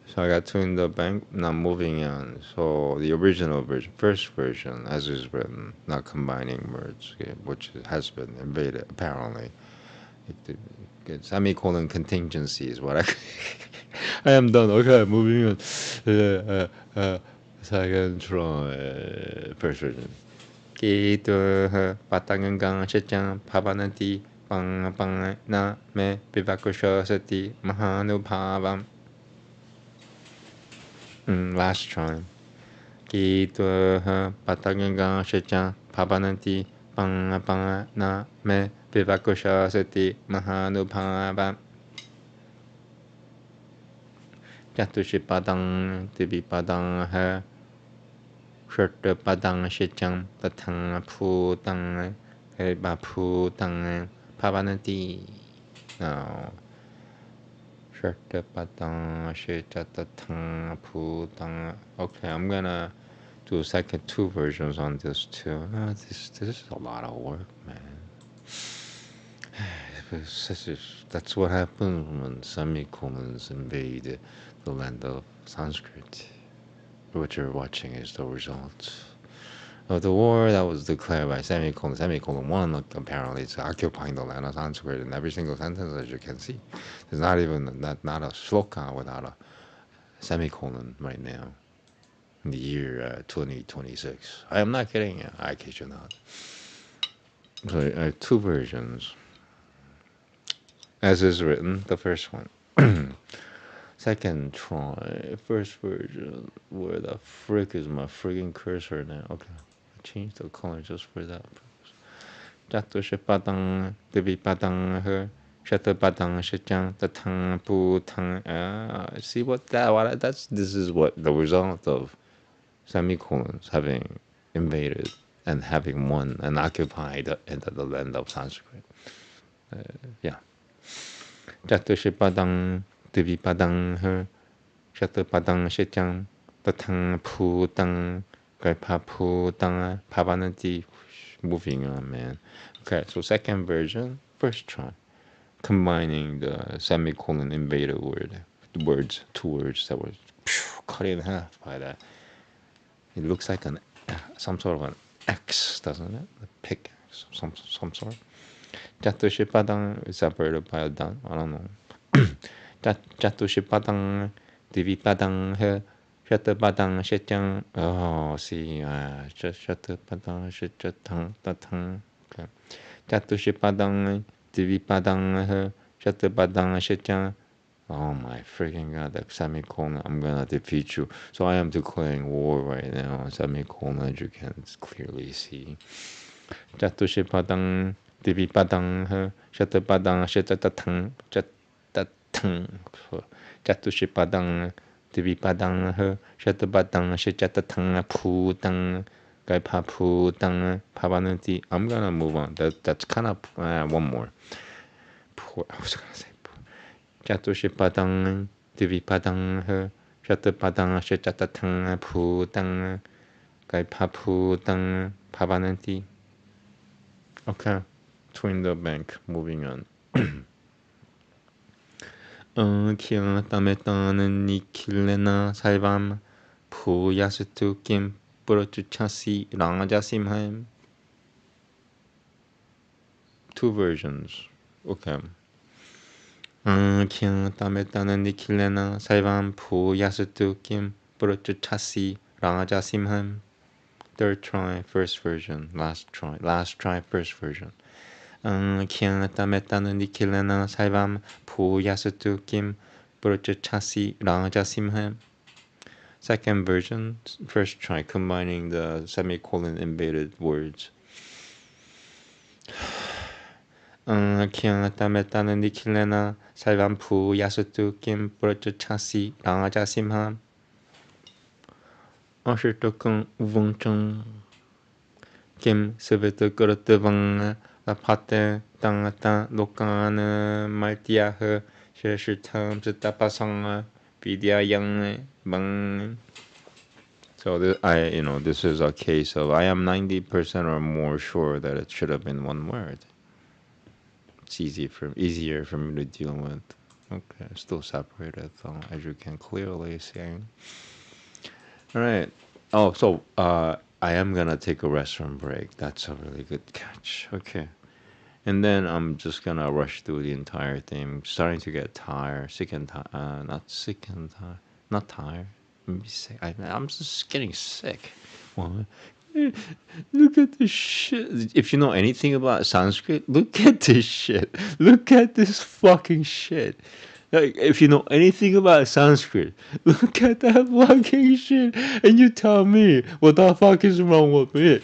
B: So I got 2 in the bank. Now moving on. So the original version, first version, as is written, not combining words, okay, which has been in Veda apparently. Semicolon contingency is what I am done. Okay, moving on. Second try, first version. Kita patangang shachang pavananti pang na me vivakusha sati mahanubhavam. Last try. Kita patangang shachang pavananti pang na me vivakusha sati mahanubhavam. Chatushipadang tivipadang ha Shirtapadang shechang tatang putang putang pavananti. Now Shirtapadang shechatatang putang. Okay, I'm gonna do second 2 versions on this too. This is a lot of work, man. That's what happens when semicolons invade the land of Sanskrit. What you're watching is the result of the war that was declared by semicolon. Semicolon 1 apparently is occupying the land of Sanskrit in every single sentence, as you can see. There's not even not a shloka without a semicolon right now in the year 2026. I am not kidding you. I kid you not. So I have two versions. As is written, the first one. Second try. First version. Where the frick is my friggin' cursor now? Okay. I changed the color just for that purpose. Jatu shepadang, divi padang her, shata padang shijang, tatang pu tang. See this is what the result of semicolons having invaded and having won and occupied into the land of Sanskrit. Yeah. Jatushi-padang, divi-padang, shatu-padang, shijang, tatang pu-dang, gaipa-pu-dang, pavanati. Moving on, man. Okay, so second version, first try. Combining the semicolon invaded words, two words that were cut in half by that. It looks like some sort of an X, doesn't it? A pickaxe, some sort. Jatushi-padang is separated by a dot. I don't know. Jatushi-padang, divi-padang, shatu-padang, shijang. Oh, see, shatu-padang, shijang, tatang. Okay. Jatushi-padang, divi-padang, shatu-padang, shijang. Oh my freaking god, that semicolon, I'm gonna defeat you. So I am declaring war right now, semicolon, as you can clearly see. Jatushi-padang, divi-padang, shatu-padang, shijang, tatang. Jatushi-padang, divi-padang, shatu-padang, shijang, pu-dang, gaipa-pu-dang, pavanati. I'm gonna move on. That's kind of one more. I was gonna say Jatushi-padang, divi-padang, shatu-padang, shijang, pu-dang, gaipa-pu-dang, pavanati. Okay, twin the bank, moving on. Kia tametanen nikilena saivam pu yasutu kim purochuchasi rangajasimhaim. Two versions. Okay. Kia tametanen nikilena saivam pu yasutu kim purochuchasi rangajasimhaim. Third try, first version. Last try, first version. Kia tametanen nikilena saivam pu yasutu kim purochuchasi rangajasimhaim. Second version, first try, combining the semicolon invaded words. Kia tametanen nikilena saivam pu yasutu kim purochuchasi rangajasimhaim. Ashirtokun uvungchung kim sevetu kurutuvang la pate tangata lokana maltiah sheshitam sitapasang vidya yang bang. So this is a case of I am 90% or more sure that it should have been one word. It's easier for me to deal with. Okay, still separated though, as you can clearly see. All right. Oh, so I am gonna take a restroom break. That's a really good catch. Okay. And then I'm just gonna rush through the entire thing. I'm starting to get tired, not tired. Maybe sick. I'm just getting sick. Well, look at this shit. If you know anything about Sanskrit, look at this shit. Look at this fucking shit. Like, if you know anything about Sanskrit, look at that fucking shit, and you tell me what the fuck is wrong with me.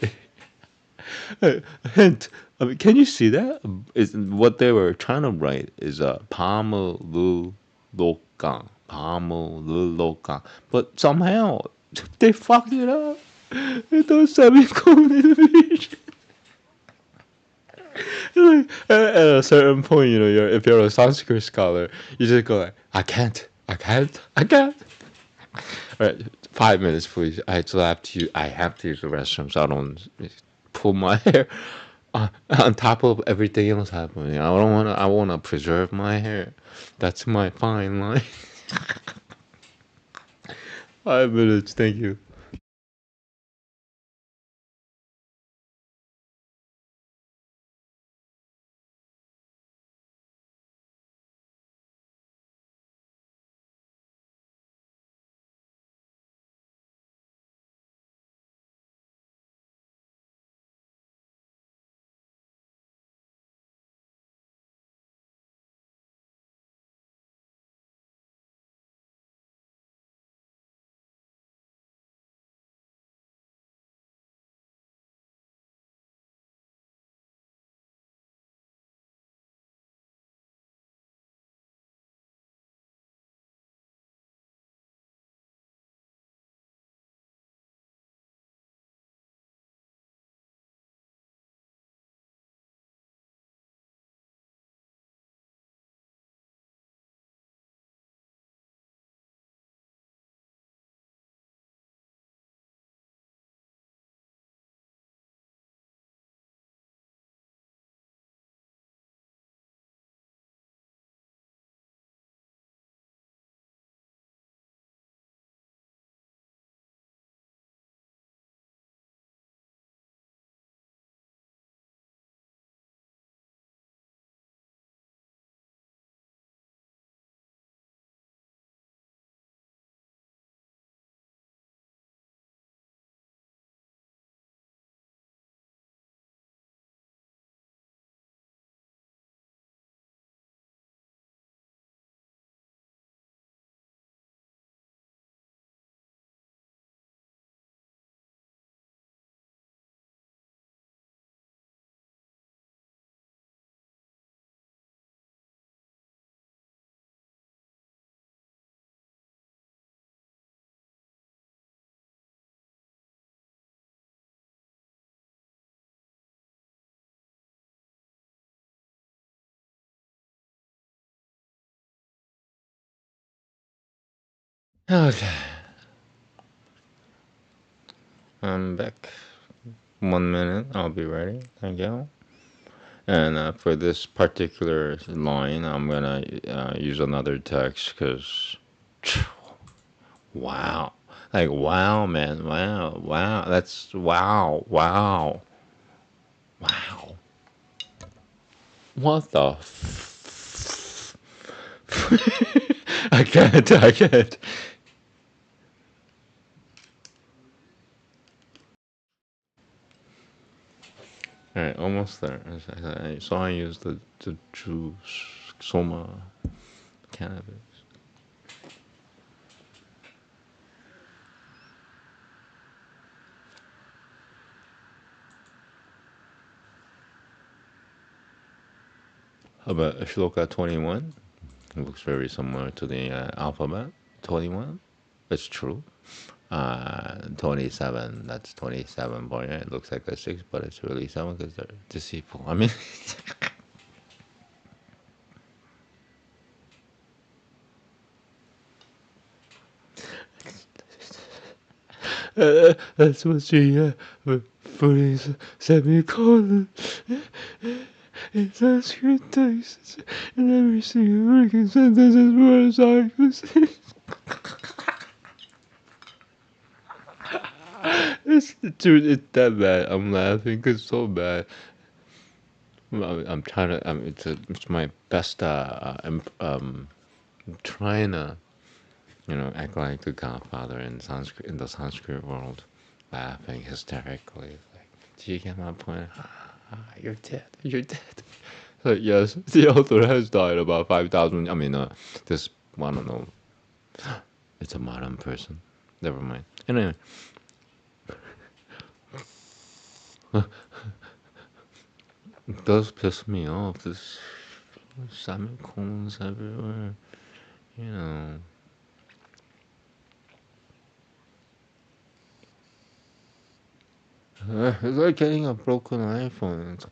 B: Hint. I mean, can you see that? What they were trying to write is Pamululoka. But somehow they fucked it up. Those semicolon. Like, at a certain point, if you're a Sanskrit scholar, you just go like, I can't. All right, 5 minutes, please. I have to use the restroom so I don't pull my hair. On top of everything else happening. I don't want to. I want to preserve my hair. That's my fine line. 5 minutes. Thank you. Okay, I'm back. 1 minute. I'll be ready. Thank you. And for this particular line, I'm gonna use another text because, wow, like wow, man, wow, wow, that's wow, wow, wow. What the? I can't. I can't. All right, almost there. So I use the juice, soma, cannabis. How about Shloka 21? It looks very similar to the alphabet. 21. It's true. 27. That's 27. Boy, it looks like a 6, but it's really 7 because they're deceitful. I mean, that's what she put his semicolon in Sanskrit text, and every single freaking sentence is motorcycles. It's dude, it's that bad. I'm laughing because it's so bad. I'm trying to. It's my best. I'm trying to, act like the Godfather in Sanskrit in the Sanskrit world, laughing hysterically. Like, do you get my point? You're dead. You're dead. Like, yes, the author has died about 5,000. I mean, this I don't know. It's a modern person. Never mind. Anyway, it does piss me off. This semicolons everywhere. You know. It's like getting a broken iPhone.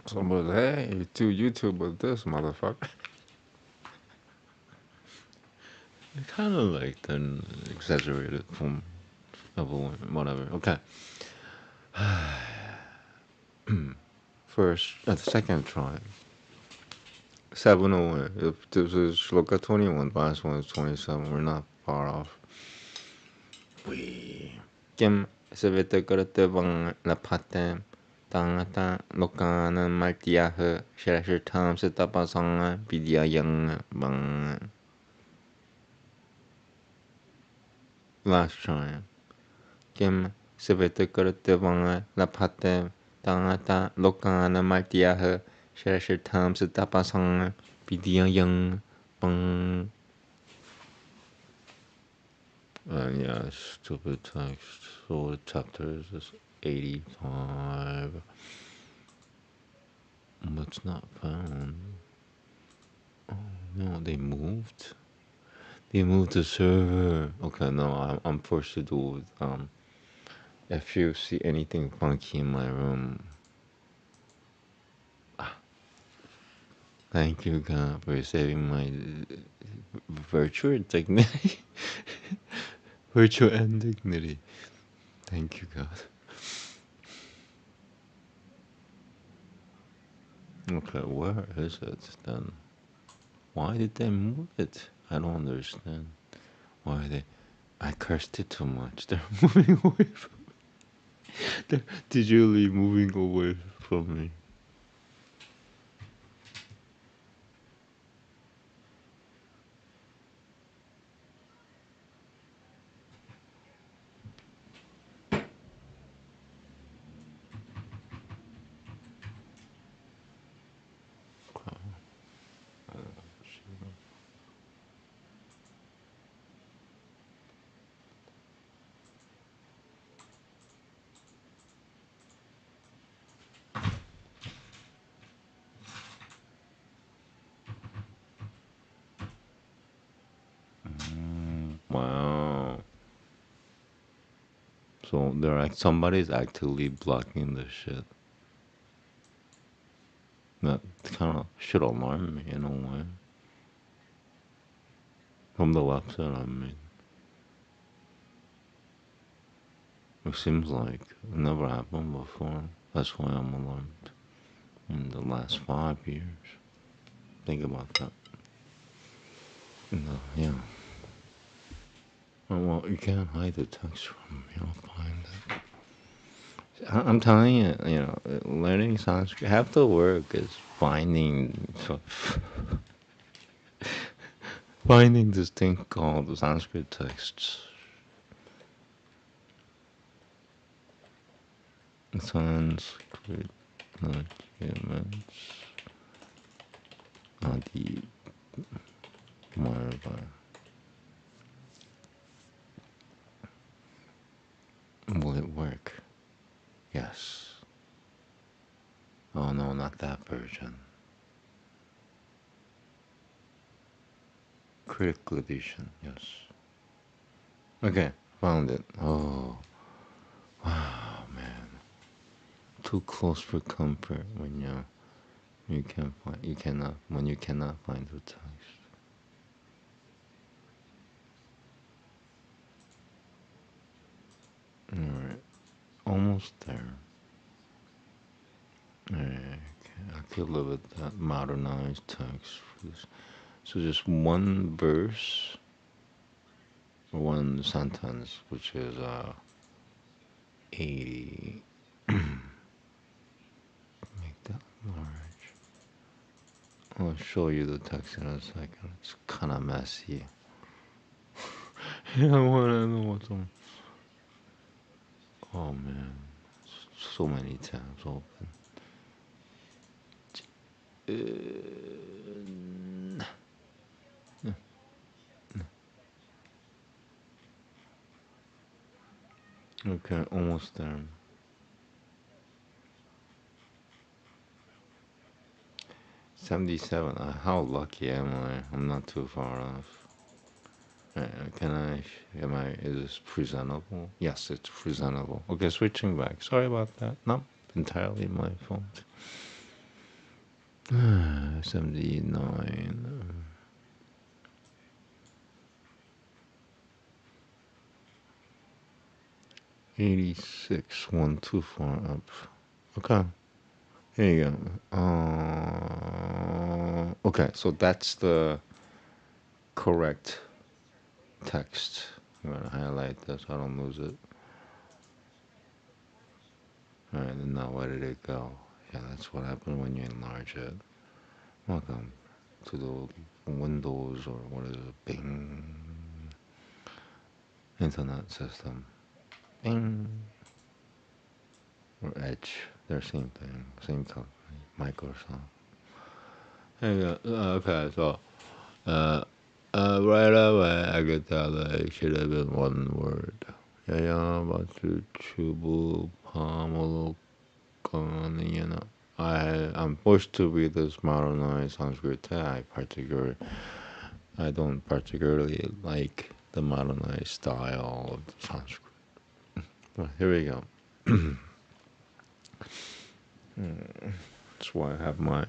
B: Somebody, hey, do YouTube with this motherfucker. Kind of like an exaggerated form of a woman, whatever. Okay. the second try. 701. If this is Shloka 21, the last one is 27. We're not far off. We Kim Savita Gurutavang Lapatem Tangata Lokana Martiah Shasher Tam Sitapasanga Vidya Yang Bang. Last try. Kim Savita Gurutavang Lapatem Tangata Lokana Martiah Shasher Tam Sitapasanga Vidya Yang Bang. Yeah, stupid text. So the chapter is 85. It's not found. Oh no, they moved. They moved the server. Okay, no, I'm forced to do it. If you see anything funky in my room, thank you God for saving my virtue dignity. Virtue and dignity. Thank you God. Okay, where is it then? Why did they move it? I don't understand. Why they... I cursed it too much. They're moving away from me. They're digitally moving away from me. Wow. So they're like somebody's actively blocking the shit. That kind of should alarm me in a way. From the website, I mean. It seems like it never happened before. That's why I'm alarmed. In the last 5 years. Think about that. No, yeah. Well, you can't hide the text from me. I'll find it. I'm telling you, learning Sanskrit, half the work is finding this thing called Sanskrit texts. Sanskrit documents. Adi Marva. Will it work? Yes. Oh no, not that version. Critical edition, yes. Okay, found it. Oh, wow, man. Too close for comfort when you cannot find the text. Alright, almost there. Okay, I could live with that modernized text for this. So just one verse, one sentence, which is 80. Make that large. I'll show you the text in a second. It's kind of messy. I want to know what's on. Oh man, so many tabs open. Okay, almost there. 77. How lucky am I? I'm not too far off. Is this presentable? Yes, it's presentable. Okay, switching back. Sorry about that. Not entirely my fault. 79. 86. One too far up. Okay. Here you go. Okay, so that's the correct text. I'm gonna highlight this so I don't lose it. Alright, and now where did it go? Yeah, that's what happened when you enlarge it. Welcome to the Windows or what is it? Bing. Internet system. Bing. Or Edge. They're same thing. Same company. Microsoft. There you go. Okay, so right away I could tell that it should have been one word. 야야마트 추부 파모로 건이나. I'm forced to read this modernized Sanskrit. I don't particularly like the modernized style of Sanskrit. But here we go. That's why I have my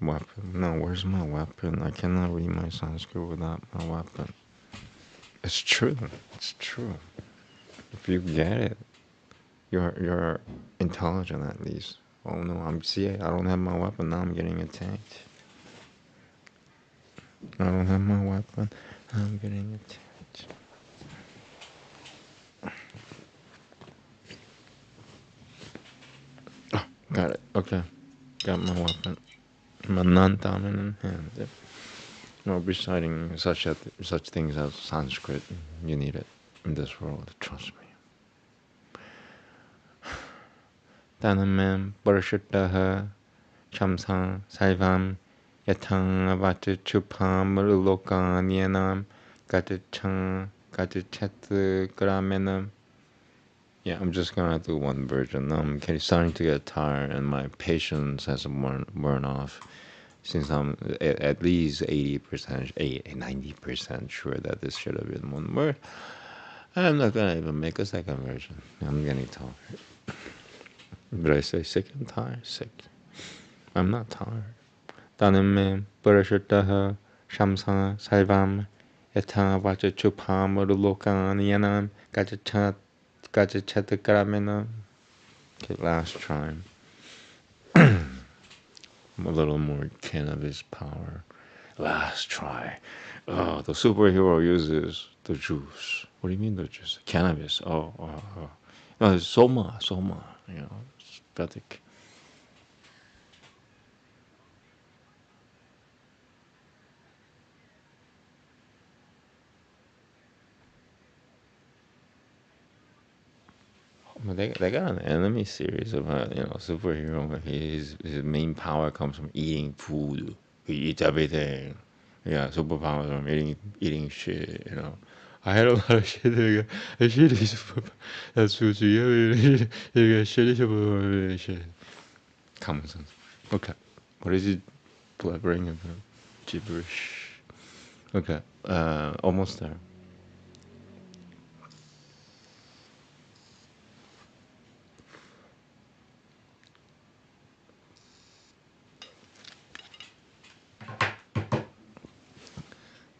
B: weapon. No, where's my weapon? I cannot read my Sanskrit without my weapon. It's true. It's true. If you get it, you're intelligent at least. Oh no, I don't have my weapon. Now I'm getting attacked. I don't have my weapon. I'm getting attacked. Oh, got it. Okay. Got my weapon. My non-dominant hand. Yep. No, reciting such things as Sanskrit, you need it in this world. Trust me. Tanamam parashattaha shamsa saivam yatang avata chupam lokanyanam gatachat gramenam. Yeah, I'm just gonna do one version. I'm starting to get tired and my patience has worn off. Since I'm at least 80%, 90% sure that this should have been one word, I'm not gonna even make a second version. I'm getting tired. Did I say sick? I'm tired. Sick. I'm not tired. Taname parashutaha shamsa saivam yatha vacha chupam lokanyanam gajachat karamena. Okay, last try. A little more cannabis power. Last try. Oh, the superhero uses the juice. What do you mean the juice? Cannabis. Oh. No, it's soma. You know, it's Vedic. But they got an anime series about superhero. His main power comes from eating food. He eats everything. Yeah, superpowers from eating shit. I had a lot of shit. Shit is that's food. You got shit. Common sense. Okay, what is it blabbering about? Gibberish. Okay, almost there.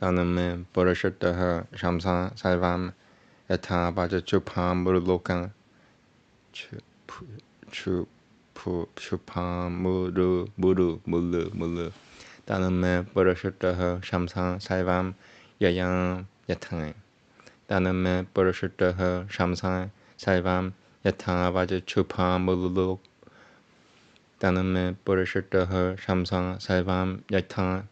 B: Taname parashataha shamsa saivam yatha baja chupam lokan chupam mulu Taname parashataha shamsa saivam yayam yatang Taname parashataha shamsa saivam yatha baja chupam mulu Taname parashataha shamsa saivam yatha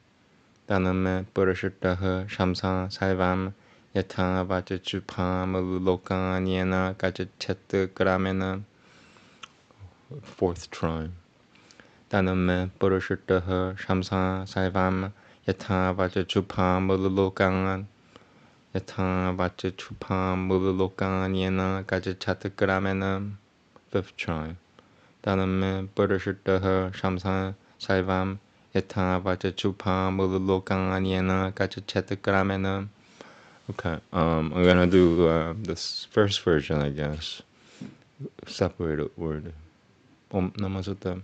B: Taname parashataha shamsa saivam yatha vacha chupam lokanyena gajachat gramena. Fourth try. Taname parashataha shamsa saivam yatha vacha chupam lokanyena gajachat gramena. Fifth try. Taname parashataha shamsa saivam yatha vacha chupam lokanyena gajachat gramena. Okay, I'm gonna do this first version, I guess. Separated word. Om Namaste.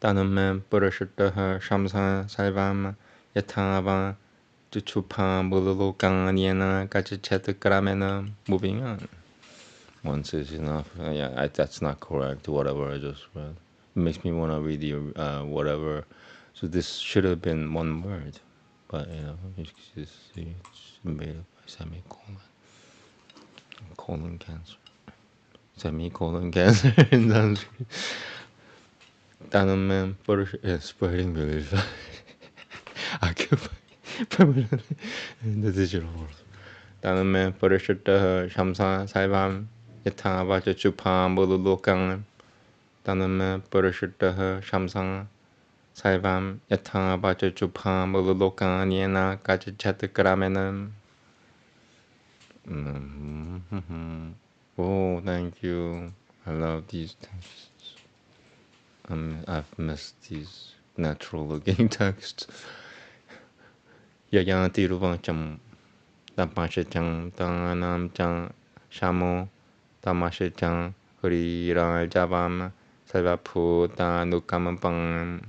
B: Taname parashataha shamsa saivam yatha chupam lokanyena gajachat gramena. Moving on. Once is enough. Yeah, that's not correct, whatever I just read. makes me want to read the whatever. So this should have been one word, but it's made up by semicolon, colon cancer, semicolon cancer in Sanskrit. Āmēn, spreading really fast, occupy permanently in the digital world. Āmēn Parishutta Shamsa Saivam Yatha Vacha Chupam Bululokang. Āmēn Parishutta Shamsa Saivam Yatha Vacha Chupam Bululokang Yena Gachat Gramenam. Oh, thank you. I love these texts. I've missed these natural-looking texts. Yayanti Ruvacham Tapashacham Tanam Chang Shamo Tamashacham Hri Ral Javam Savaputa Nukamampang.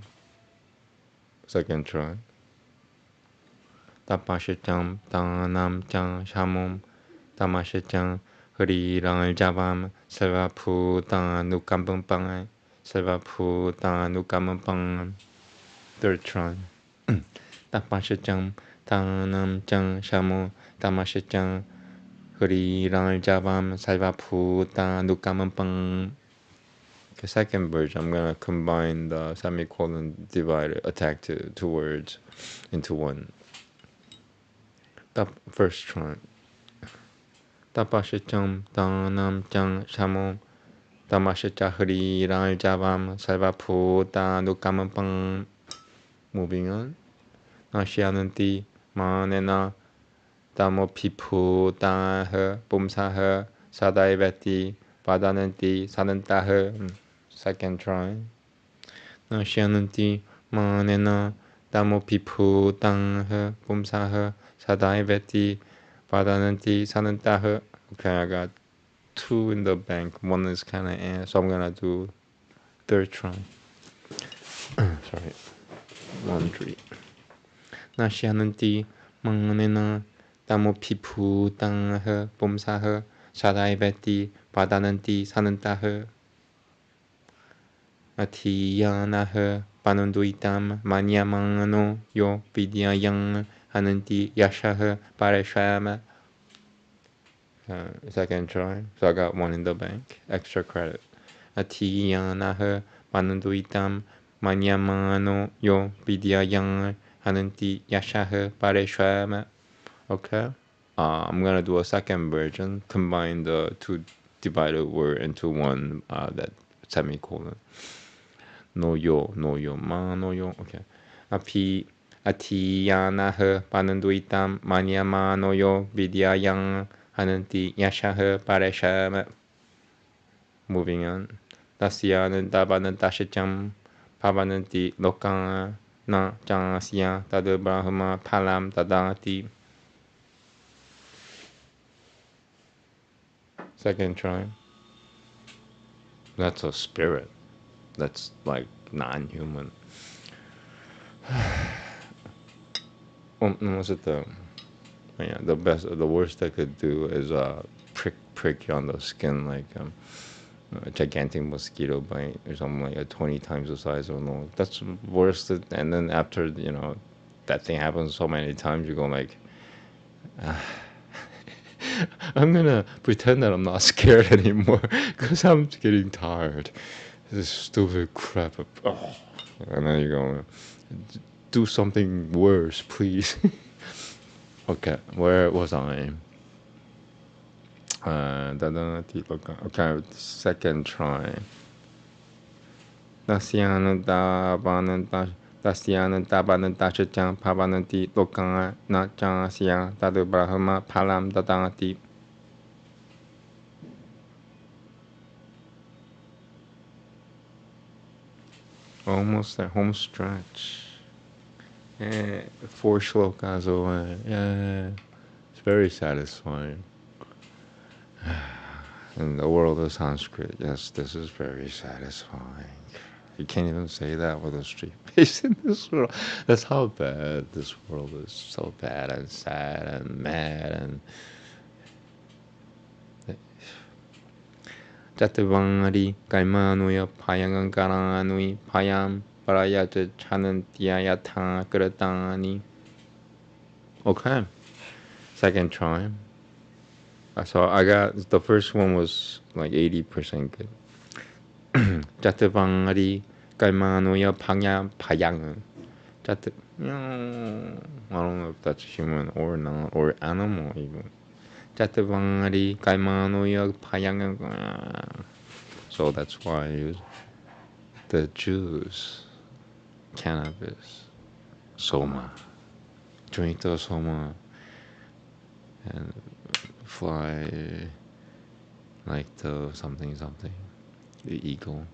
B: Second try. Tapashacham Tanam Chang Shamom Tamashacham Hri Ral Javam Savaputa Nukamampang. Savaputa Nukamampang. Third try. Tapashacham Tanam Chang Shamo Tamashacham Hri Ral Javam Saivaputa Nukamampang. The second version, I'm going to combine the semicolon divider attack to two words into one. First try. Tapashacham Tanam Chang Shamo Tamashacham Hri Ral Javam Saivaputa Nukamampang. Moving on. Nasyananti manena tamopiputanah pumsah sadaivati vadananti sanantah. Second try. Nasyananti manena tamopiputanah pumsah sadaivati vadananti sanantah. Okay, I got two in the bank. One is kind of so I'm gonna do third try. Sorry. Laundry. Nasyananti manena tamopiputanah pumsah sadaivati vadananti sanantah. Atiyanah panunduitam manyamano yo vidyayang hananti yashah parashama. Second try. So I got one in the bank. Extra credit. Atiyanah panunduitam manyamano yo vidyayang hananti yashah parashama. Okay. I'm gonna do a second version. Combine the two divided word into one. That semicolon. No yo, ma no yo. Okay. Atiyanah pananduitam manyama no yo vidyayang hananti yashah parashama. Moving on. Dasyanantabanantashacham pavananti lokang na janasya tadu brahma palam tadati. Second try. That's a spirit. That's like non-human. Was it the worst I could do is prick you on the skin like a gigantic mosquito bite or something like 20 times the size of a nose. That's worse. And then after that thing happens so many times, you go like, I'm gonna pretend that I'm not scared anymore because I'm getting tired. This stupid crap. And then you go, do something worse, please. Okay, where was I? Okay, second try. Dasyanantabanantashacham pavananti lokang na janasya tadu brahma palam dadati. Almost that home stretch. Yeah, 4 shlokas away. Yeah, it's very satisfying. In the world of Sanskrit, yes, this is very satisfying. You can't even say that with a straight face in this world. That's how bad this world is. So bad and sad and mad and Jatavangari Kaimanuya Payangan Karanui Payam Parayata Chanan Diayata Gratani. Okay, second try. So I got the first one was like 80% good. Jatavangari Kaimanuya Payangan. I don't know if that's human or not, or animal even. Jatavangari Kaimanuya Payangan. So that's why I use the Jews, cannabis, soma, drink the soma, and fly like the something, the eagle.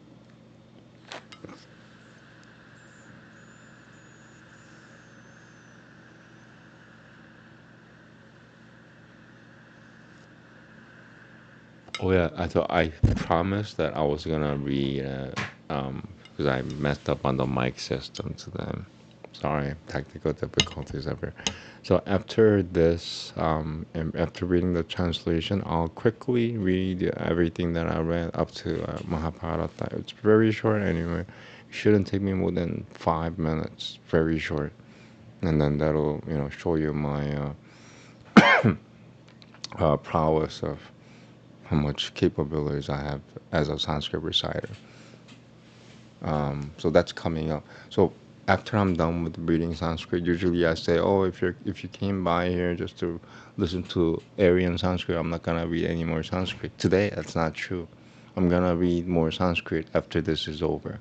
B: Oh yeah, I promised that I was gonna read because I messed up on the mic system to them. Sorry, technical difficulties ever. So after this, and after reading the translation, I'll quickly read everything that I read up to Mahabharata. It's very short anyway. It shouldn't take me more than 5 minutes. Very short, and then that'll show you my prowess of how much capabilities I have as a Sanskrit reciter. So that's coming up. So after I'm done with reading Sanskrit, usually I say, oh, if you came by here just to listen to Aryan Sanskrit, I'm not gonna read any more Sanskrit. Today, that's not true. I'm gonna read more Sanskrit after this is over.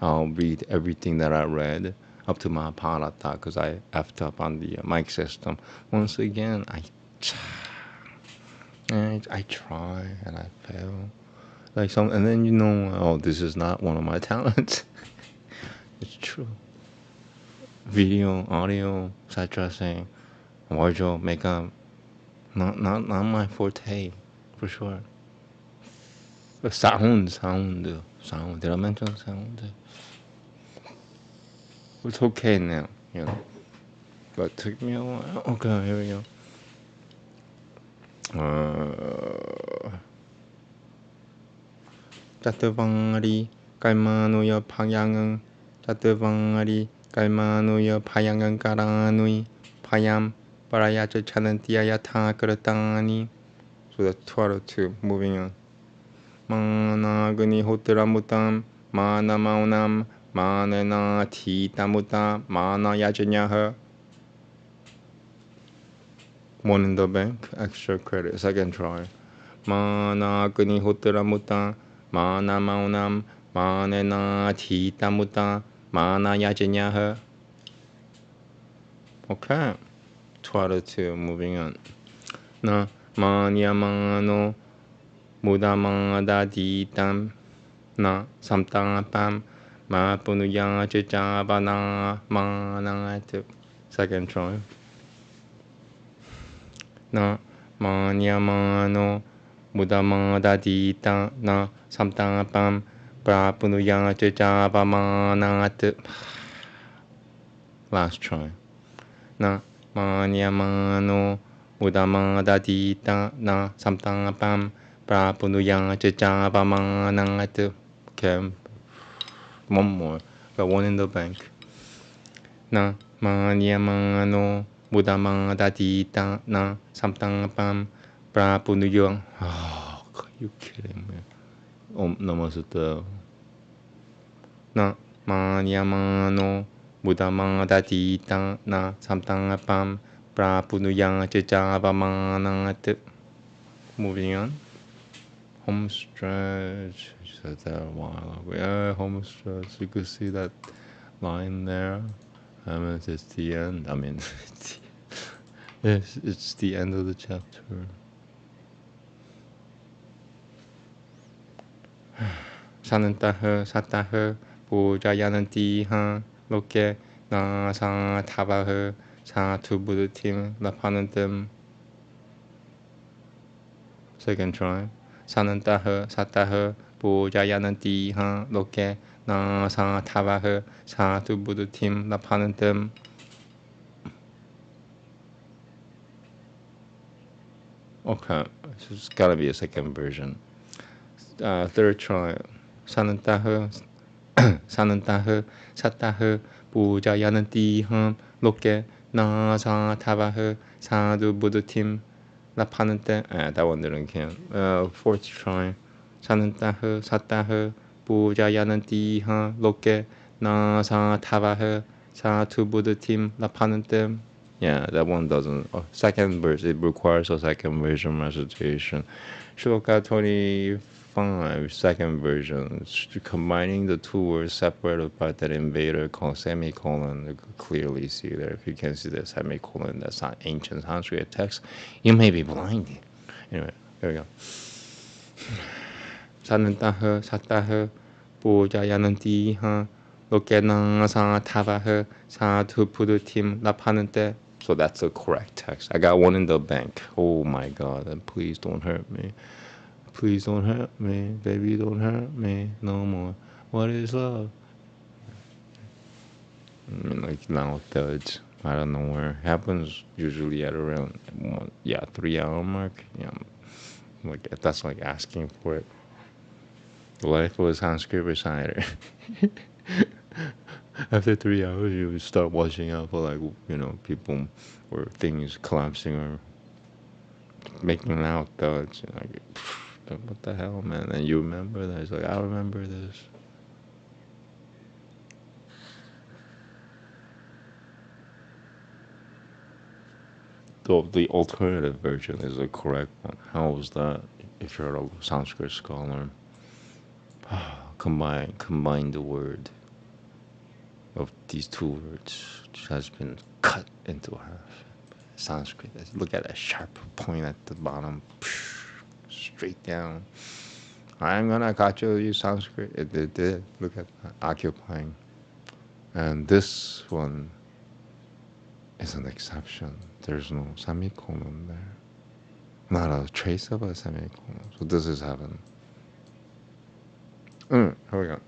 B: I'll read everything that I read up to Mahabharata because I effed up on the mic system. Once again, I try and I fail. And then oh, this is not one of my talents. It's true. Video, audio, Sutra saying, wardrobe, makeup, not my forte, for sure. Sound. Did I mention sound? It's okay now, but it took me a while. Okay, here we go. Jatavangari Kaimanuya Payang Jatavangari Kaimanuya Payangan Karanui Payam Parayacha Chanantiayata Karatani. So that's 2 moving on. Mana Guni Hotiramutam Mana Maunam Mana Nati Tamuta Mana Yajanyaha. One in the bank, extra credit, second try. Mana Guni Hotiramuta Mana Maunam Mana Nati Tamuta Mana Yajanyaha. Okay. 2, moving on. Na Manyamano Mudamada Na Samtapam Ma Punuya Chichabana Manat. Second try. Na Manyamano Mudamada Na Samtapam Ma Punuya Chichabamanat. Last try. Na Manyamano Mudamada Na Samtapam Prapunuya Chichabamanat. Okay, one more. Got one in the bank. Na Manyamano Mudamada Na Samtapam Prapunuya. Oh, are you kidding me? Namaste. Na Manyamano Mudamada Na Samtapam Prapunuya Chichabamanat. Moving on. Home stretch. I said that a while ago. Yeah, home stretch. You could see that line there. It's the end. Yes, it's the end of the chapter. Sanantaha Sataha Pujayanantiha Loke Na Sa Tavaha Sa Tubudutim Lapanatim. Second try. Sanantaha Sataha Pujayanantiha Loke Na Sa Tavaha Sa Tubudutim Lapanatim. Okay, so it's gotta be a second version. third try. Sanantaha, Sanantaha, Sataha, Pujayanantiham, Loke, Nasa Tavaha, Sadhu Buddhatim, Lapanante. That one didn't count. Fourth try. Sanantaha, Sataha, Pujayanantiham, Loke, Nasa Tavaha, Sadhu Buddhatim, Lapanante. Yeah, that one doesn't. Second verse, it requires a second version recitation. Shloka 25, second version, combining the two words separated by that invader called semicolon. You could clearly see there. If you can see the semicolon, that's not ancient Sanskrit text. You may be blinded. Anyway, there we go. Sanantaha, Sataha, Pujayanantiha, Lokena Sa Tavaha, Sa Tupudutim Lapanante. So that's the correct text. I got one in the bank. Oh my God, and please don't hurt me. Please don't hurt me. Baby, don't hurt me no more. What is love? I mean, like now thuds. I don't know where. It happens usually at around 3 hour mark. Yeah, like that's like asking for it. Life was Sanskrit reciter. After 3 hours, you would start watching out for people or things collapsing or making loud thuds. Like, what the hell, man? And you remember that? It's like, I remember this. The alternative version is the correct one. How is that? If you're a Sanskrit scholar, combine the word of these two words, which has been cut into half. Sanskrit. Look at that sharp point at the bottom, straight down. I'm gonna catch you Sanskrit. It did. Look at that, occupying. And this one is an exception. There's no semicolon there. Not a trace of a semicolon. So this is heaven. Here we go.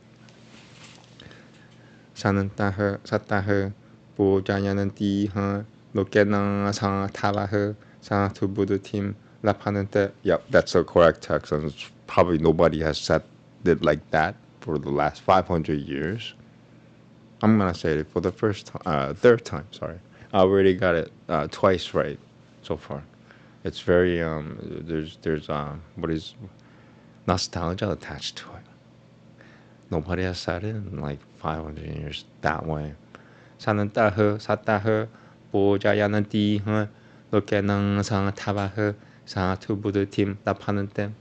B: Sanantaha, Sataha, Pujayanantiha, Lokena Sa Tavaha, Sa Tubudutim, Lapanante. Yep, that's the correct text. And probably nobody has said it like that for the last 500 years. I'm going to say it for the third time, sorry. I already got it twice right so far. It's very, there's what is nostalgia attached to it. Nobody has said it in like 500 years that way. Sanantaha, Sataha, Bojayanantiha, Lokenang Sa Tavaha, Sa Tubudutim Lapanante.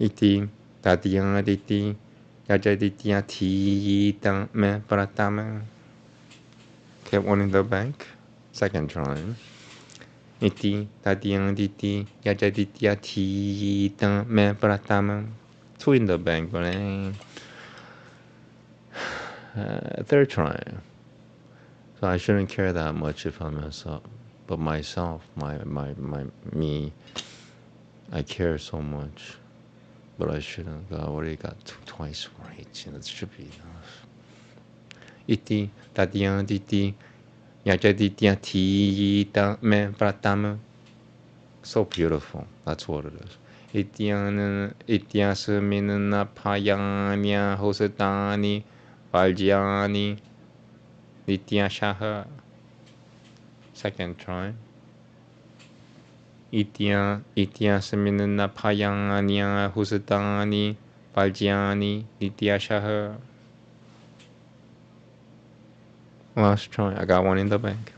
B: Iti, Tadiyaditi, Yajaditya Ti Me Pratama. Okay, one in the bank. Second try. Iti, Tadiyaditi, Yajaditya Ti Me Pratama. Two in the bank, but third try. So I shouldn't care that much if I mess up. But myself, me, I care so much. But I shouldn't. I already got twice right. It should be enough. Iti, Tadiyaditi, Yajaditya Ti Me Pratama. So beautiful. That's what it is. Ityasminna Payanya Hosadani Valjani Nityashaha. Second try. Ityasminna Payanya Hosadani Valjani Nityashaha. Last try. I got one in the bank.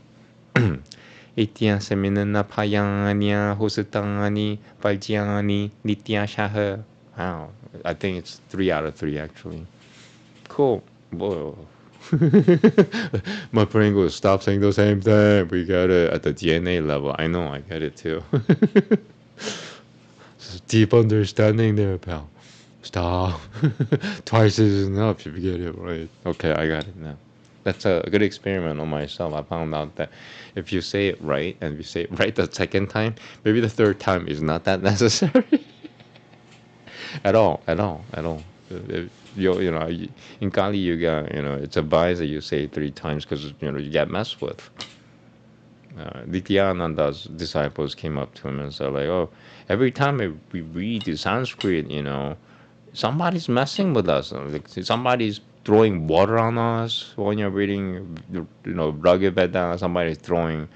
B: Ityasminna Payanya Hosadani Valjani Nityashaha. Wow. I think it's 3 out of 3 actually. Cool. Whoa. My brain goes, stop saying the same thing. We got it at the DNA level. I know, I get it too. Deep understanding there, pal. Stop. Twice is enough if you get it right. Okay, I got it now. That's a good experiment on myself. I found out that if you say it right, and you say it right the second time, maybe the third time is not that necessary. At all. You know, in Kali Yuga, it's advised that you say it 3 times because you get messed with. Nityananda's disciples came up to him and said, like, oh, every time we read the Sanskrit, somebody's messing with us. Like, somebody's throwing water on us when you're reading, Bhagavad Veda. Somebody's throwing,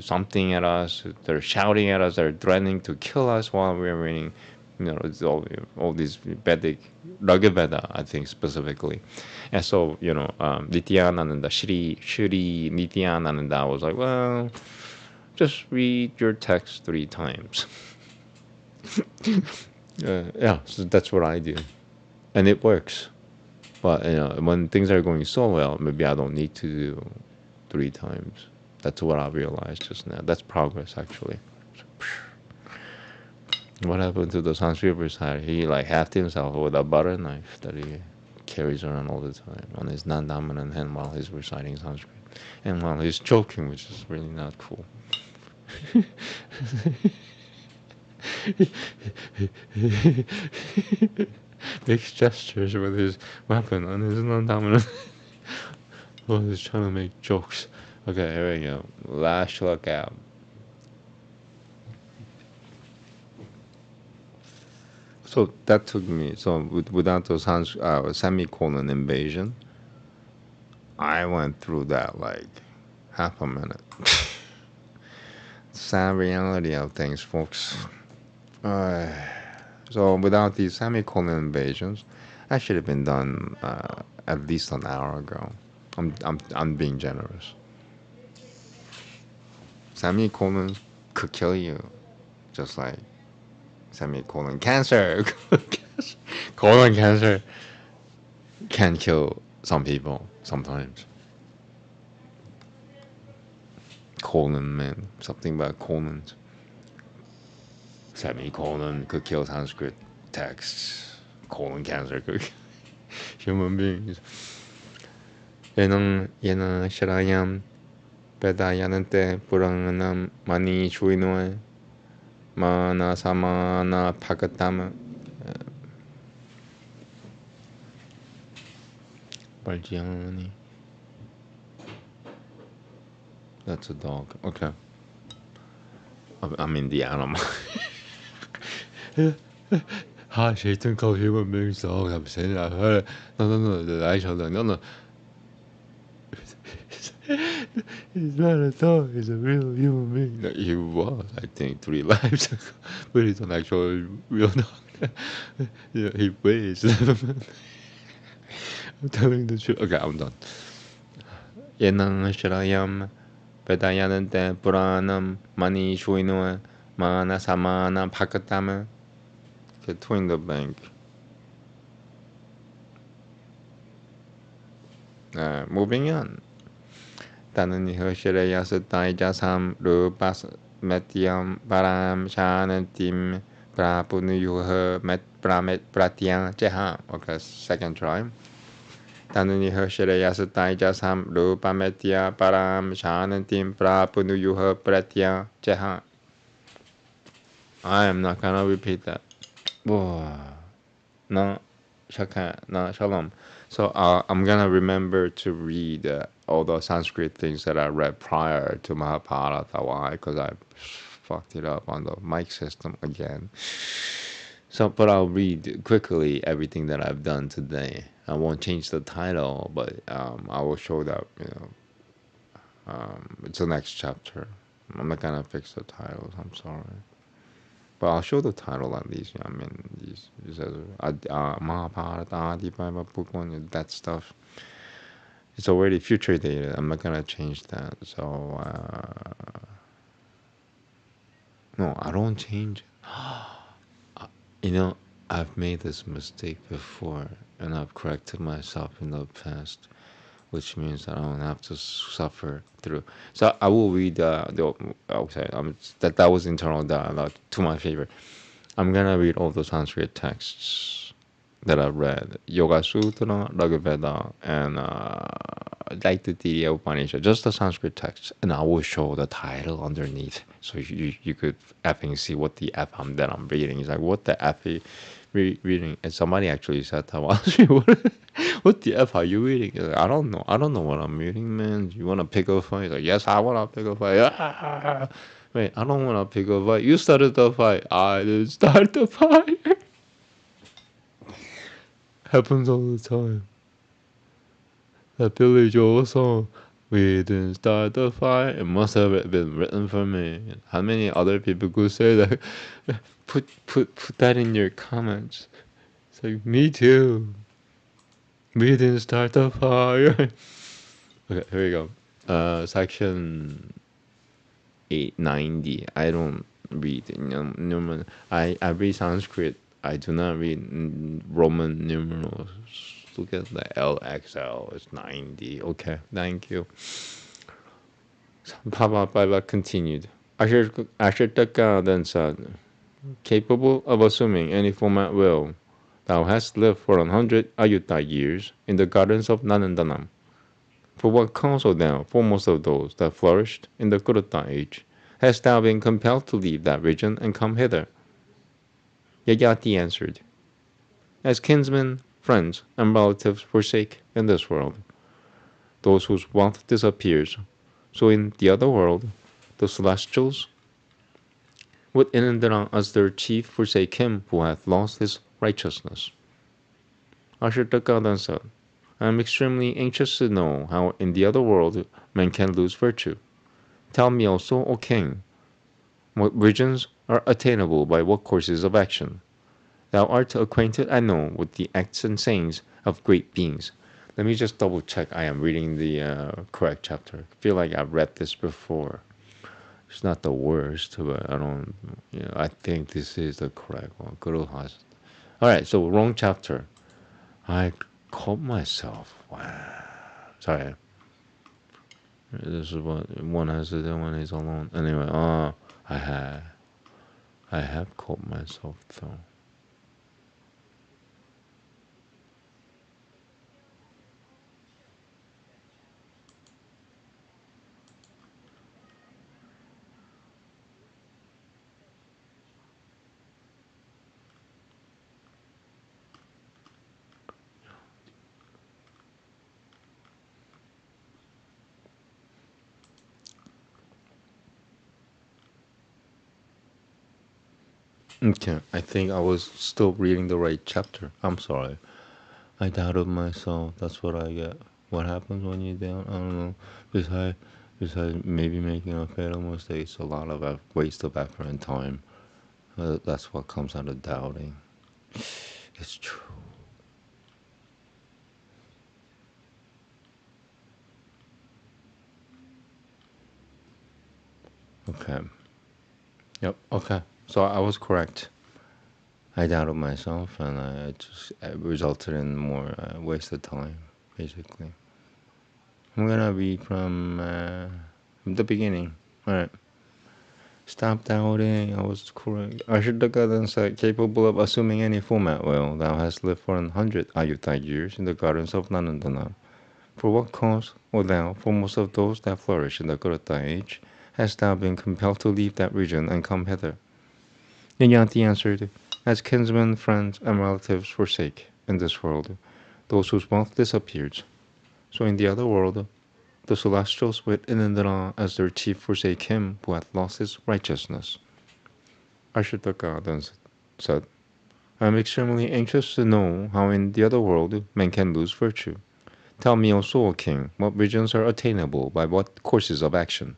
B: something at us. They're shouting at us. They're threatening to kill us while we're reading, it's all these Vedic Bhagavad Veda, I think specifically. And so, Nityananda, Shri Nityananda was like, well, just read your text 3 times. Yeah, so that's what I do. And it works. But, when things are going so well, maybe I don't need to do 3 times. That's what I realized just now. That's progress, actually. What happened to the Sanskrit reciter? He like halved himself with a butter knife that he carries around all the time on his non-dominant hand while he's reciting Sanskrit. And while he's choking, which is really not cool. Makes gestures with his weapon on his non-dominant. Oh, he's trying to make jokes. Okay, here we go. Last look out. So that took me. So without those semicolon invasion, I went through that like half a minute. Sad reality of things, folks. So without these semicolon invasions, I should have been done at least an hour ago. I'm being generous. Semicolons could kill you, just like semicolon cancer. Colon cancer can kill some people sometimes. Colon, man, something about colons. Semicolon could kill Sanskrit texts. Colon cancer could kill human beings. Yenang sharayam Vedayanante Puranam Mani Chuinoe Mana Samana Pakatama. Bargiani. That's a dog. Okay. I mean the animal. Hi, Satan called human beings dog. I'm saying I heard it. No, I shall no. He's not a dog, he's a real human being. No, he was, I think, 3 lives ago. But he's an actual real dog. Yeah, he weighs. I'm telling the truth. Okay, I'm done. Yenang Shrayam Vedayanante Puranam Mani Shuinoe Mana Samana Pakatama. Between the bank. Moving on. Tanan Hershele Yasatai Jasam Rupas Metiam Param Shanantim Prapunu Met Pramet Pratian Jeha. Okay, second try. Tanani Hershele Yasatai Jasam Rupa Metia Param Shanantim Prapunu Pratian Jeha. I am not gonna repeat that. No, Shaka, no, Shalom. So I'm gonna remember to read all the Sanskrit things that I read prior to Mahabharata. Why? Because I fucked it up on the mic system again. So, but I'll read quickly everything that I've done today. I won't change the title, but I will show that, it's the next chapter. I'm not gonna fix the titles. I'm sorry. But I'll show the title at least. I mean, these Mahabharata, Adi Bible book 1, that stuff. It's already future dated. I'm not gonna change that. So no, I don't change. I've made this mistake before, and I've corrected myself in the past, which means that I don't have to suffer through. So I will read that was internal dialogue to my favor. I'm gonna read all the Sanskrit texts that I've read, Yoga Sutra, Bhagavad Veda, and like the Upanishad, just the Sanskrit texts, and I will show the title underneath, so you could effing see what the F that I'm reading is like. What the F reading, and somebody actually said that. What the F are you reading? Like, I don't know. I don't know what I'm reading, man. You want to pick a fight? Like, yes, I want to pick a fight. Wait, I don't want to pick a fight. You started the fight. I didn't start the fight. Happens all the time. That Billy Joel song. We didn't start the fight. It must have been written for me. How many other people could say that? Put that in your comments. It's like, me too. We didn't start the fire. Okay, here we go. Section 890. I don't read numerals. I read Sanskrit. I do not read Roman numerals. Look at the LXL. It's 90. Okay, thank you. Baba continued. Ashitaka then said, capable of assuming any form at will, thou hast lived for 100 Ayutta years in the gardens of Nandanam. For what cause, O thou, foremost of those that flourished in the Kuruta age, hast thou been compelled to leave that region and come hither? Yayati answered, as kinsmen, friends, and relatives forsake in this world those whose wealth disappears, so in the other world the celestials with Inandra as their chief forsake him who hath lost his righteousness. Ashitaka then said, I am extremely anxious to know how in the other world men can lose virtue. Tell me also, O king, what regions are attainable by what courses of action. Thou art acquainted, I know, with the acts and sayings of great beings. Let me just double check I am reading the correct chapter. I feel like I've read this before. It's not the worst, but I don't, I think this is the correct one. Alright, so wrong chapter. I caught myself. Wow. Sorry. This is what one has to do when he's alone. Anyway, I have caught myself though. Okay, I think I was still reading the right chapter. I'm sorry. I doubted myself. That's what I get. What happens when you doubt? I don't know. Besides maybe making a fatal mistake, it's a lot of waste of effort and time. That's what comes out of doubting. It's true. Okay. Yep. Okay. So I was correct. I doubted myself, and it resulted in more wasted time, basically. I'm gonna read from the beginning. All right. Stop doubting. I was correct. Ashitaka then said, capable of assuming any form at will, thou hast lived for 100 Ayutta years in the gardens of Nanandana. For what cause, O thou, foremost of those that flourish in the Kuruta age, hast thou been compelled to leave that region and come hither? Yanti answered, as kinsmen, friends, and relatives forsake, in this world, those whose wealth disappears. So in the other world, the celestials with Inandra as their chief forsake him who hath lost his righteousness. Ashitaka then said, I am extremely anxious to know how in the other world men can lose virtue. Tell me also, O king, what regions are attainable by what courses of action.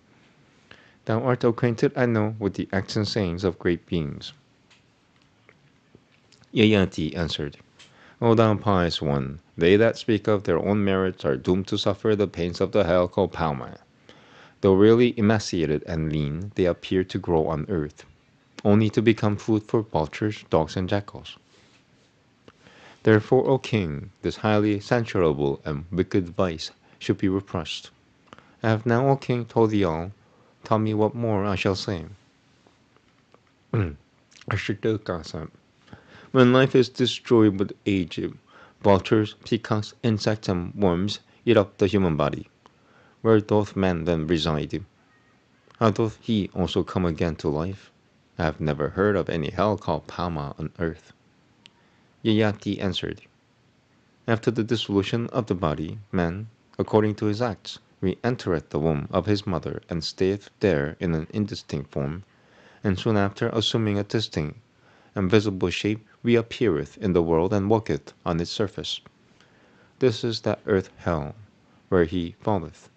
B: Thou art acquainted, I know, with the acts and sayings of great beings. Yayati answered, O thou pious one, they that speak of their own merits are doomed to suffer the pains of the hell called Āmēn. Though really emaciated and lean, they appear to grow on earth, only to become food for vultures, dogs, and jackals. Therefore, O king, this highly censurable and wicked vice should be repressed. I have now, O king, told thee all. Tell me what more I shall say. Ashitaka said, when life is destroyed with age, vultures, peacocks, insects, and worms eat up the human body. Where doth man then reside? How doth he also come again to life? I have never heard of any hell called Āmēn on earth. Yayati answered, After the dissolution of the body, man, according to his acts, re-entereth the womb of his mother and stayeth there in an indistinct form, and soon after, assuming a distinct and visible shape, reappeareth in the world and walketh on its surface. This is that earth hell, where he falleth,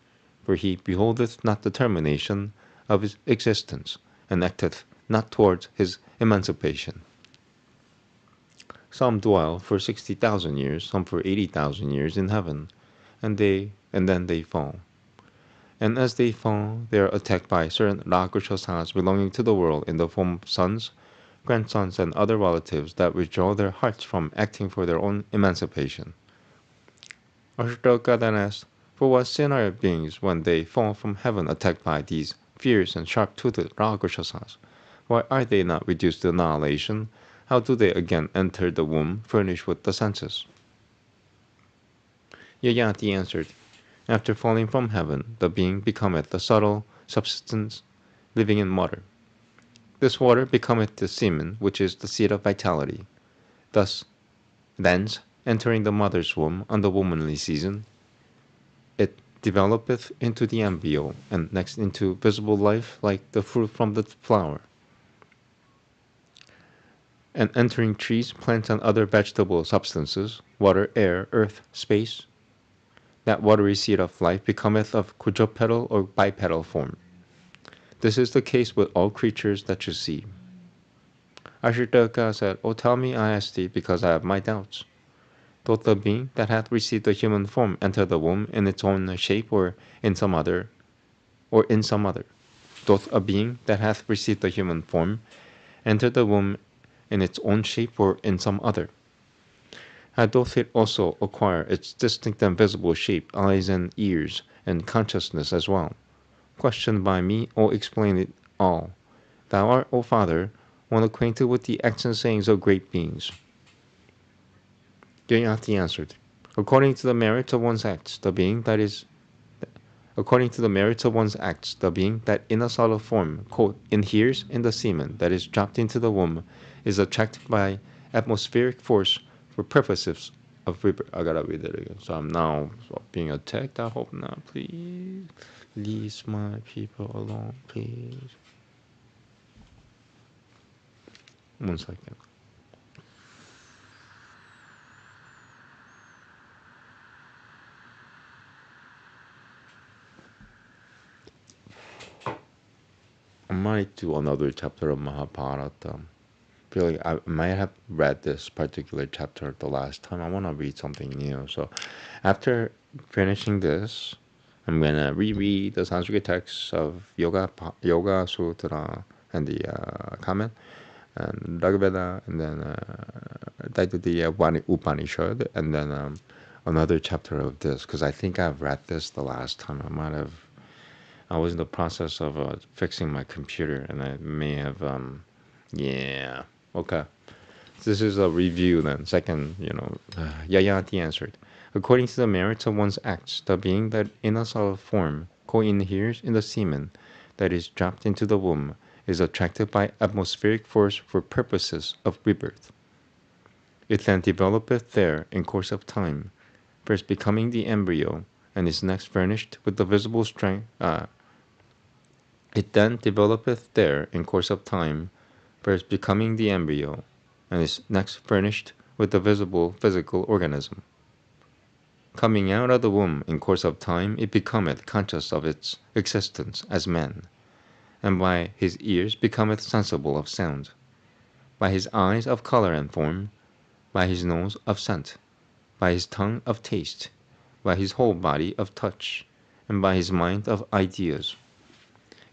B: for he beholdeth not the termination of his existence, and acteth not towards his emancipation. Some dwell for 60,000 years, some for 80,000 years in heaven, and then they fall. And as they fall, they are attacked by certain Rakshasas belonging to the world in the form of sons, grandsons, and other relatives that withdraw their hearts from acting for their own emancipation. Ashoka then asked, For what sin are beings when they fall from heaven attacked by these fierce and sharp-toothed Rakshasas? Why are they not reduced to annihilation? How do they again enter the womb furnished with the senses? Yayati answered, After falling from heaven, the being becometh the subtle substance living in water. This water becometh the semen, which is the seed of vitality. Thence, entering the mother's womb on the womanly season, it developeth into the embryo, and next into visible life like the fruit from the flower. And entering trees, plants, and other vegetable substances, water, air, earth, space, that watery seed of life becometh of quadrupedal or bipedal form. This is the case with all creatures that you see. Ashoka said, O tell me, I ask thee, because I have my doubts. Doth the being that hath received the human form enter the womb in its own shape or in some other? Doth a being that hath received the human form enter the womb in its own shape or in some other? How doth it also acquire its distinct and visible shape, eyes and ears, and consciousness as well? Questioned by me, O explain it all. Thou art, O Father, one acquainted with the acts and sayings of great beings. Yayati answered, According to the merits of one's acts, the being that in a subtle form, quote, inheres in the semen that is dropped into the womb, is attracted by atmospheric force for purposes of rebirth. I gotta read it again. So I'm now being attacked. I hope not. Please, leave my people alone, please. 1 second. I might do another chapter of Mahabharata. I feel like I might have read this particular chapter the last time. I want to read something new. So after finishing this, I'm going to reread the Sanskrit text of Yoga Sutra and the comment, and Veda, and then the Upanishad, and then another chapter of this, because I think I've read this the last time. I was in the process of fixing my computer, and I may have, yeah, okay. This is a review then. Second, Yayati answered. According to the merits of one's acts, the being that in a solid form co-inheres in the semen that is dropped into the womb is attracted by atmospheric force for purposes of rebirth. It then developeth there in course of time, first becoming the embryo, and is next furnished with the visible strength. It then developeth there in course of time, first becoming the embryo, and is next furnished with the visible physical organism. Coming out of the womb in course of time, it becometh conscious of its existence as man, and by his ears becometh sensible of sound, by his eyes of color and form, by his nose of scent, by his tongue of taste, by his whole body of touch, and by his mind of ideas.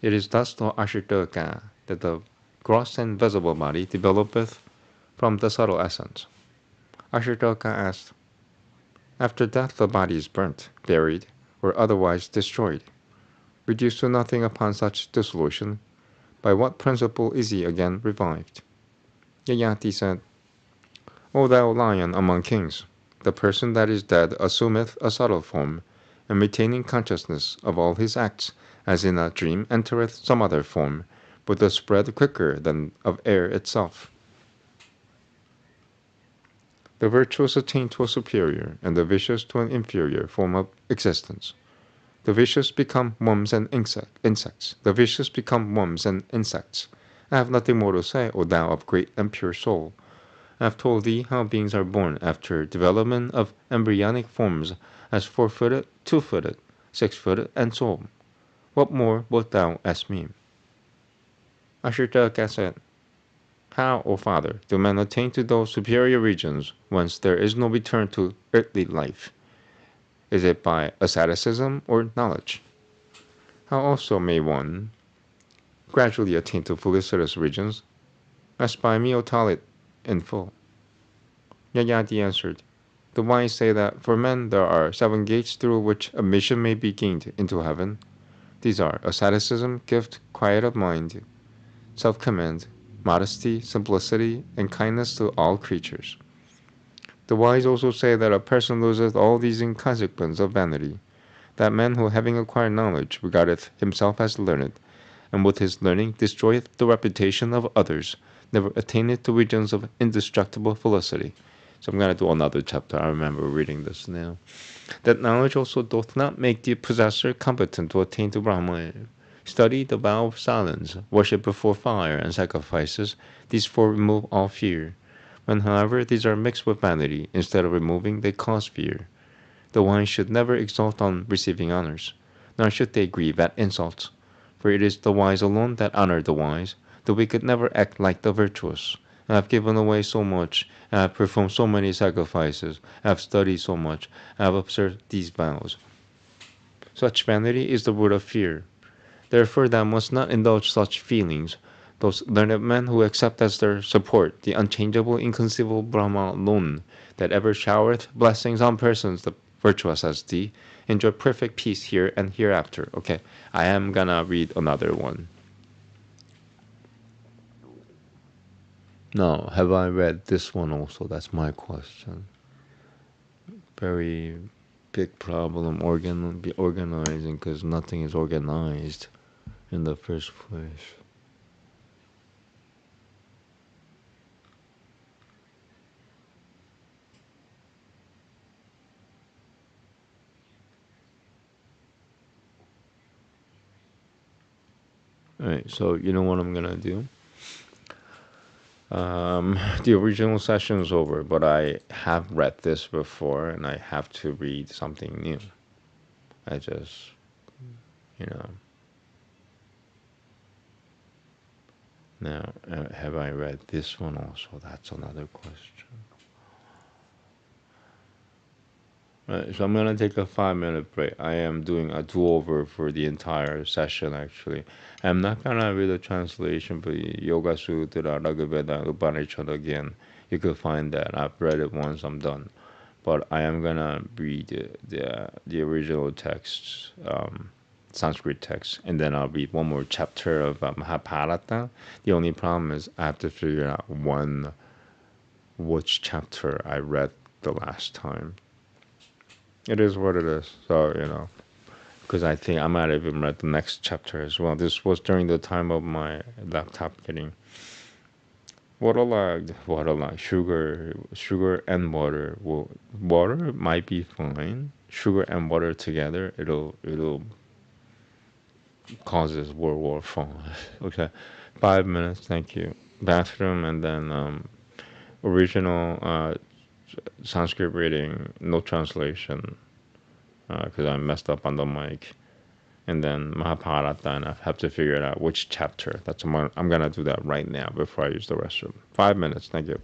B: It is thus, O Ashoka, that the gross and visible body developeth from the subtle essence. Ashoka asked, After death the body is burnt, buried, or otherwise destroyed. Reduced to nothing upon such dissolution, by what principle is he again revived? Yayati said, O thou lion among kings, the person that is dead assumeth a subtle form, and retaining consciousness of all his acts, as in a dream entereth some other form, with a spread quicker than of air itself. The virtuous attain to a superior, and the vicious to an inferior form of existence. The vicious become worms and insects. The vicious become worms and insects. I have nothing more to say, O thou of great and pure soul. I have told thee how beings are born after development of embryonic forms as 4-footed, 2-footed, 6-footed, and so on. What more wilt thou ask me? Ashita said, How, O Father, do men attain to those superior regions whence there is no return to earthly life? Is it by asceticism or knowledge? How also may one gradually attain to felicitous regions? As by me, O Talit, in full. Yayati answered, The wise say that for men there are 7 gates through which admission may be gained into heaven. These are asceticism, gift, quiet of mind, self-command, modesty, simplicity, and kindness to all creatures. The wise also say that a person loseth all these in consequence of vanity, that man who having acquired knowledge regardeth himself as learned, and with his learning destroyeth the reputation of others, never attaineth to regions of indestructible felicity. So I'm going to do another chapter. I remember reading this now. That knowledge also doth not make the possessor competent to attain to Brahman. Study the vow of silence, worship before fire, and sacrifices. These 4 remove all fear. When, however, these are mixed with vanity, instead of removing, they cause fear. The wise should never exult on receiving honors, nor should they grieve at insults. For it is the wise alone that honor the wise. The wicked never act like the virtuous. I have given away so much, I have performed so many sacrifices, I have studied so much, I have observed these vows. Such vanity is the root of fear. Therefore thou must not indulge such feelings. Those learned men who accept as their support the unchangeable, inconceivable Brahma alone, that ever showereth blessings on persons the virtuous as thee, enjoy perfect peace here and hereafter. Okay, I am gonna read another one. Now, have I read this one also? That's my question. Very big problem organizing, because nothing is organized in the first place. Alright, so you know what I'm gonna do? The original session is over, but I have read this before and I have to read something new. I just, you know. Now, have I read this one also? That's another question. So I'm gonna take a 5-minute break. I am doing a do-over for the entire session actually. I'm not gonna read the translation, but Yoga Sutra, Veda, Upanishad again. You could find that. I've read it once, I'm done. But I am gonna read the original texts, Sanskrit text, and then I'll read one more chapter of Mahabharata. The only problem is I have to figure out which chapter I read the last time. It is what it is. So, you know, because I think I might have even read the next chapter as well. This was during the time of my laptop getting waterlogged. Sugar and water. Well, water might be fine. Sugar and water together, it'll causes World War IV. Okay, 5 minutes. Thank you. Bathroom and then original Sanskrit reading, no translation. Because I messed up on the mic, and then Mahabharata, and I have to figure out which chapter. I'm gonna do that right now before I use the restroom. 5 minutes. Thank you.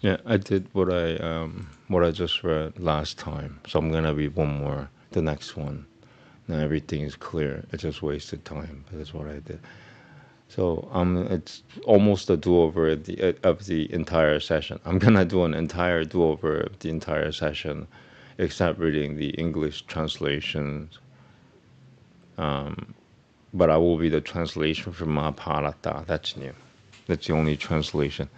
B: Yeah, I did what I just read last time, so I'm gonna read one more, the next one. Now everything is clear. I just wasted time, but that's what I did. So it's almost a do-over of the entire session. I'm gonna do an entire do-over of the entire session, except reading the English translations. But I will read the translation from Mahabharata. That's new. That's the only translation.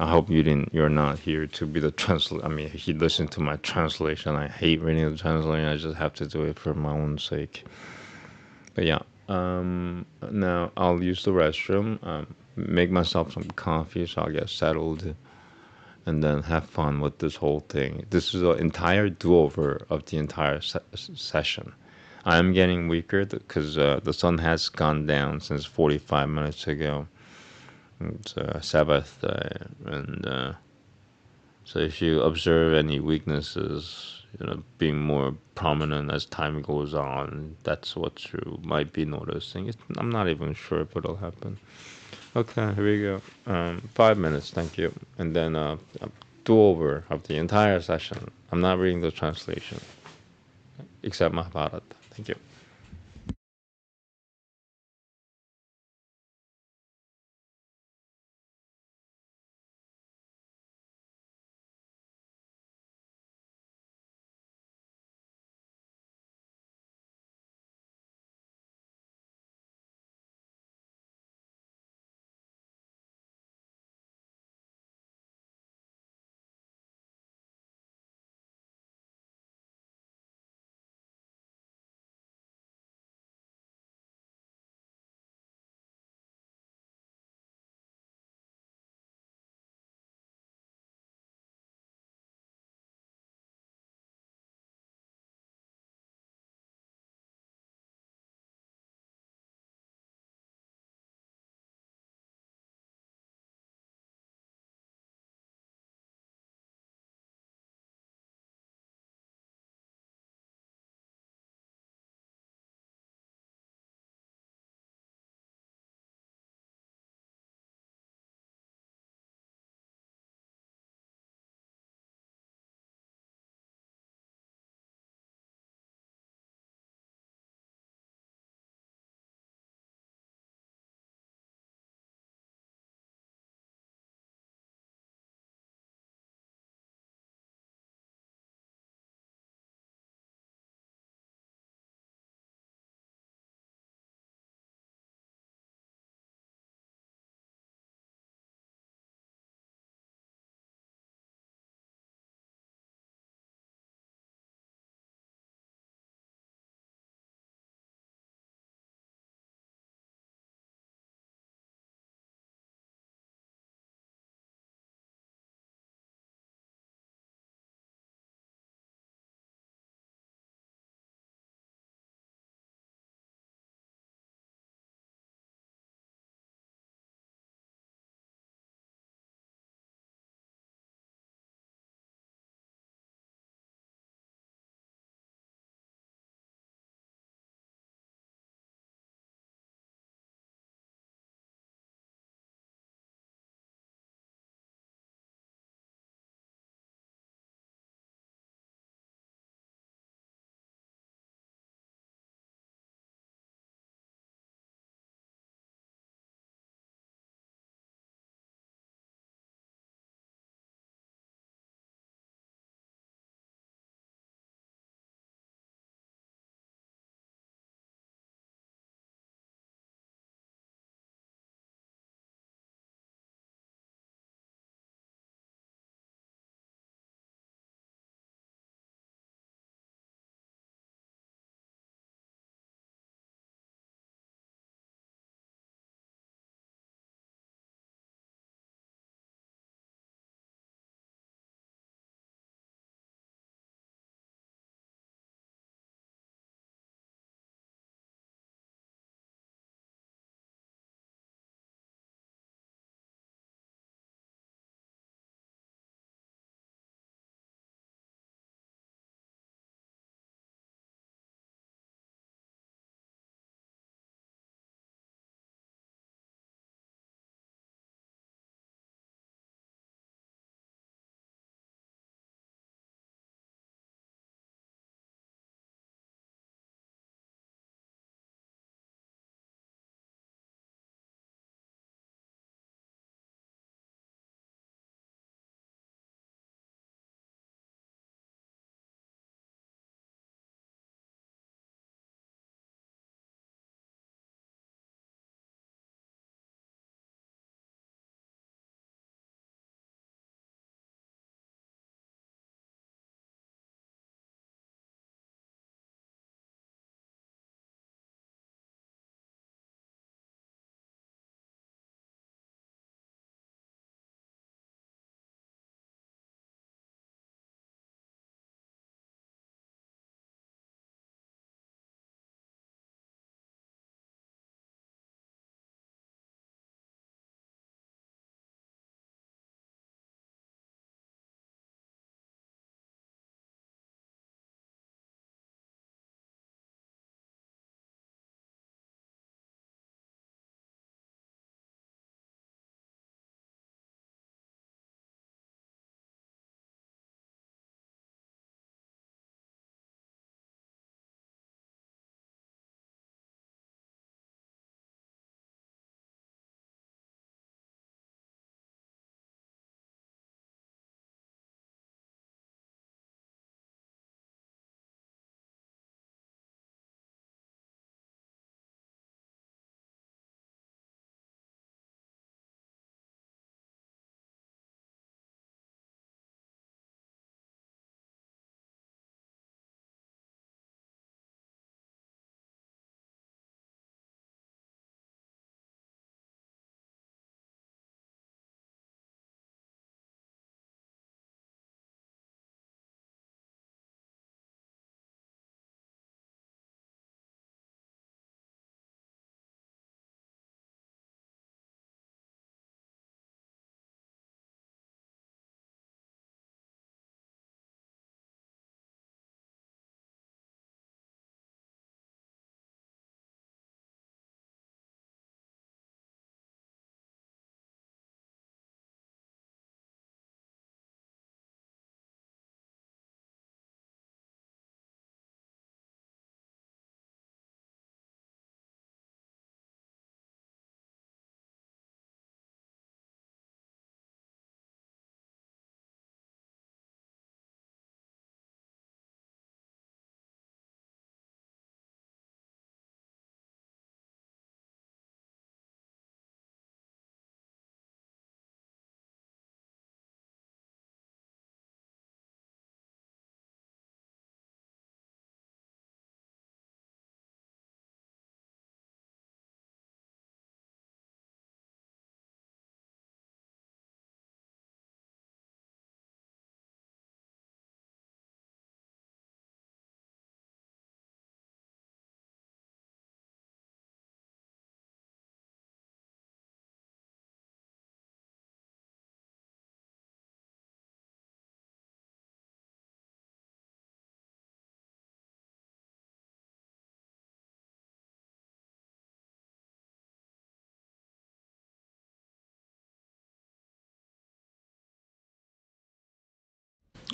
B: I hope you're not here to be the translate. I mean, he listened to my translation. I hate reading the translation. I just have to do it for my own sake. But yeah, now I'll use the restroom, make myself some coffee so I'll get settled, and then have fun with this whole thing. This is an entire do-over of the entire session. I am getting weaker because the sun has gone down since 45 minutes ago. It's Sabbath day, and so if you observe any weaknesses, being more prominent as time goes on, that's what you might be noticing. I'm not even sure if it'll happen. Okay, here we go. 5 minutes, thank you. And then a do-over of the entire session. I'm not reading the translation, except Mahabharata. Thank you.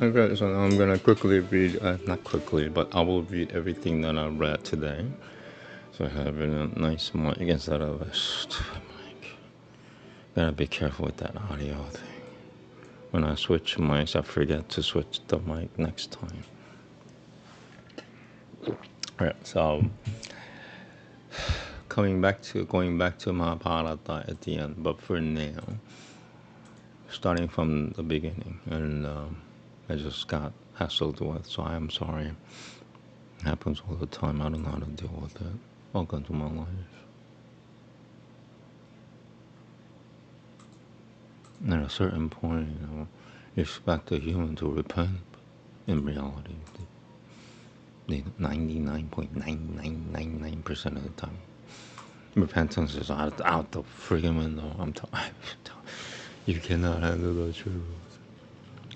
B: Okay, so now I'm gonna quickly read, not quickly, but I will read everything that I read today. So I have a nice mic instead of a mic. Gotta be careful with that audio thing. When I switch mics, I forget to switch the mic next time. Alright, so going back to Mahabharata at the end, but for now, starting from the beginning, and I just got hassled with, so I am sorry. It happens all the time. I don't know how to deal with it. Welcome to my life. At a certain point, you expect a human to repent, but in reality, 99.9999% of the time, repentance is out the friggin' window. I'm telling you, cannot handle the truth.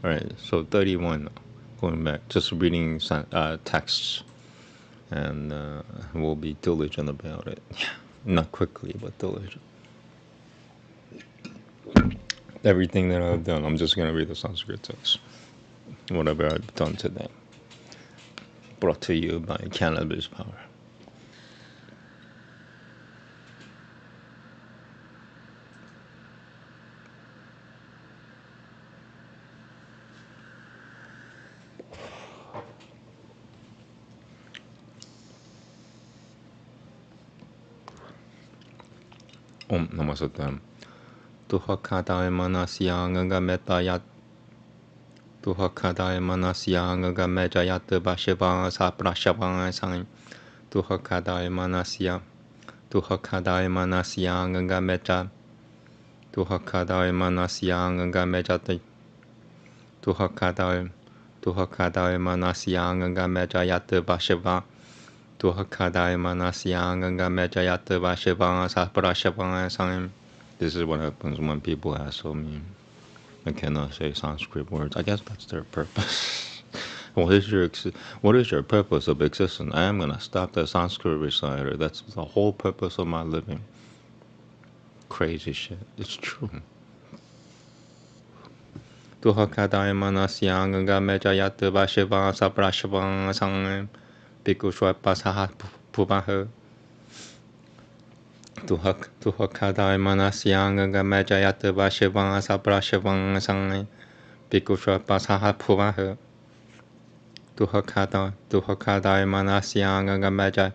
B: All right, so 31, going back, just reading texts, and we'll be diligent about it. Yeah, not quickly, but diligent. Everything that I've done, I'm just gonna read the Sanskrit text. Whatever I've done today, brought to you by Cannabis Power. Om Namaste. Tuhakadai Manasyanga Metayat Tuhakadai Manasyanga Mejayat Bashava Saprashava Sang Tuhakadai Manasya Tuhakadai Manasyanga Meja Tuhakadai Manasyanga Mejati Tuhakadai Manasyanga Mejayat Bashava Tuhakadai Manasyanga Mejayat Bashava Saprashava Sang. This is what happens when people hassle me. I cannot say Sanskrit words. I guess that's their purpose. What is your purpose of existence? I am gonna stop the Sanskrit reciter. That's the whole purpose of my living. Crazy shit. It's true. Tuhakadai Manasyanga Mejayat Vashiva Saprashava Sang Bikushwapasaha Pubaha Tuhakadai Manasyanga Mejayat Vashiva Saprashava Sang Bikushwapasaha Pubaha Tuhakadai Manasyanga Meja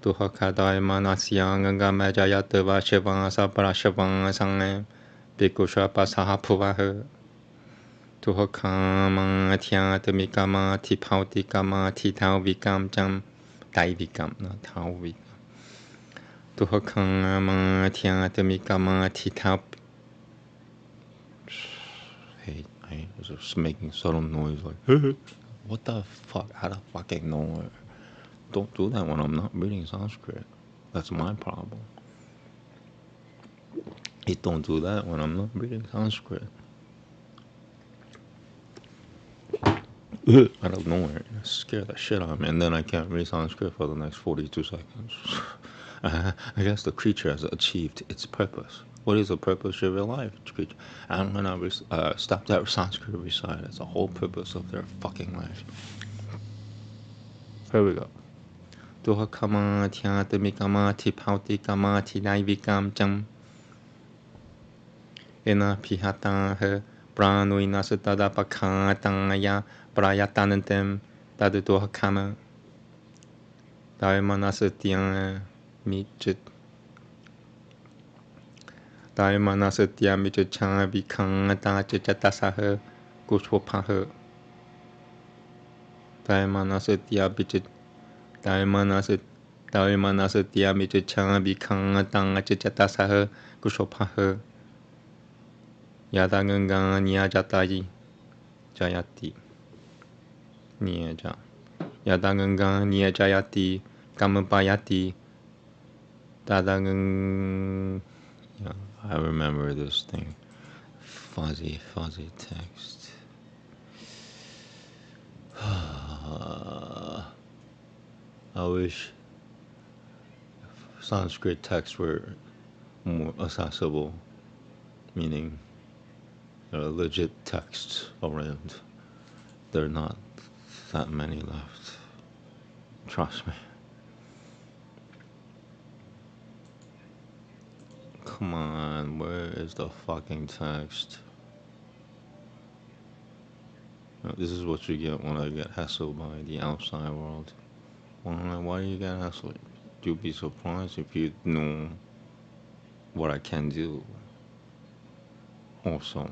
B: Tuhakadai Manasyanga Mejayat Vashiva Saprashava Sang Bikushwapasaha Pubaha Tuhakama Tyat Mikama Tipautikama Titau Vikam Jam Dai Vikam, not Tau Vikam. Tuhakama Tyat Mikama Titau. Hey, I was just making subtle noise like, what the fuck? Out of fucking nowhere. Don't do that when I'm not reading Sanskrit. That's my problem. Don't do that when I'm not reading Sanskrit. Out of nowhere, scare the shit out of me, and then I can't read Sanskrit for the next 42 seconds. I guess the creature has achieved its purpose. What is the purpose of your life, creature? I'm gonna stop that Sanskrit recite. That's the whole purpose of their fucking life. Here we go. Tuhakama Tyathamikama Tipautikama Tidaivikam Jam Ena Pihata Her Pranuina Sutadapakataya Prayatanantem Tadu Tuhakama Daimanasatya Michit Daimanasatya Michachan Vikanta Chatasaha Kushwapaha Daimanasatya Bichit Daimanasatya Michachan Vikanta Chatasaha Kushwapaha Yadaganga Nyajatayi Jayati Nyaja Yadaganga Nyajayati Kamapayati Dadagang. Yeah, I remember this thing. Fuzzy text. I wish Sanskrit texts were more accessible, meaning legit texts around. There are not that many left. Trust me. Come on, where is the fucking text? This is what you get when I get hassled by the outside world. Why do you get hassled? You'd be surprised if you know what I can do. Also,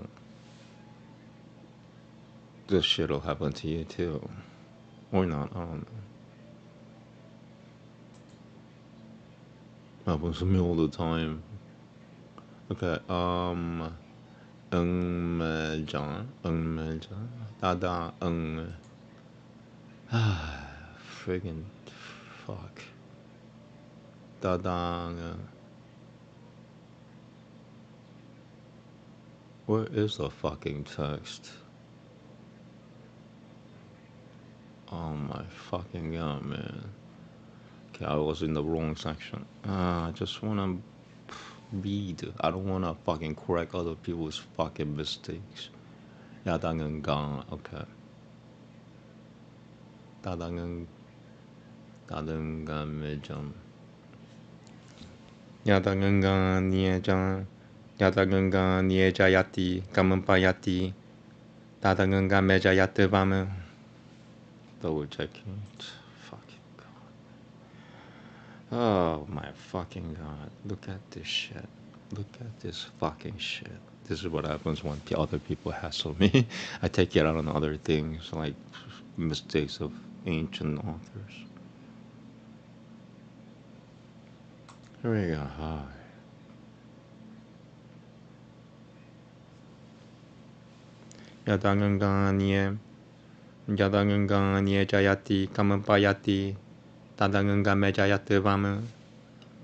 B: this shit'll happen to you too. Or not, I don't know. Happens to me all the time. Okay, Āmēn, Dada, friggin' fuck. Dada, where is the fucking text? Oh my fucking god, man. Okay, I was in the wrong section. I just wanna read. I don't wanna fucking correct other people's fucking mistakes. 야당은가, okay. 다당은가 매점. 야당은가 니에장. 야당은가 니에자야티. 까문빠야티. 다당은가 매자야트 밤은. Double checking. Fucking god. Oh my fucking god. Look at this shit. Look at this fucking shit. This is what happens when other people hassle me. I take it out on other things, like mistakes of ancient authors. Here we go. Hi. 야당은가니에 자야티 까문빠야티 다당은가 매자야트 밤은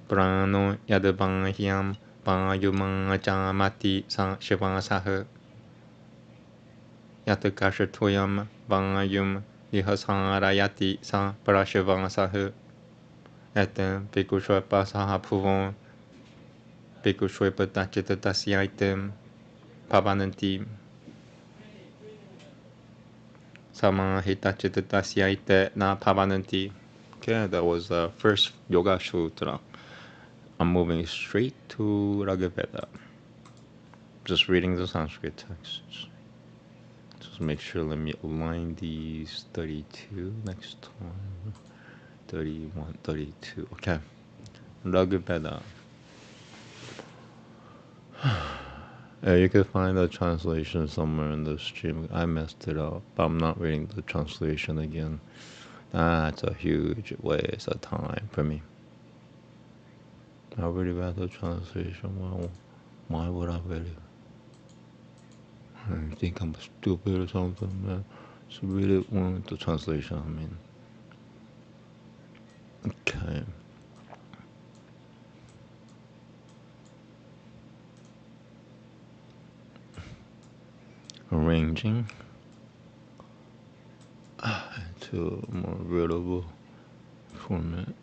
B: 브라노 야드방히암 방유망자마티 시방사흐 야트가시토얌 방유 이허상라야티 사 브라시방사흐 에튼 비쿠쇼파사하 푸본 비쿠쇼파타치타시아이템 파바는티 사마히타치타시아이테 나 파바는티. Okay, that was the first Yoga Sutra. I'm moving straight to Veda. Just reading the Sanskrit texts. Just make sure, let me align these 32 next time. 31, 32. Okay. Veda. You can find the translation somewhere in the stream. I messed it up, but I'm not reading the translation again. That's a huge waste of time for me. I really read the translation. Well, why would I read it? I think I'm stupid or something, man. So read it when the translation, I mean. Okay. Arranging into a more readable format.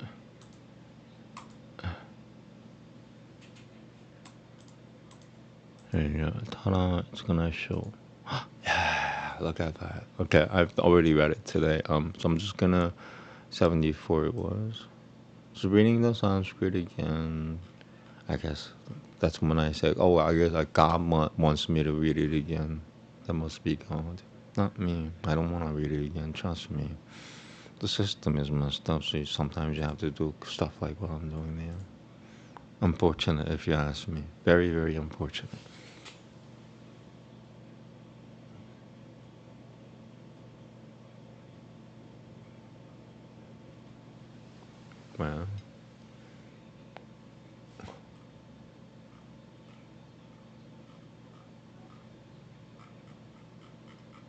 B: There you go. Ta-da, it's gonna show. Yeah, look at that. Okay, I've already read it today. So I'm just gonna 74 it was. So reading the Sanskrit again, I guess that's when I say, oh, I guess God wants me to read it again. That must be God. Not me. I don't want to read it again. Trust me. The system is messed up, so sometimes you have to do stuff like what I'm doing now. Unfortunate, if you ask me. Very, very unfortunate.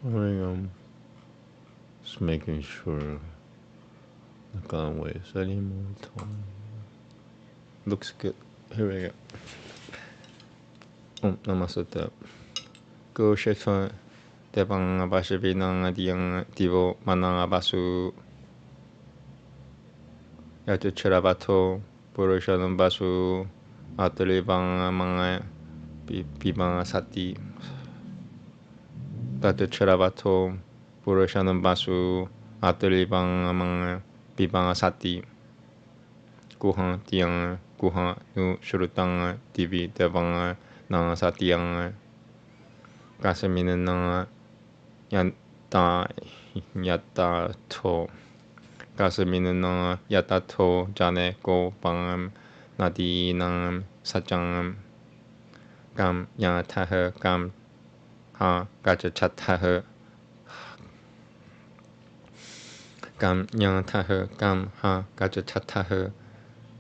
B: Well, just making sure I can't waste any more time. Looks good. Here we go. Namaste. Go shit. Tebang abashabinang diang divo manang abasu. Yatu cherabato. Purushanam basu. Atalibang mga bibang sati. Tatu cherabato. Purushanam Basu Atalibang Bibang Sati Kuhan Tiang Kuhan Nu Shurutang Divi Devang Nang Satiang Kasaminang Yata Yata To Kasaminang Yata To Jane Go Bang Nadi Nang Sajang Gam Yataha Gam Ha Gajachataha Gam Yataha Gam Ha Gajachataha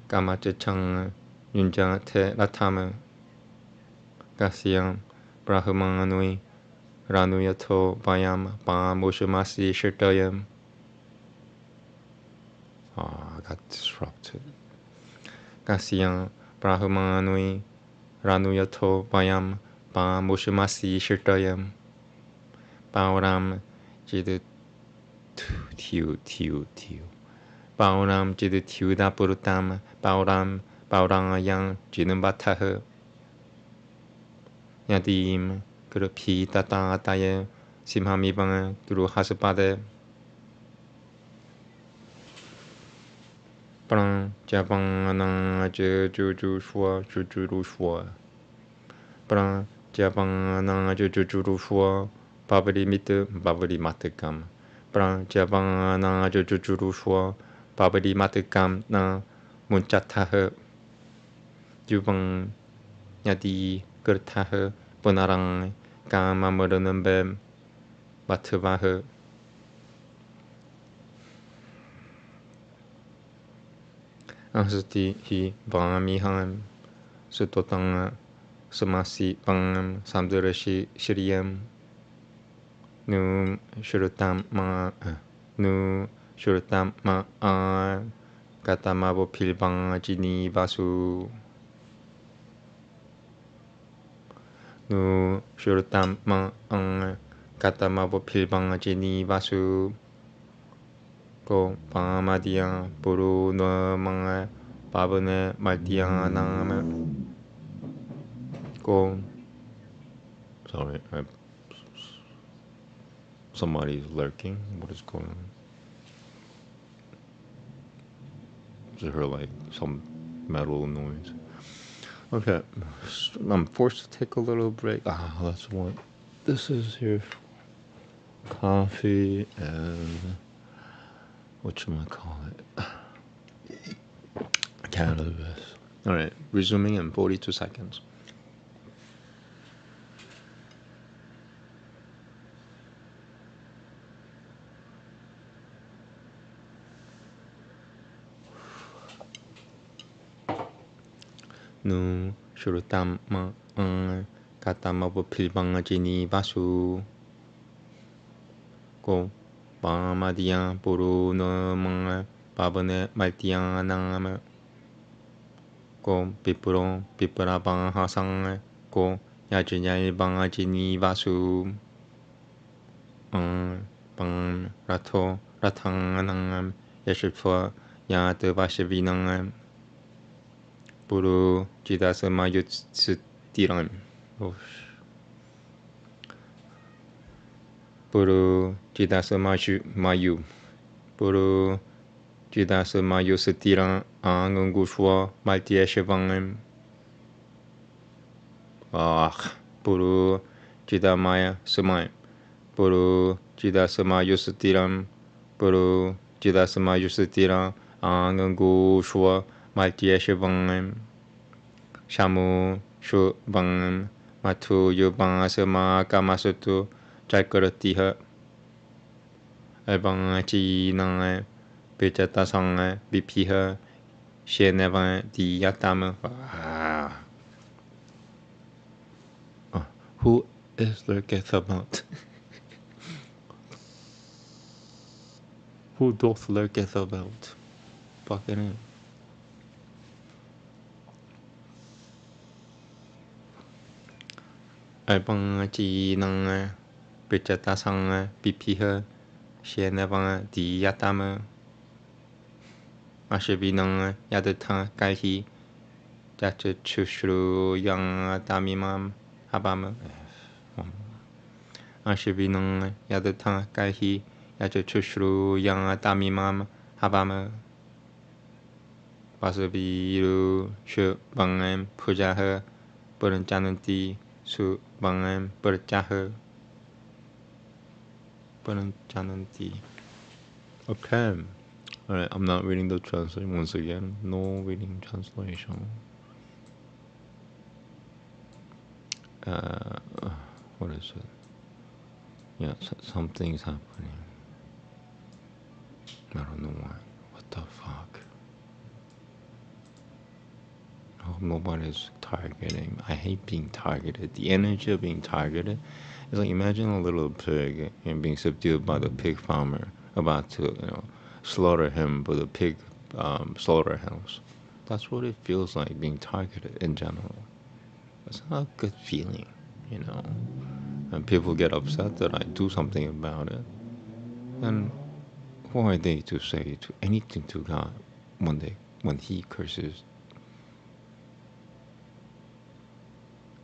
B: Gamachang Yunja Te Latama Gasyam Brahmanui Ranuyato Bayam Ba Mushumasi Shirtayam. I got disrupted. Gasyam Brahmanui Ranuyato Bayam Ba Mushumasi Shirtayam. Bauram Jidu Tiu Bauram Jidu Tiu Da Purutam Bauram Yang Jinum Bataha Yadim Guru Pi Tata Ataye Simhamibang Guru Hasupade Prang Jabang Anang Juju Shua Prang Jabang Anang Juju Shua Babadi Matukam Prang Jabang Anang Juju Shua Babadi Matukam Na Munchataha Jubang Yadi Gertaha Bonarang Gama Mudanambem Batuvaha Ansati Hi Vamiham Sutotanga Samasi Bangam Samdurashi Shiriyam Nu Shurutam Ma Katamabo Pilbang Jini Vasu Nu Shurutam Ma Katamabo Pilbang Jini Vasu Ko Pamadiya Puru No Manga Babane Maltiya Nama Ko Sorry, somebody's lurking. What is going on? Is it her like some metal noise? Okay, I'm forced to take a little break. That's what this is here. Coffee and whatchamacallit? Cannabis. Alright, resuming in 42 seconds. Nu Shurutam Ma Katamabu Pilbangajini Vasu Ko Bamadiya Puru No Manga Babane Maltiya Nama Ko Pipura Bang Hasang Ko Yajinyai Bangajini Vasu Bang Rato Ratang Anangam Yashipwa Yat Vashavinangam Puru Jidasa Mayutsutiran Puru Jidasa Mayu Puru Jidasa Mayusutiran Angungushwa Maltieshevangam Puru Jidamaya Sumai Puru Jidasa Mayusutiran Puru Jidasa Mayusutiran Angungushwa Maltieshevangam Shamu Shubangam Matu Yubang Kamasutu Jakaratiha Ebangachi Nang Pichatasang Bipiha Shenevan Diyatam. Who is lurketh about? Who doth lurketh about? Fucking it. Ebangachi Nang Pichatasang Bipiha Shenevan Diyatam. Ashavinang Yadata Kaihi Jachushru Yang Damimam Habam Ashivinang Yadatan Kaihi Yachushru Yang Tamimam Habama Vasaviru Shu Bangam Pujaha Puranjananti Su Bangam Purjaha Puranjananti. Okay. Alright, I'm not reading the translation once again. No reading translation. What is it? Yeah, something's happening. I don't know why. What the fuck? I hope nobody's targeting. I hate being targeted. The energy of being targeted is like, imagine a little pig and being subdued by the pig farmer about to, slaughter him with a pig slaughterhouse. That's what it feels like being targeted in general. It's not a good feeling, And people get upset that I do something about it. And who are they to say to anything to God when He curses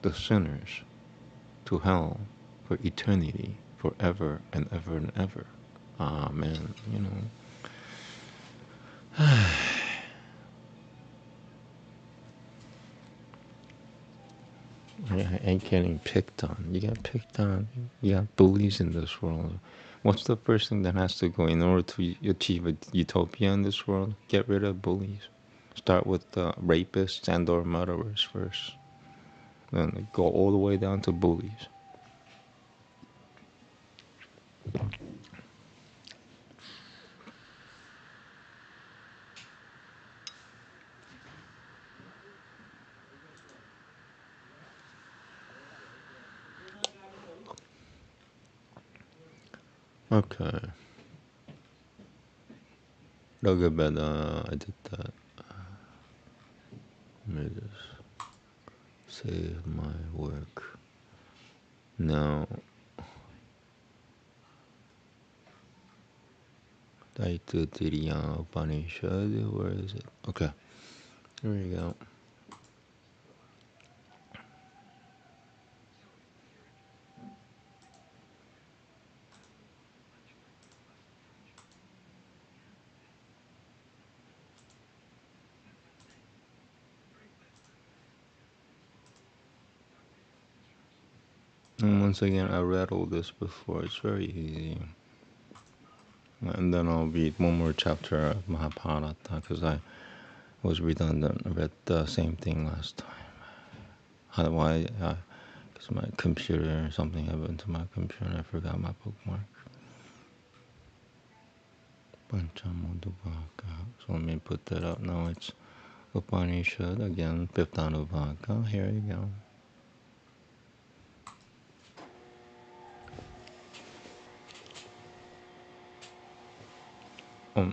B: the sinners to hell for eternity, forever and ever and ever? Āmēn, I ain't getting picked on. You get picked on. You got bullies in this world. What's the first thing that has to go in order to achieve a utopia in this world? Get rid of bullies. Start with the rapists and or murderers first. Then go all the way down to bullies. Okay. Look at Veda. I did that. Let me just save my work. Now, Daitutiriya Upanishad, where is it? Okay, here we go. And once again, I read all this before. It's very easy. And then I'll read one more chapter of Mahabharata because I was redundant. I read the same thing last time. Otherwise, because my computer or something happened to my computer and I forgot my bookmark. Panchamudubhaka. So let me put that up. Now it's Upanishad again, fifth Anuvaka. Here you go.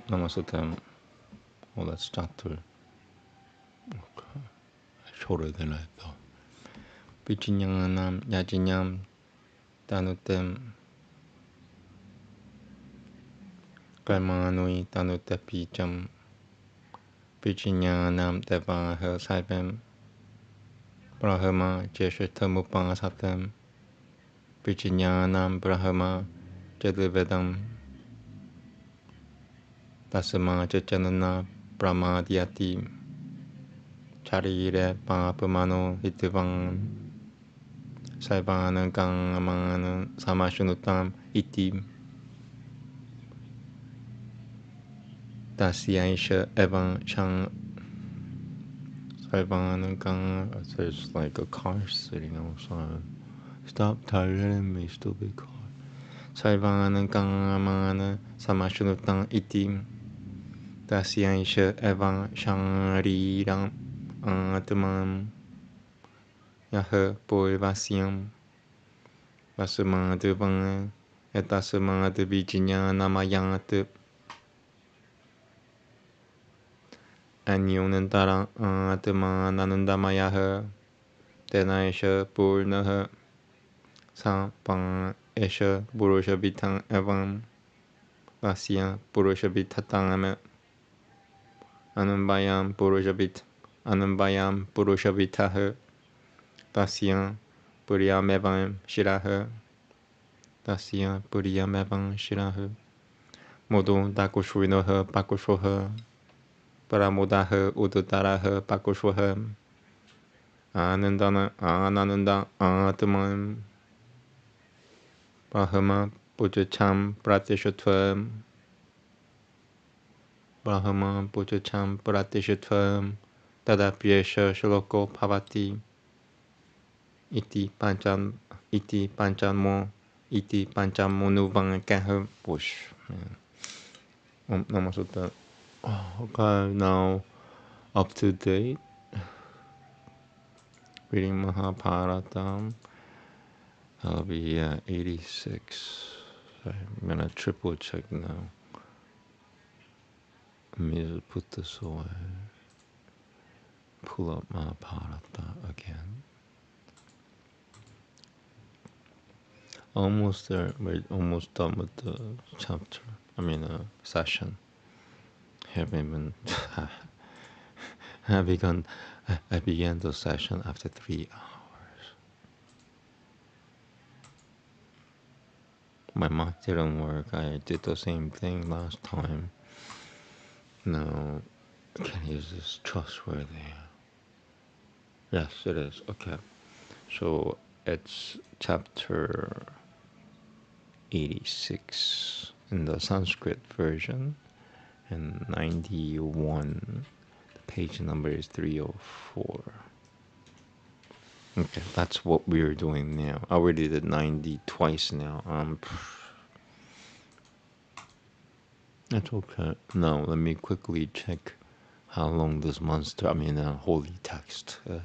B: Namaste. Oh, that's chapter. Okay. Shorter than I thought. Pichinyanam yajinyam tanutem karmanui tanutepicham Pichinyanam devaha saipem Brahma jeshatamupasattam Pichinyanam Brahma jadivedam Tasma Janana Brahmadhyati Charire Papamano Hitivan Saivana Gangamana Samashunutam Iti Dasyaisha Evan Chang Saivana Gang. There's like a car sitting outside. Stop targeting me, stupid car. Saivana Gangamana Samashunutam Iti Dasyaisha Evan Shangriram Atman Yaha Purvasyam Vasamadevang Etasamadavijinyanamayat Anyonantara Atmananandamayaha Tenaisha Purnaha Sapang Esha Purushabitang Evam Vasya Purushabitatam Anambayam Purushabitaha Tasya Puryamevam Shiraha Tasya Puriyamevang Shirahu Modu Dakushvinoha Pakushvoha Paramodaha Udutaraha Pakushvoha Anandana Ananda Atman Brahma Pujacham Pratishatvam Brahma Pujacham Pratishatvam Tadapyesha Shaloko Bhavati Iti Panchanmo Iti Panchamonuvangakaha Push. Namaste. Okay, now up to date. Reading Mahabharata. I'll be 86. I'm gonna triple check now. Let me just put this away. Pull up Mahabharata again. Almost there. We're almost done with the chapter. Session. Haven't even. I began the session after 3 hours. My mic didn't work. I did the same thing last time. No, can use this trustworthy. Yes, it is. Okay. So it's chapter 86 in the Sanskrit version, and 91. The page number is 304. Okay, that's what we're doing now. I already did 90 twice now. That's okay. Now let me quickly check how long this monster, holy text is.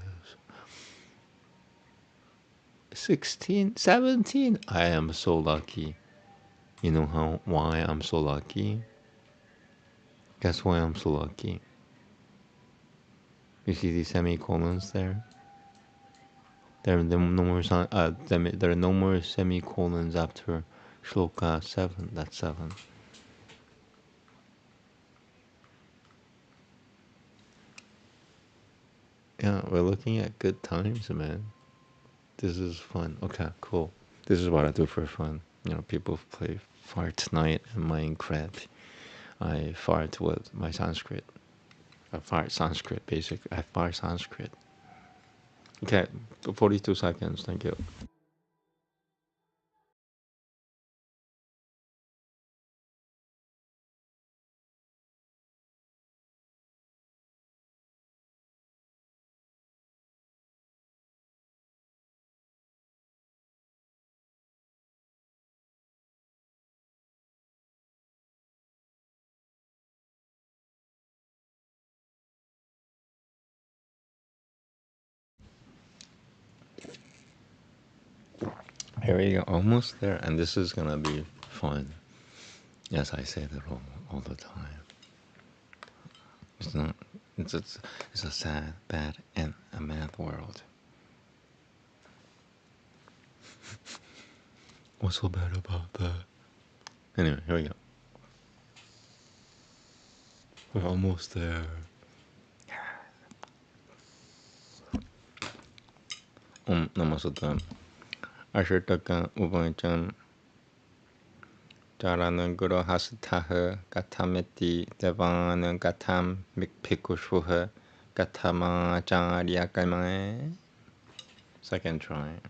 B: 16, 17. I am so lucky. You know why I'm so lucky? Guess why I'm so lucky? You see these semicolons there? There are no more semicolons after shloka 7. That's 7. Yeah, we're looking at good times, man. This is fun. Okay, cool. This is what I do for fun. People play fart night in Minecraft. I fart with my Sanskrit. I fart Sanskrit, basically. I fart Sanskrit. Okay, 42 seconds. Thank you. Here we go, almost there, and this is gonna be fun. Yes, I say that all the time. It's not. It's a sad, bad, and a math world. What's so bad about that? Anyway, here we go. We're almost there. Namaste. Ashirtaka Upanishad. Jaranan Guru Hasataha Gatameti Devanan Gatam Mikpikushvuha Gatama Jarya Kamae. Second try.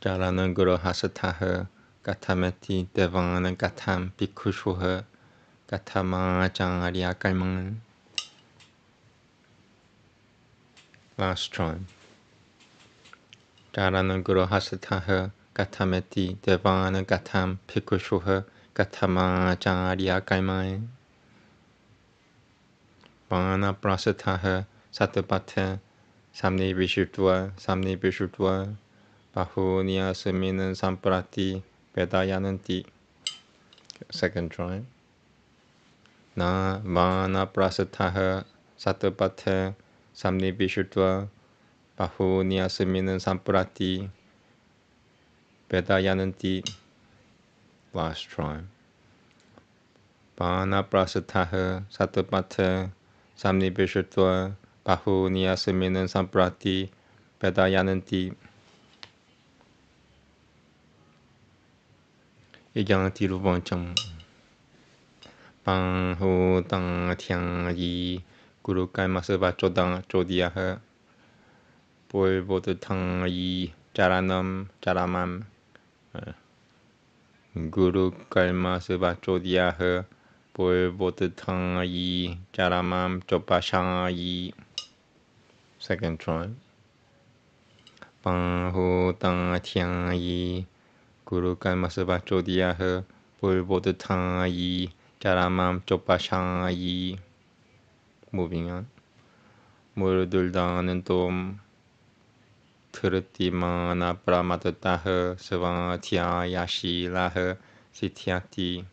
B: Jaranan Guru Hasataha Gatameti Devanan Gatam Bikushvuha Gatama Jarya Kamae. Last try. Jaranan Guru Hasataha Gatameti Devana Gatam Pikushuha Gatama Jarya Kaimai Vana Prasataha Satapata Samni Vishutva Bahunya Seminan Samprati Vedayananti. Second try. Na Vana Prasataha Satapata Samni Vishutva Bahunya Seminan Samprati Vedayananti. Last try. Bana prasataha satapata samni bishutva bahu niyasaminan samprati Vedayananti. Yang tiru boncam. Bang hu tang tiang yi. Guru kai masaba chodang chodiah. Bol bodu tang yi. Jaranam jaramam. Guru kai masaba chodiah. Bol bodu tang yi. Jaramam chopashang yi. Second try. Bang hu tang tiang yi. Guru kai masaba chodiah. Bol bodu tang yi. Jaramam chopashang yi. Moving on. 무르들다는 또 트르티마나 브라마드타흐 스와티아야시라흐 시티아티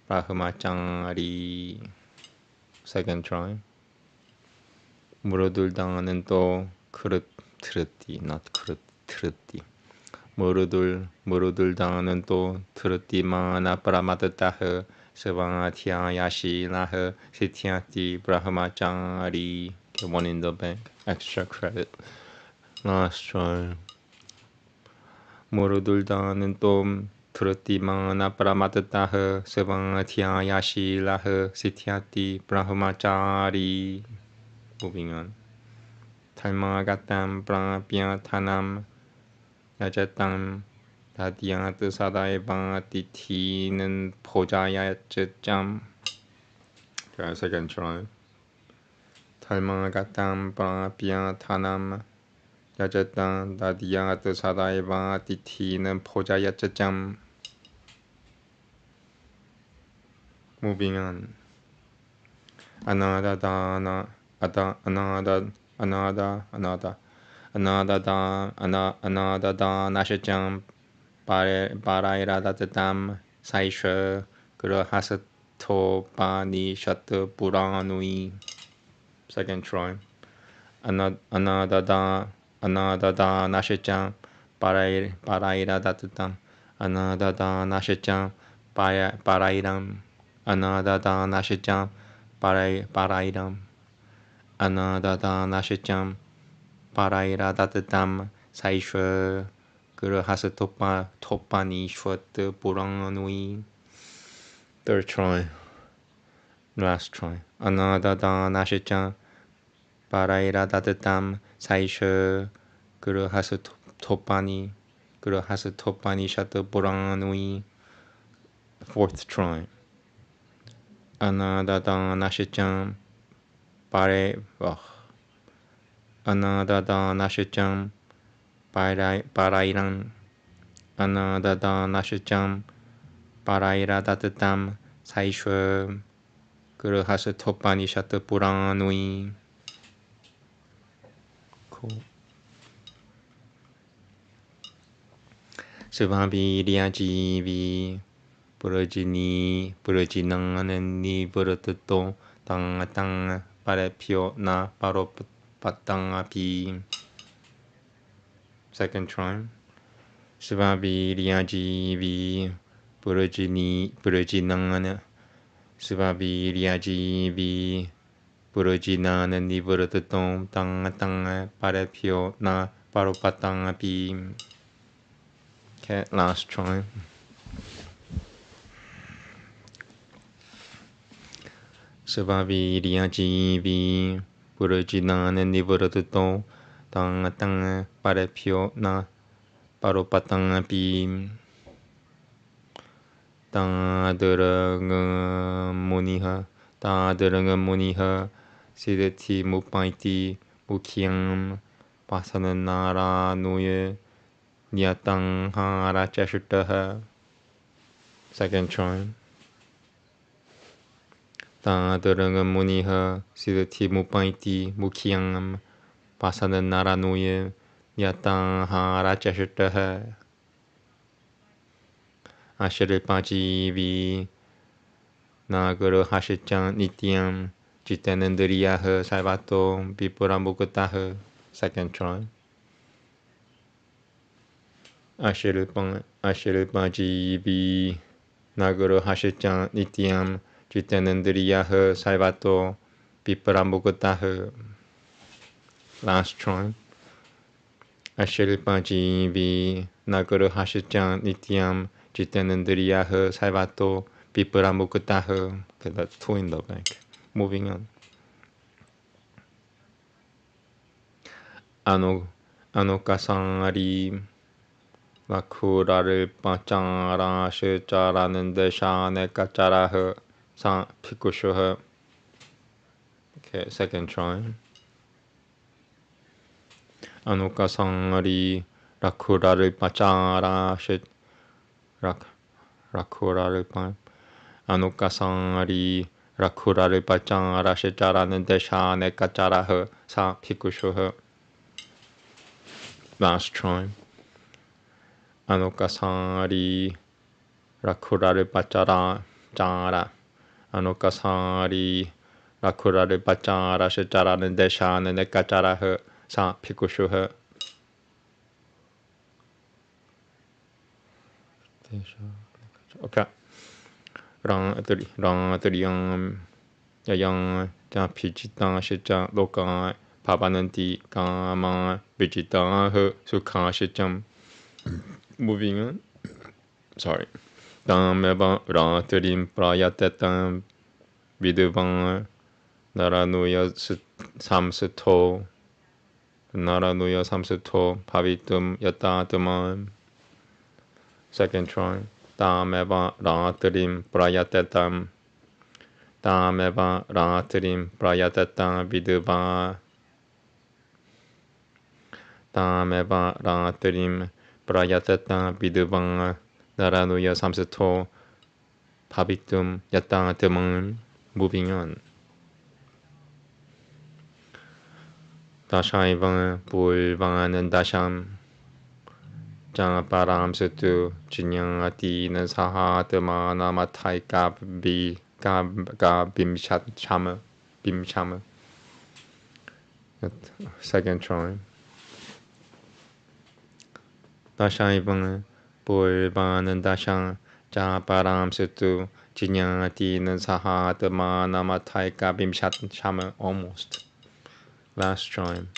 B: 브라흐마짱리. Second try. 무르들다는 또 트르티 not 트르티. 무르들다는 또 트르티마나 브라마드타흐 스와티아야시라흐 시티아티 브라흐마짱리. One in the bank. Extra credit. Last try. 모르들다는 또 트르티마나 브라마드타흐 스방티아야시라흐 시티아티 브라흐마짜리. Moving on. 탈마가탐 브라비아타남 야제탐 다디아트 사다이바 티티는 포자야쯔짬. Try second try. 탈마가탐 브라비아타남 야제탐 다디아트 사다이바 티티는 포자야쯔짬. Moving on. 아나다다나 아나다다 나시짬 바라이라다tam 사이셔 그러하스토바니샤트 부라누이. Second try. 아나다다 나시짬 바라이라다tam 아나다다 나시짬 바라이람 아나다다 나시짬 바라이람 아나다다 나시짬 바라이라다tam 사이셔 그러하스토바니샤트 부라누이. Third try. Last try. 아나다다 나시짬 바라이라다tam 사이셔 그러하스토바니샤트 부라누이. Fourth try. 아나다다 나시짬 아나다다 나시짬 바라이랑 아나다다 나시짬 바라이라다tam 사이셔 그러하스토바니샤트 부라누이. Cool. 스바비리아지비 부르지낭하는 니 부르트또 땅 바레피오 나 바로 바땅아비. Second try. 스바비리아지비 부르지낭하는 스바비리아지비 부르지나는 니 부르트또 땅 바레피오 나 바로 바땅아비. Okay, last try. 스바비리아지비 부르지나는 니 부르트또 땅 바레피오 나 바로 바땅아비. 따드릉은 무니하 시드티 무파이티 무키양 바사는 나라 노예 니아땅 하라 짜슈타하. Second try. 따드릉은 무니하 시드티 무파이티 무키양 바사는 나라 노예 니아땅 하라 짜슈타하. 아시르파지비 나그르 하시짱 니티암 지테는드리아흐 살바토 비프라무크타흐. Second try. 아시르파지비 나그르 하시짱 니티암 지테는드리아흐 살바토 비프라무크타흐. Last try. 아시르파지비 나그르 하시짱 니티암 Jitenendriyaha Saivato Piparamukutaha. Okay, that's 2 in the bank. Moving on. Anokasangari Makura를 빠짱라 실자라는데 샤네 까짜라흐 사 피쿠슈흐. Okay, second try. 아노카상아리 라쿠라를 빠짱라 실 라쿠라를 빠 아노카상아리 라쿠라를 빠짱라 실자라는데 샤네 까짜라흐 사 피쿠슈흐. Last try. 아노카상아리 라쿠라를 빠짜라 짜라 아노카상아리 라쿠라를 빠짜라 실자라는데 샤네 까짜라흐 사 피쿠슈흐. Okay. 랑 야양 자 피지당 실자 로가 바바는디 가마 비지당흐 수카 실점. Moving on. Sorry. 다음에바 라트림 프라야테탄 비드방 나라누야 삼스토 나라누야 삼스토 바비tum 야타트만. Second try. 다음에바 라트림 프라야테탄 다음에바 라트림 프라야테탄 비드방 다음에바 라트림 프라야테탄 비드방 나라누야 삼스토 바비tum 야타트만. Moving on. 다샤이방 불방하는 다샴 장바람 스투 진영아티는 사하드마 나마타이까 비가 빔샤마. Second try. 다샤이방 불방하는 다샴 장바람 스투 진영아티는 사하드마 나마타이까 빔샤마. Almost. Last try.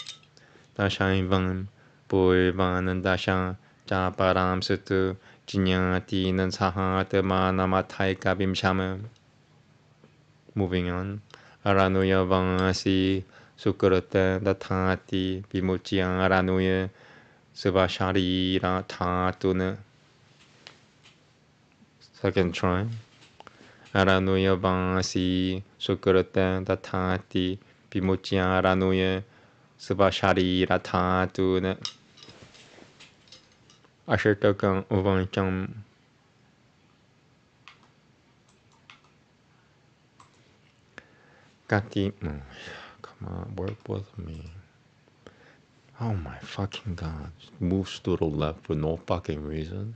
B: 다샤이방 불방하는 다샴 장바람 스투 진영아티는 사하드마 나마타이까 빔샤마. Moving on. 아라누야 방아시 수크르테 다타티 비무치양 아라누야 스바샤리라 타투네. Second try. 아라누야 방아시 수크르테 다타티 비무치양 아라누야 스바샤리라 타투네. 아실떡강 우방점. Kati, come on, work with me. Oh my fucking god. Moves to the left for no fucking reason.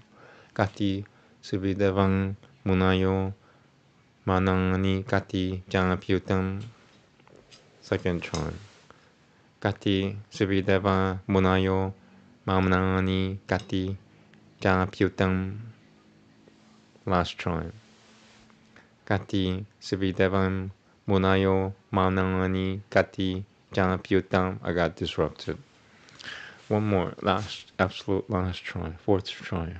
B: Kati, Subidevang, Munayo, Manangani, Kati, Janaputam. Second try. Kati, Subideva, Munayo, Manangani, Kati, Janaputam. Last try. Kati, Subidevang, Munayo, Manangani, Kati, Janaputam. I got disrupted. One more. Absolute last try. Fourth try.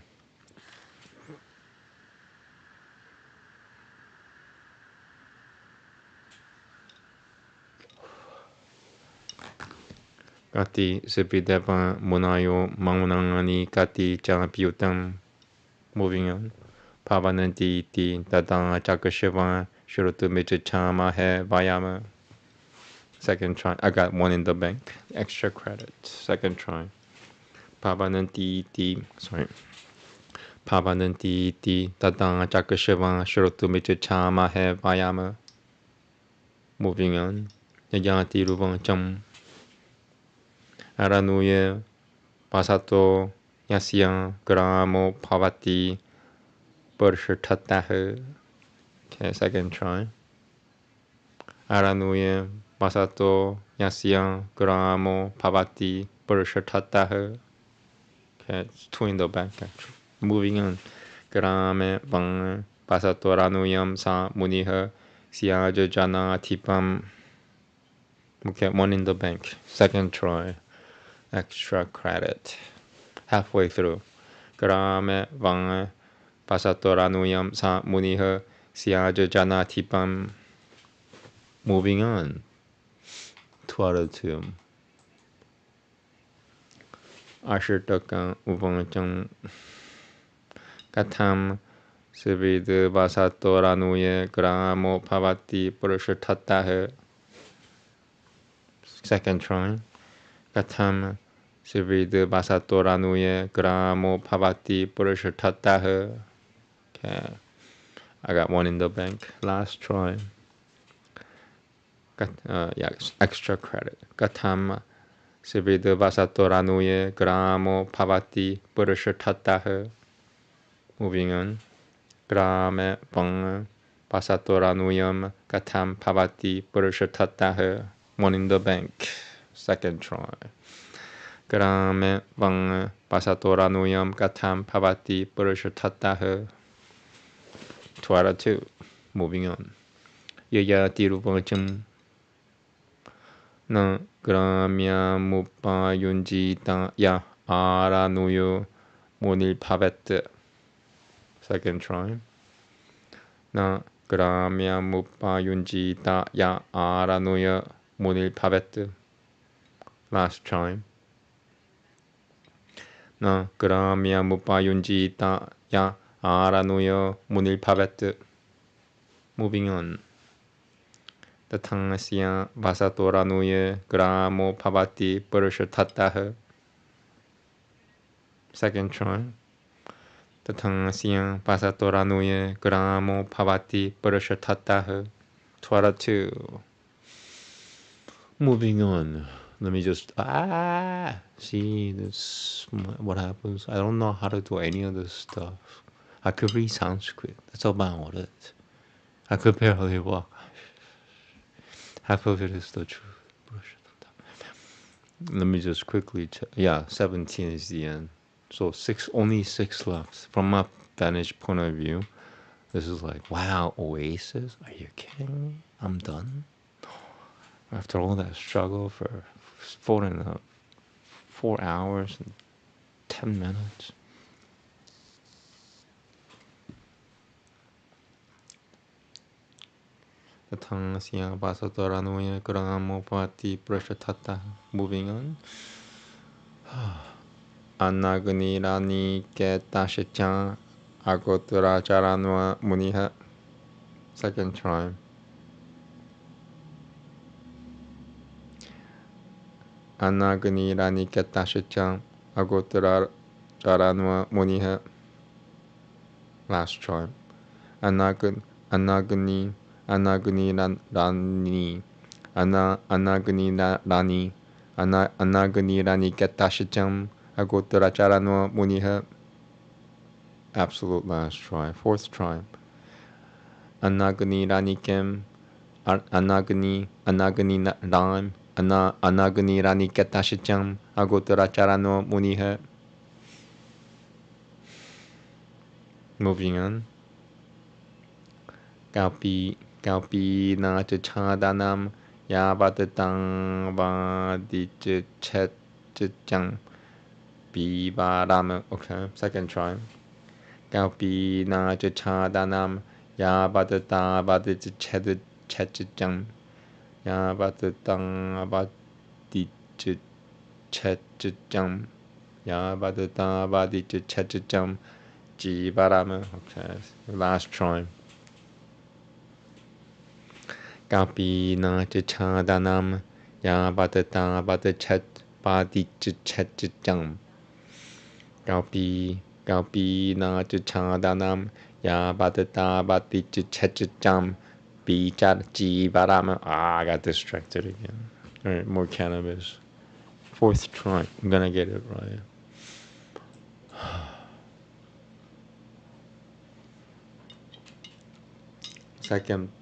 B: Kati, Subideva, Munayo, Manangani, Kati, Janaputam. Moving on. Pavananti, Dadang, Chakashiva, Shurutu Michichama, He, Vayama. Second try. I got 1 in the bank. Extra credit. Second try. Pavananti, Pavananti, Dadang, Chakashiva, Shurutu Michichama, He, Vayama. Moving on. Yayati Ruvancham. Aranuye, Pasato, Yasya, Gramo, Pavati, Burshatahe. Okay, second try. Aranuye, Pasato, Yasya, Gramo, Pavati, Burshatahe. Okay, it's 2 in the back actually. Moving on. Grame, Bang, Pasato, Ranuyam, Sa, Muniha, Siaja, Jana, Tipam. Okay, 1 in the bank. Second try. Extra credit. Halfway through. Grame, Bang, Pasatorānuyam sa muniha syaja janatipam. Moving on. 202. Ashirtakam upanacham katham sivid vasatoranuye gramo pavati purushatataha. Second try. Katham sivid vasatoranuye gramo pavati purushatataha. Okay. I got one in the bank. Last try. Extra credit. Katham sivid vasatoranuye gramo pavati purushatataha. Moving on. Grame pang pasatoranuyam katham pavati purushatataha. One in the bank. Second try. Grame pang pasatoranuyam katham pavati purushatataha. 202. Moving on. Yaya tirupacham na gramya mupayunjita ya aranuyo munil pavet. Second try. Na gramya mupayunjita ya aranuya munil pavet. Last try. Na gramya mupayunjita ya aranuya munil pavet. Moving on. Tatangasya vasatoranuye gramo pavati purushatataha. Second try. Tatangasya vasatoranuye gramo pavati purushatataha. 202. Moving on. Let me just see this. What happens? I don't know how to do any of this stuff. I could read Sanskrit. That's about it. I could barely walk. Half of it is the truth. Let me just quickly check. Yeah, 17 is the end. So only 6 left. From my vantage point of view, this is like, wow, oasis? Are you kidding me? I'm done? After all that struggle for 4 hours and 10 minutes. Moving on. Anagni rani ketashichan agotra charanwa muniha. Second try. Anagni rani ketashichan agotra charanwa muniha. Last try. Anagni rani Anagni rani ketashichan agotra charanwa muniha. Absolute last try. 4th try. Anagni ranikem Anagni ram Anagni rani ketashichan agotra charano muniha. Moving on. Kalpi na chadanam yavatang vadichechang bivaram. Okay, second try. Kalpi na chadanam yavatang vadichechang yavatang vadichechang yavatang vadichechang jivaram. Okay, last try. Kapi na chadanam yavatata vadachet vadichechang. Kapi na chadanam yavatata vadichechang bichat jivaram. I got distracted again. Alright, more cannabis. 4th try. I'm gonna get it right.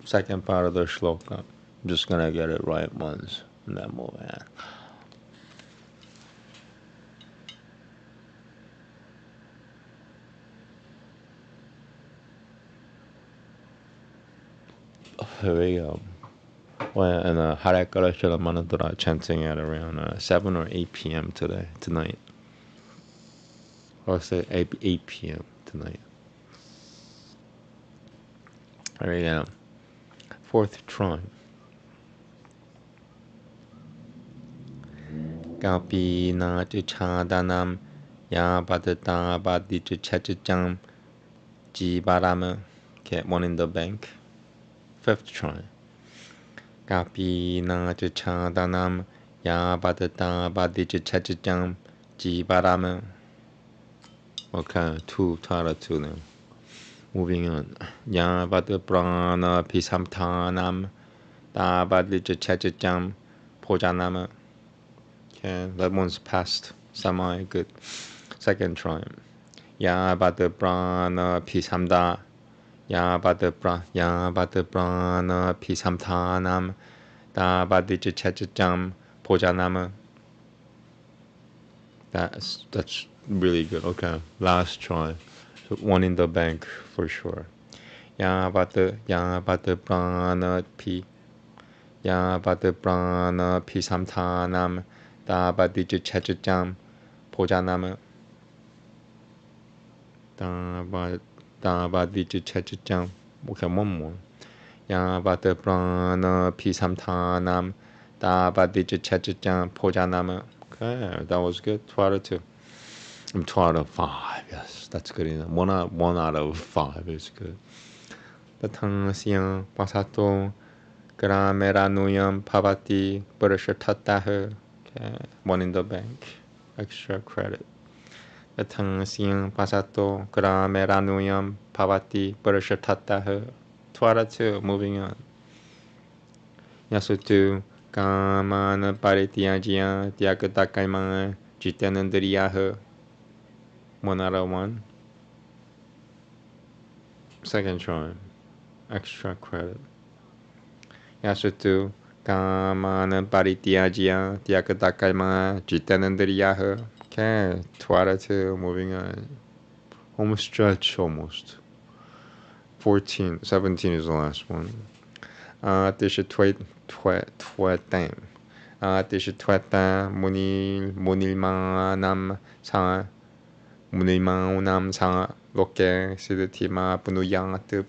B: Second part of the shloka. I'm just gonna get it right once and then move on. Here we go. Well, and Hare Krishna Mantra chanting at around 7 or 8 p.m. tonight. Or say 8 p.m. tonight. There we go. Fourth try. Galpi na tu chadanam ya badata baditu chachacham jibarama. Okay, one in the bank. Fifth try. Galpi na tu chadanam ya badata baditu chachacham jibarama. Okay, two, Tara two now. Moving on. Ya badu prana pisamtanam da badlicha chachacham pojanama. Okay, that one's passed. Semi good. Second try. Ya badu prana pisamda. Ya badu prana pisamtanam da badlicha chachacham pojanama. That's really good. Okay, last try. So one in the bank for sure. Ya batu prana pi. Ya batu prana pi samtanam da badiju chachacham pojanama. Da badiju chachacham. Okay, one more. Ya batu prana pi samtanam da badiju chachacham pojanama. Okay, that was good. 2 out of 2. 2 out of 5. Yes, that's good enough. 1 out of 5 is good. Tatangasya pasato grameranuyam pavati burashatataha. Okay, 1 in the bank. Extra credit. Tatangasya pasato grameranuyam pavati burashatataha. 2 out of 2. Moving on. Yasutu kamana parityajiya tyagatakai jitanandriyaha. 1 out of 1. Second try. Extra credit. Yasutu kamana parityajiya tyagatakai jitanandriyaha. Okay, 2 out of 2. Moving on. Home stretch almost. 14. 17 is the last one. Tisha twetam. Tisha twetam munilmanam sa munilmanam sa loke siddhatima punuyatip.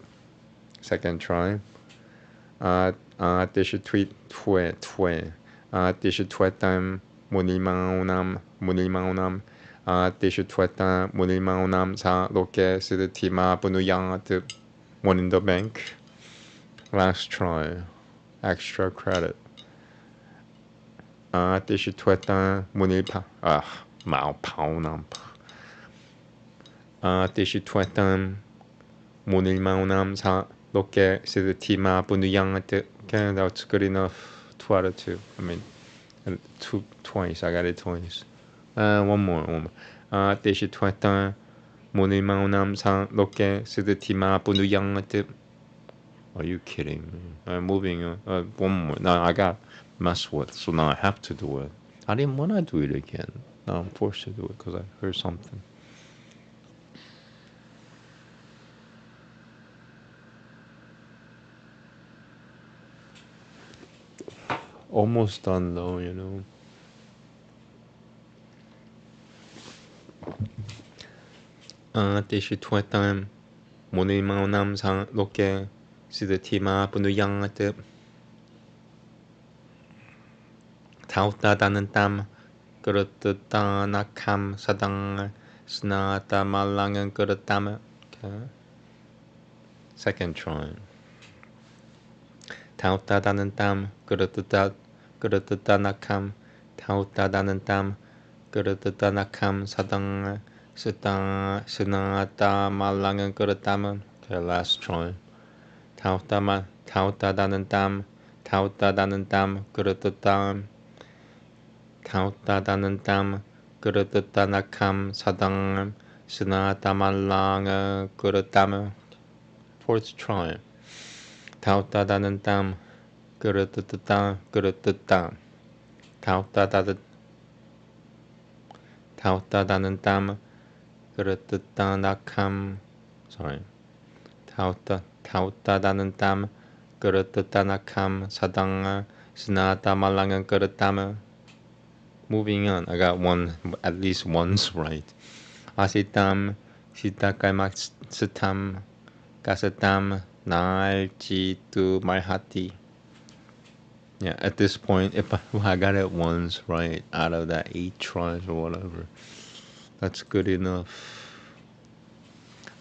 B: Second try. Tisha twe. Tisha twetam munilmanam Tisha twetam munilmanam sa loke siddhatima punuyatip. 1 in the bank. Last try. Extra credit. Tisha twetam munilpa. Mao pao nam. Tisha twetam munilmanam sa loke siddhatima punuyatip. Okay, that's good enough. 2 out of 2. I mean, twice. I got it twice. One more. Tisha twetam munilmanam sa loke siddhatima punuyatip. Are you kidding me? Moving on. One more. Now I got messed with, so now I have to do it. I didn't want to do it again. Now I'm forced to do it because I heard something. Almost done though, you know. Tisha twetam munilmanam sa loke siddhatima punuyatip. Tautadanan tam Gurutadanakam sadang snata malangan gurutama. Okay. Second try. Tautadanan tam Gurutadanakam Tautadanan tam Gurutadanakam sadang snata malangan gurutama. Okay, last try. Tautadanan tam Gurutadanam Tautadanantam Gurutadanakam sadang snatamalanga gurutama. Fourth try. Tautadanantam Gurutadanam Tautadanantam Gurutadanakam. Sorry. Tautadanantam Gurutadanakam sadang snatamalanga gurutama. Moving on, I got one, at least once right. Asitam, sitakaimaksitam, kasatam, Nalchitu Marhati. Yeah, at this point, if I got it once right out of that 8 tries or whatever, that's good enough.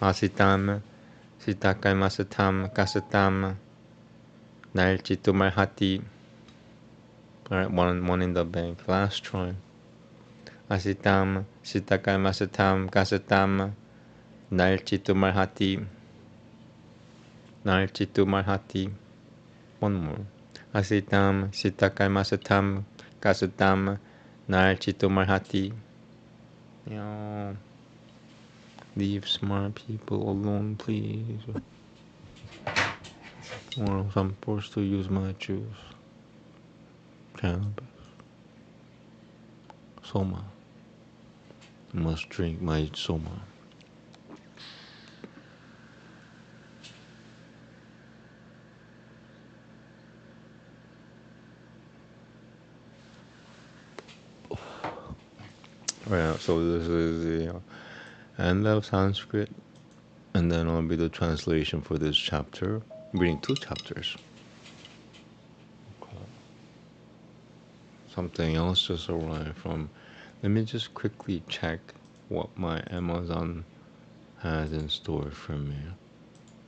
B: Asitam, Sitakai Masatam, Kasatam, Nalchitu Marhati. Alright, one in the bank. Last try. Asitam, Sitakai Masatam, Kasatam, Nalchitu Marhati. Nalchitu Marhati. One more. Asitam, Sitakai Masatam, Kasatam, Nalchitu Marhati. Leave smart people alone, please. Or else I'm forced to use my juice. Cannabis. Soma. Must drink my soma. Right, so this is the end of Sanskrit, and then I'll be the translation for this chapter. I'm reading 2 chapters. Something else just arrived from. Let me just quickly check what my Amazon has in store for me.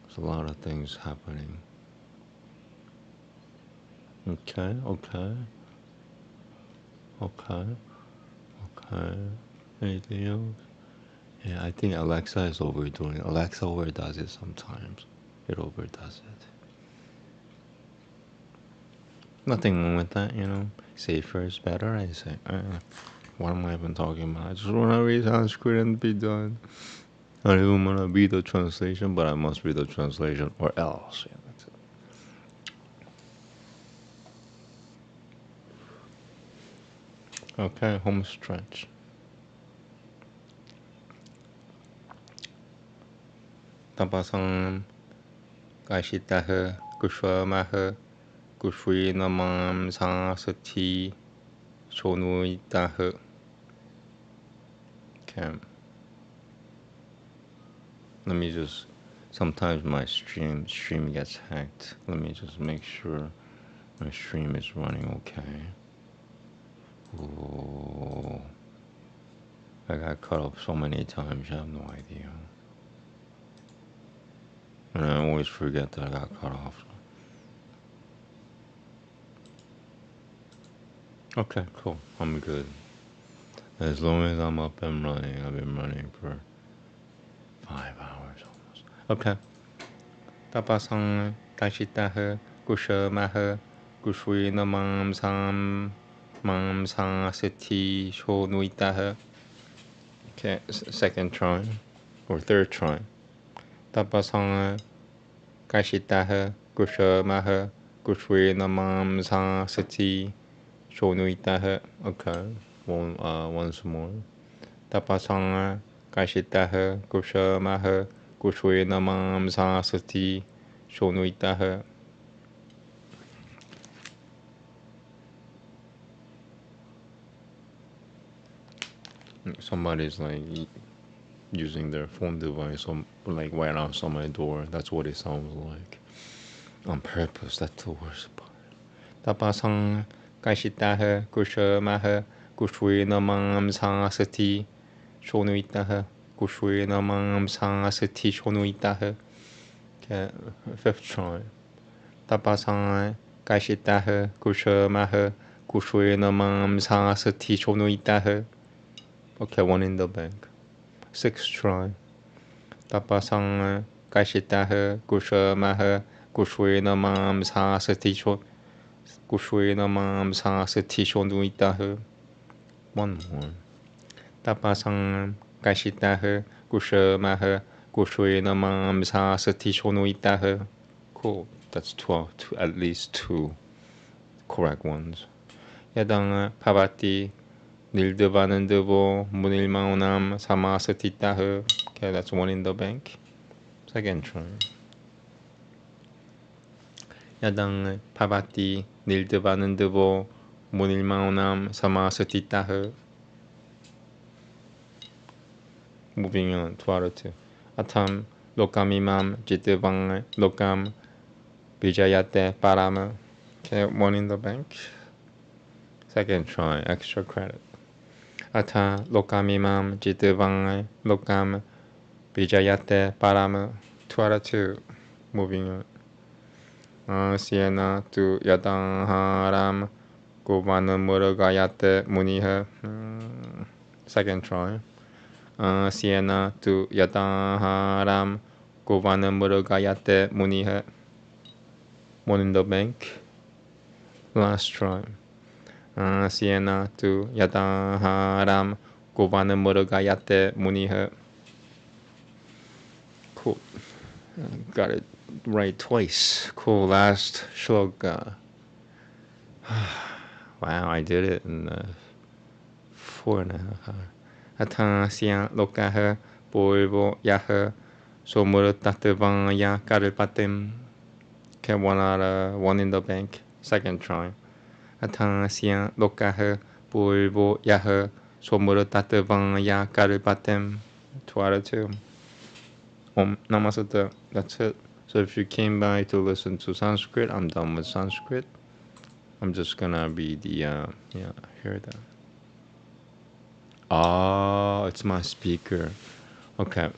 B: There's a lot of things happening. Okay. Anything else? Yeah, I think Alexa is overdoing it. Alexa overdoes it sometimes. It overdoes it. Nothing wrong with that, you know. Safer is better, I say. What am I even talking about? I just want to read Sanskrit and be done. I don't even want to read the translation, but I must read the translation or else. Yeah, that's it. Okay, home stretch. Tapasam Kashitaha Kushwamaha Kushwi Namam Sasati Shonuitaha. Okay. Let me just. Sometimes my stream gets hacked. Let me just make sure my stream is running okay. Oh, I got cut off so many times, you have no idea. And I always forget that I got cut off. Okay, cool. I'm good. As long as I'm up and running, I've been running for 5 hours almost. Okay. Tapasang Tashitaha Kushamaha Kushwi Namam Sam Mam Sasati Shonuitaha. Okay, second try or third try. Tapasang Kashitaha Kushamaha Kushwi Namam Sasati Shonuitaha. Okay, once more. Tapasang Kashitaha Kushamaha Kushwe Namam Sasati Shonuitaha. Somebody's like using their phone device like right outside my door. That's what it sounds like. On purpose, that's the worst part. Tapasang Kashitaha Kushamaha Kushwe Namam Sasati Shonuitaha. Kushwe Namam Sasati Shonuitaha. Okay, fifth try. Tapasang Kashitaha Kushamaha Kushwe Namam Sasati Shonuitaha. Okay, one in the bank. Sixth try. Tapasang Kashitaha Kushamaha Kushwe Namam Sasati Shonuitaha. One more. Tapasang Kashitaha Kushamaha Kushwe Namam Sasati Shonuitaha. Cool. That's 12. At least 2 correct ones. Yadang Pavati Nildevanandavo Munilmaunam Samasatitaha. Okay, that's 1 in the bank. Second try. Yadang Pavati Nildevanandavo Munilmaunam Samasatitaha. Moving on, 2 out of 2. Atam lokamimam jitavang lokam vijayate parama. Okay, one in the bank. Second try, extra credit. Ata lokamimam jitavang lokam vijayate parama. 2 out of 2. Moving on. Siena tu yadanharam govana muragayate muniha. Second try. Siena tu yadanharam govana muragayate muniha. One in the bank. Last try. Siena tu yadanharam govana muragayate muniha. Cool. Got it right twice. Cool. Last shloka. Wow, I did it in 4.5 hours. Attention, lokaha, boivo, yaha, somurutativanya karipatim. Okay, 1 in the bank. Second try. Attention, lokaha, boivo, yaha, somurutativanya karipatim. 2 out of 2. Namaste. That's it. So if you came by to listen to Sanskrit, I'm done with Sanskrit. I'm just gonna be the, hear that. Oh, it's my speaker. Okay,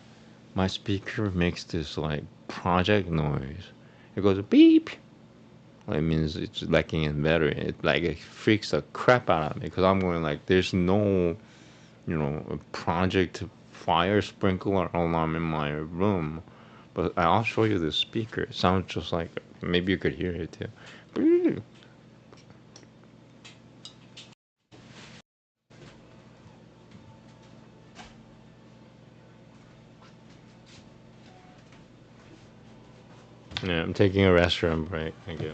B: my speaker makes this like project noise. It goes beep. Well, it means it's lacking in battery. It freaks the crap out of me because I'm going like, there's no, project fire sprinkler alarm in my room. But I'll show you the speaker. It sounds just like, maybe you could hear it too. Yeah, I'm taking a restroom break. Thank you.